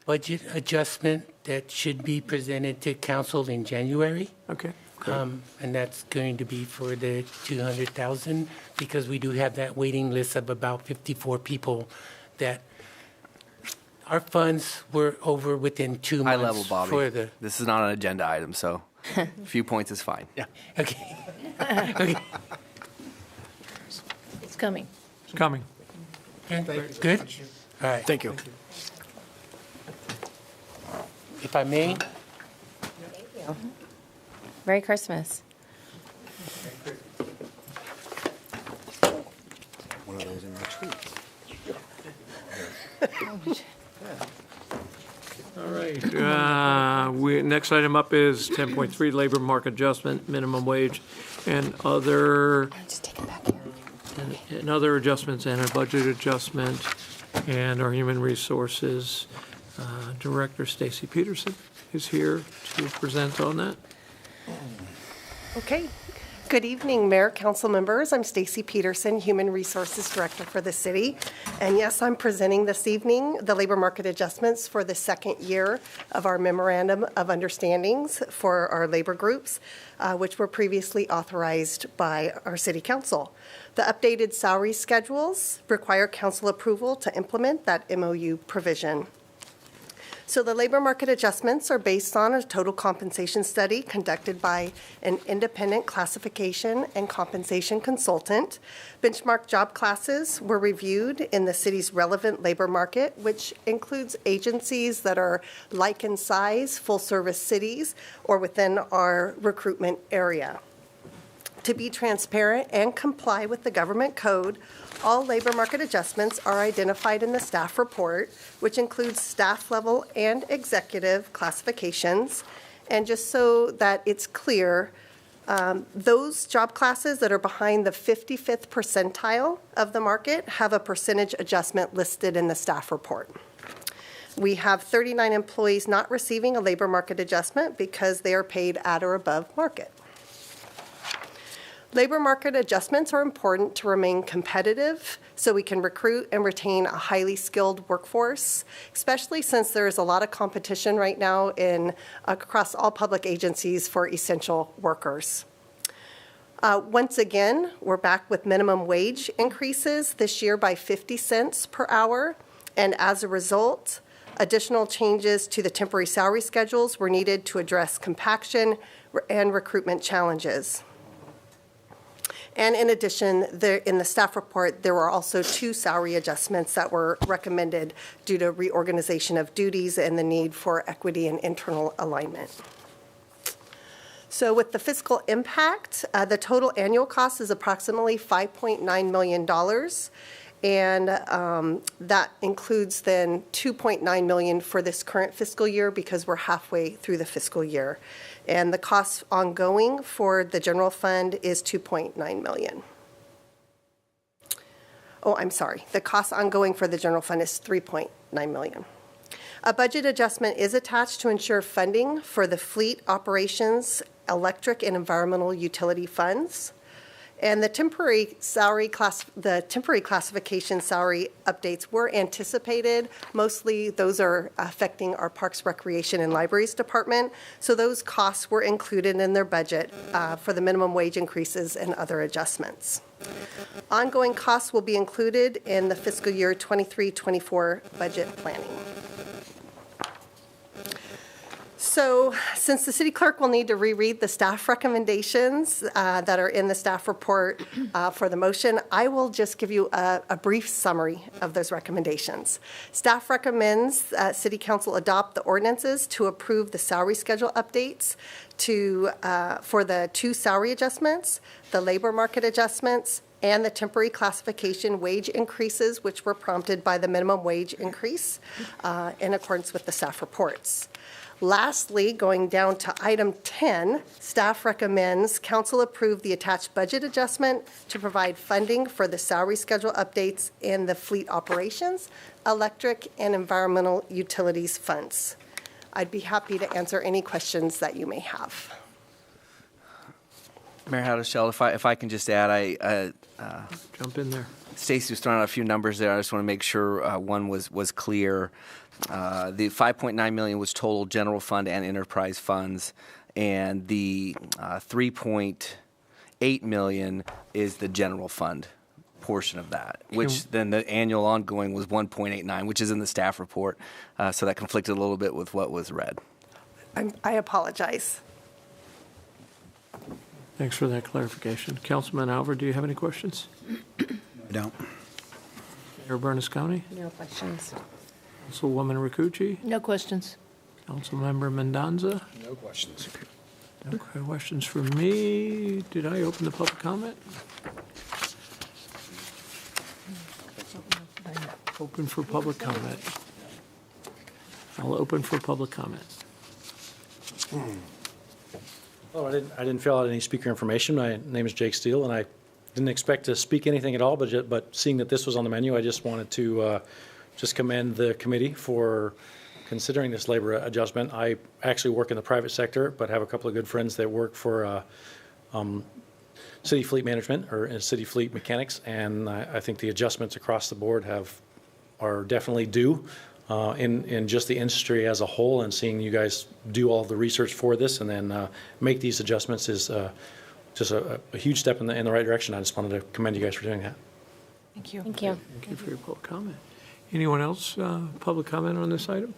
budget adjustment that should be presented to council in January. Okay. And that's going to be for the $200,000 because we do have that waiting list of about 54 people that our funds were over within 2 months. High level, Bobby. For the This is not an agenda item, so a few points is fine. Yeah. Okay. Okay. It's coming. It's coming. Good? All right. Thank you. If I may. Thank you. Merry Christmas. One of those in next week. All right. Next item up is 10.3, labor market adjustment, minimum wage, and other. Just take it back here. And other adjustments and a budget adjustment, and our human resources director Stacy Peterson is here to present on that. Okay. Good evening, Mayor, Council members. I'm Stacy Peterson, Human Resources Director for the city. And yes, I'm presenting this evening the labor market adjustments for the second year of our Memorandum of Understandings for our labor groups, which were previously authorized by our City Council. The updated salary schedules require council approval to implement that MOU provision. So the labor market adjustments are based on a total compensation study conducted by an independent classification and compensation consultant. Benchmark job classes were reviewed in the city's relevant labor market, which includes agencies that are like in size, full-service cities, or within our recruitment area. To be transparent and comply with the government code, all labor market adjustments are identified in the staff report, which includes staff level and executive classifications. And just so that it's clear, those job classes that are behind the 55th percentile of the market have a percentage adjustment listed in the staff report. We have 39 employees not receiving a labor market adjustment because they are paid at or above market. Labor market adjustments are important to remain competitive so we can recruit and retain a highly skilled workforce, especially since there is a lot of competition right now across all public agencies for essential workers. Once again, we're back with minimum wage increases this year by 50 cents per hour, and as a result, additional changes to the temporary salary schedules were needed to address compaction and recruitment challenges. And in addition, in the staff report, there were also 2 salary adjustments that were recommended due to reorganization of duties and the need for equity and internal alignment. So with the fiscal impact, the total annual cost is approximately $5.9 million. And that includes then $2.9 million for this current fiscal year because we're halfway through the fiscal year. And the cost ongoing for the general fund is $2.9 million. Oh, I'm sorry. The cost ongoing for the general fund is $3.9 million. A budget adjustment is attached to ensure funding for the fleet operations, electric and environmental utility funds. And the temporary classification salary updates were anticipated. Mostly those are affecting our Parks, Recreation, and Libraries Department. So those costs were included in their budget for the minimum wage increases and other adjustments. Ongoing costs will be included in the fiscal year 23-24 budget planning. So since the city clerk will need to reread the staff recommendations that are in the staff report for the motion, I will just give you a brief summary of those recommendations. Staff recommends City Council adopt the ordinances to approve the salary schedule updates for the 2 salary adjustments, the labor market adjustments, and the temporary classification wage increases, which were prompted by the minimum wage increase in accordance with the staff reports. Lastly, going down to item 10, staff recommends council approve the attached budget adjustment to provide funding for the salary schedule updates in the fleet operations, electric, and environmental utilities funds. I'd be happy to answer any questions that you may have. Mayor Hadashell, if I can just add, jump in there. Stacy was throwing out a few numbers there. I just want to make sure one was clear. The $5.9 million was total general fund and enterprise funds, and the $3.8 million is the general fund portion of that, which then the annual ongoing was 1.89, which is in the staff report. So that conflicted a little bit with what was read. I apologize. Thanks for that clarification. Councilman Alver, do you have any questions? I don't. Mayor Bernasconi? No questions. Councilwoman Rakucci? No questions. Councilmember Mendoza? No questions. No questions from me. Did I open the public comment? Open for public comment. I'll open for public comment. Oh, I didn't fill out any speaker information. My name is Jake Steele, and I didn't expect to speak anything at all, but seeing that this was on the menu, I just wanted to just commend the committee for considering this labor adjustment. I actually work in the private sector, but have a couple of good friends that work for city fleet management or city fleet mechanics, and I think the adjustments across the board are definitely due in just the industry as a whole, and seeing you guys do all the research for this and then make these adjustments is just a huge step in the right direction. I just wanted to commend you guys for doing that. Thank you. Thank you. Thank you for your public comment. Anyone else public comment on this item?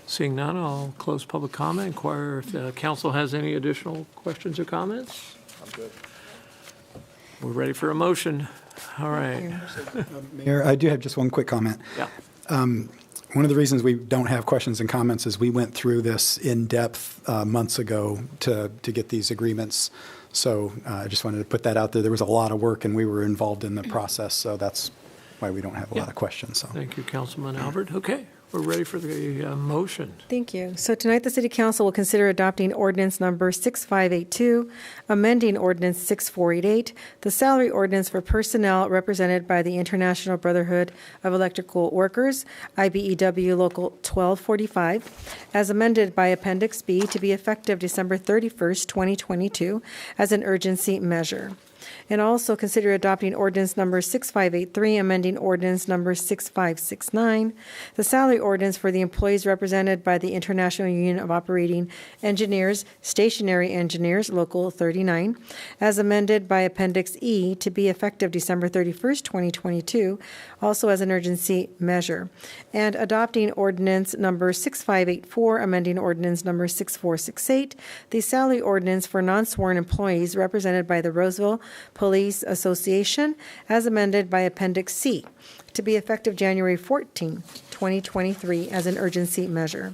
Seeing none, I'll close public comment. Inquire if the council has any additional questions or comments. I'm good. We're ready for a motion. All right. Mayor, I do have just one quick comment. Yeah. one of the reasons we don't have questions and comments is we went through this in depth months ago to get these agreements. So I just wanted to put that out there. There was a lot of work and we were involved in the process. So that's why we don't have a lot of questions. So. Thank you, Councilman Albert. Okay, we're ready for the motion. Thank you. So tonight, the City Council will consider adopting ordinance number 6582, amending ordinance 6488, the salary ordinance for personnel represented by the International Brotherhood of Electrical Workers, IBEW Local 1245, as amended by Appendix B to be effective December 31st, 2022, as an urgency measure. And also consider adopting ordinance number 6583, amending ordinance number 6569, the salary ordinance for the employees represented by the International Union of Operating Engineers, Stationary Engineers, Local 39, as amended by Appendix E to be effective December 31st, 2022, also as an urgency measure. And adopting ordinance number 6584, amending ordinance number 6468, the salary ordinance for non-sworn employees represented by the Roseville Police Association, as amended by Appendix C, to be effective January 14, 2023, as an urgency measure.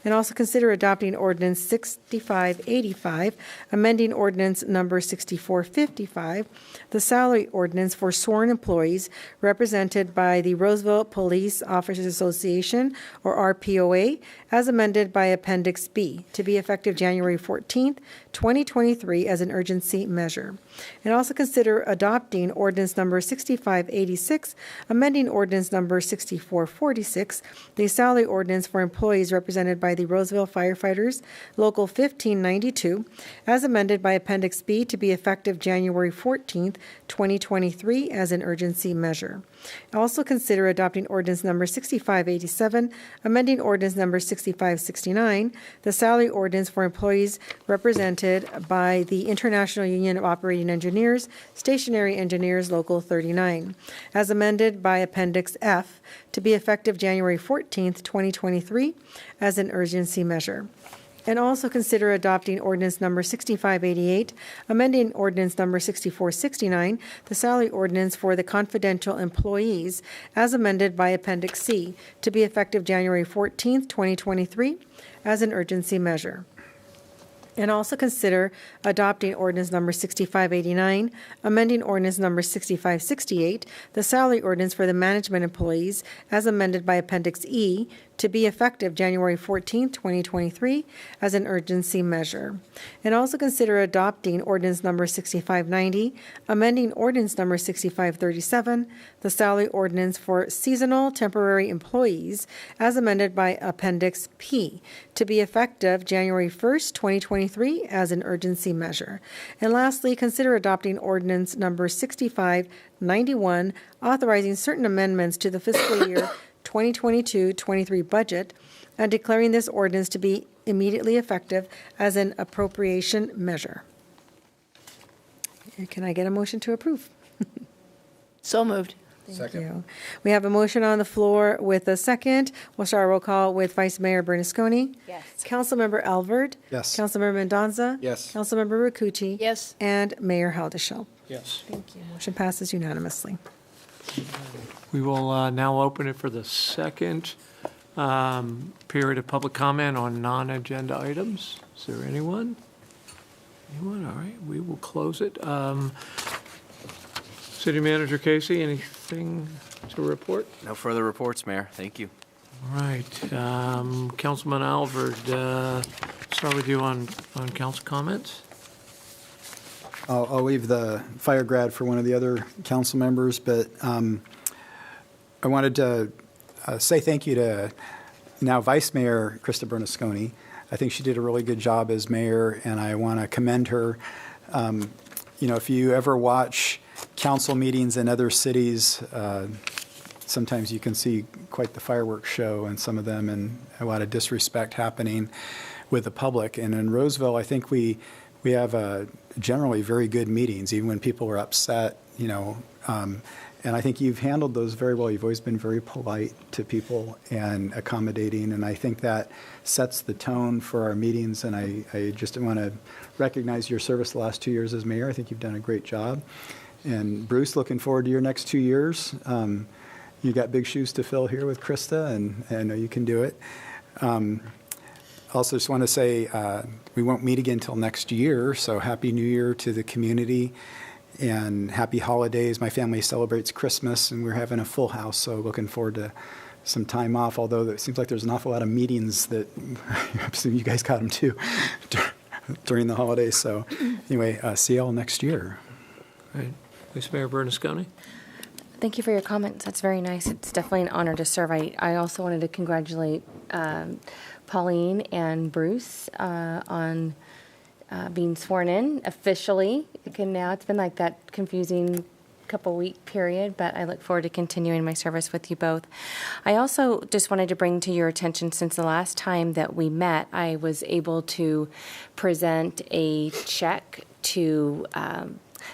And also consider adopting ordinance 6585, amending ordinance number 6455, the salary ordinance for sworn employees represented by the Roseville Police Officers Association, or RPOA, as amended by Appendix B, to be effective January 14, 2023, as an urgency measure. And also consider adopting ordinance number 6586, amending ordinance number 6446, the salary ordinance for employees represented by the Roseville Firefighters, Local 1592, as amended by Appendix B to be effective January 14th, 2023, as an urgency measure. Also consider adopting ordinance number 6587, amending ordinance number 6569, the salary ordinance for employees represented by the International Union of Operating Engineers, Stationary Engineers, Local 39, as amended by Appendix F to be effective January 14th, 2023, as an urgency measure. And also consider adopting ordinance number 6588, amending ordinance number 6469, the salary ordinance for the confidential employees, as amended by Appendix C, to be effective January 14th, 2023, as an urgency measure. And also consider adopting ordinance number 6589, amending ordinance number 6568, the salary ordinance for the management employees, as amended by Appendix E, to be effective January 14, 2023, as an urgency measure. And also consider adopting ordinance number 6590, amending ordinance number 6537, the salary ordinance for seasonal temporary employees, as amended by Appendix P, to be effective January 1st, 2023, as an urgency measure. And lastly, consider adopting ordinance number 6591, authorizing certain amendments to the fiscal year 2022-23 budget and declaring this ordinance to be immediately effective as an appropriation measure. Can I get a motion to approve? So moved. Thank you. We have a motion on the floor with a second. We'll start our roll call with Vice Mayor Bernasconi. Yes. Councilmember Alvord. Yes. Councilmember Mendoza. Yes. Councilmember Rakucci. Yes. And Mayor Haldeshell. Yes. Thank you. Motion passes unanimously. We will now open it for the second period of public comment on non-agenda items. Is there anyone? Anyone? All right, we will close it. City Manager Casey, anything to report? No further reports, Mayor. Thank you. All right, Councilman Alvord, start with you on council comments. I'll leave the fire grad for one of the other council members, but I wanted to say thank you to now Vice Mayor Krista Bernasconi. I think she did a really good job as mayor, and I want to commend her. If you ever watch council meetings in other cities, sometimes you can see quite the fireworks show in some of them, and a lot of disrespect happening with the public. And in Roseville, I think we have generally very good meetings, even when people are upset, and I think you've handled those very well. You've always been very polite to people and accommodating, and I think that sets the tone for our meetings, and I just want to recognize your service the last 2 years as mayor. I think you've done a great job. And Bruce, looking forward to your next 2 years. You got big shoes to fill here with Krista, and I know you can do it. Also, just want to say we won't meet again until next year, so Happy New Year to the community and happy holidays. My family celebrates Christmas, and we're having a full house, so looking forward to some time off, although it seems like there's an awful lot of meetings that I assume you guys got them too during the holidays. So anyway, see y'all next year. Right. Vice Mayor Bernasconi? Thank you for your comments. That's very nice. It's definitely an honor to serve. I also wanted to congratulate Pauline and Bruce on being sworn in officially. It's been like that confusing couple week period, but I look forward to continuing my service with you both. I also just wanted to bring to your attention, since the last time that we met, I was able to present a check to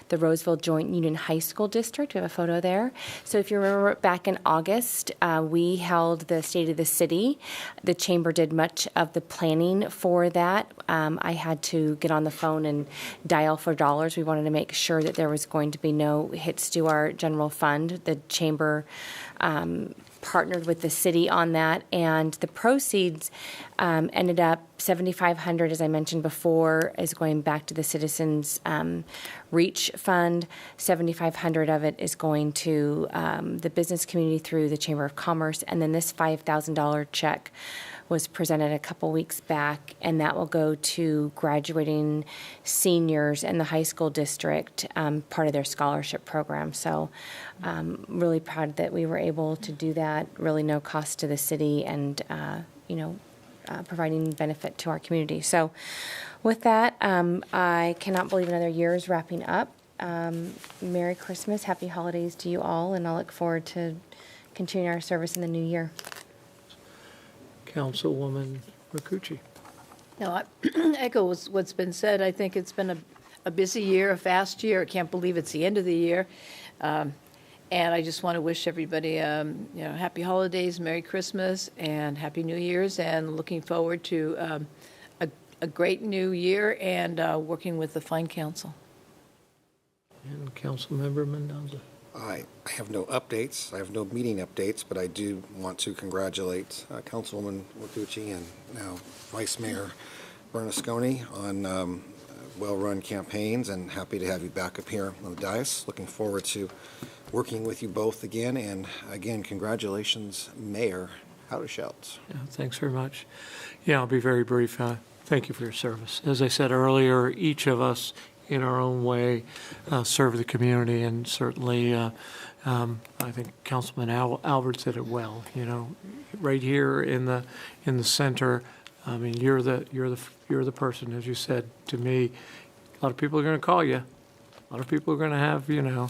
the Roseville Joint Union High School District. We have a photo there. So if you remember back in August, we held the State of the City. The Chamber did much of the planning for that. I had to get on the phone and dial for dollars. We wanted to make sure that there was going to be no hits to our general fund. The Chamber partnered with the city on that, and the proceeds ended up $7,500, as I mentioned before, is going back to the Citizens Reach Fund. $7,500 of it is going to the business community through the Chamber of Commerce, and then this $5,000 check was presented a couple weeks back, and that will go to graduating seniors in the high school district, part of their scholarship program. So really proud that we were able to do that, really no cost to the city, and providing benefit to our community. So with that, I cannot believe another year is wrapping up. Merry Christmas, happy holidays to you all, and I look forward to continuing our service in the new year. Councilwoman Rakucci. No, I echo what's been said. I think it's been a busy year, a fast year. I can't believe it's the end of the year. And I just want to wish everybody, happy holidays, Merry Christmas, and Happy New Year's, and looking forward to a great new year and working with the fine council. And Councilmember Mendoza. I have no updates. I have no meeting updates, but I do want to congratulate Councilwoman Wakuchi and now Vice Mayor Bernasconi on well-run campaigns, and happy to have you back up here on the dais. Looking forward to working with you both again, and again, congratulations, Mayor Haudeshelt. Yeah, thanks very much. Yeah, I'll be very brief. Thank you for your service. As I said earlier, each of us in our own way serve the community, and certainly I think Councilman Albert said it well. Right here in the center. I mean, you're the person, as you said to me. A lot of people are going to call you. A lot of people are going to have a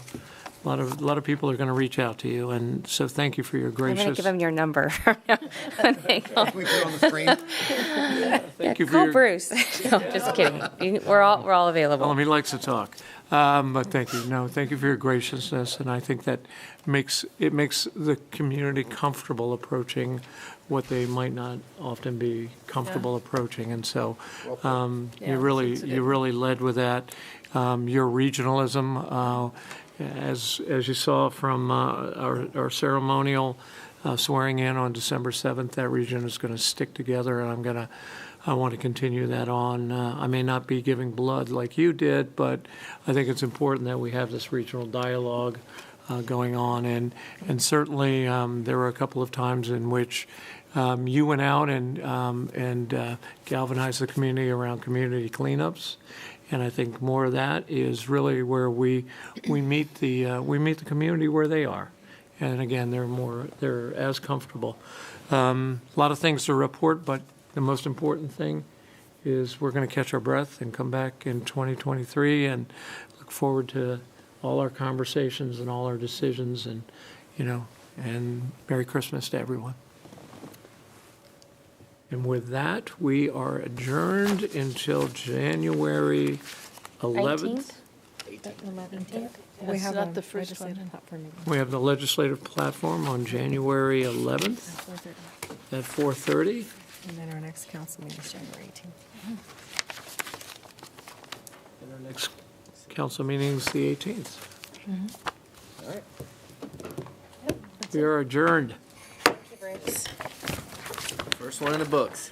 lot of people are going to reach out to you, and so thank you for your gracious. I'm going to give them your number. Can we put it on the screen? Thank you for call Bruce. No, just kidding. We're all available. Well, he likes to talk, but thank you. No, thank you for your graciousness, and I think that makes the community comfortable approaching what they might not often be comfortable approaching, and so you really led with that. Your regionalism. As you saw from our ceremonial swearing in on December 7th, that region is going to stick together, and I want to continue that on. I may not be giving blood like you did, but I think it's important that we have this regional dialogue going on, and certainly there were a couple of times in which you went out and galvanized the community around community cleanups. And I think more of that is really where we meet the community where they are, and again they're as comfortable. A lot of things to report, but the most important thing is we're going to catch our breath and come back in 2023 and look forward to all our conversations and all our decisions, and and Merry Christmas to everyone. And with that, we are adjourned until January 11th. 18th? We have not the first one. We have the legislative platform on January 11th at 4:30. And then our next council meeting is January 18th. And our next council meeting is the 18th. Mm-hmm. All right. Yep, We are adjourned. First one in the books.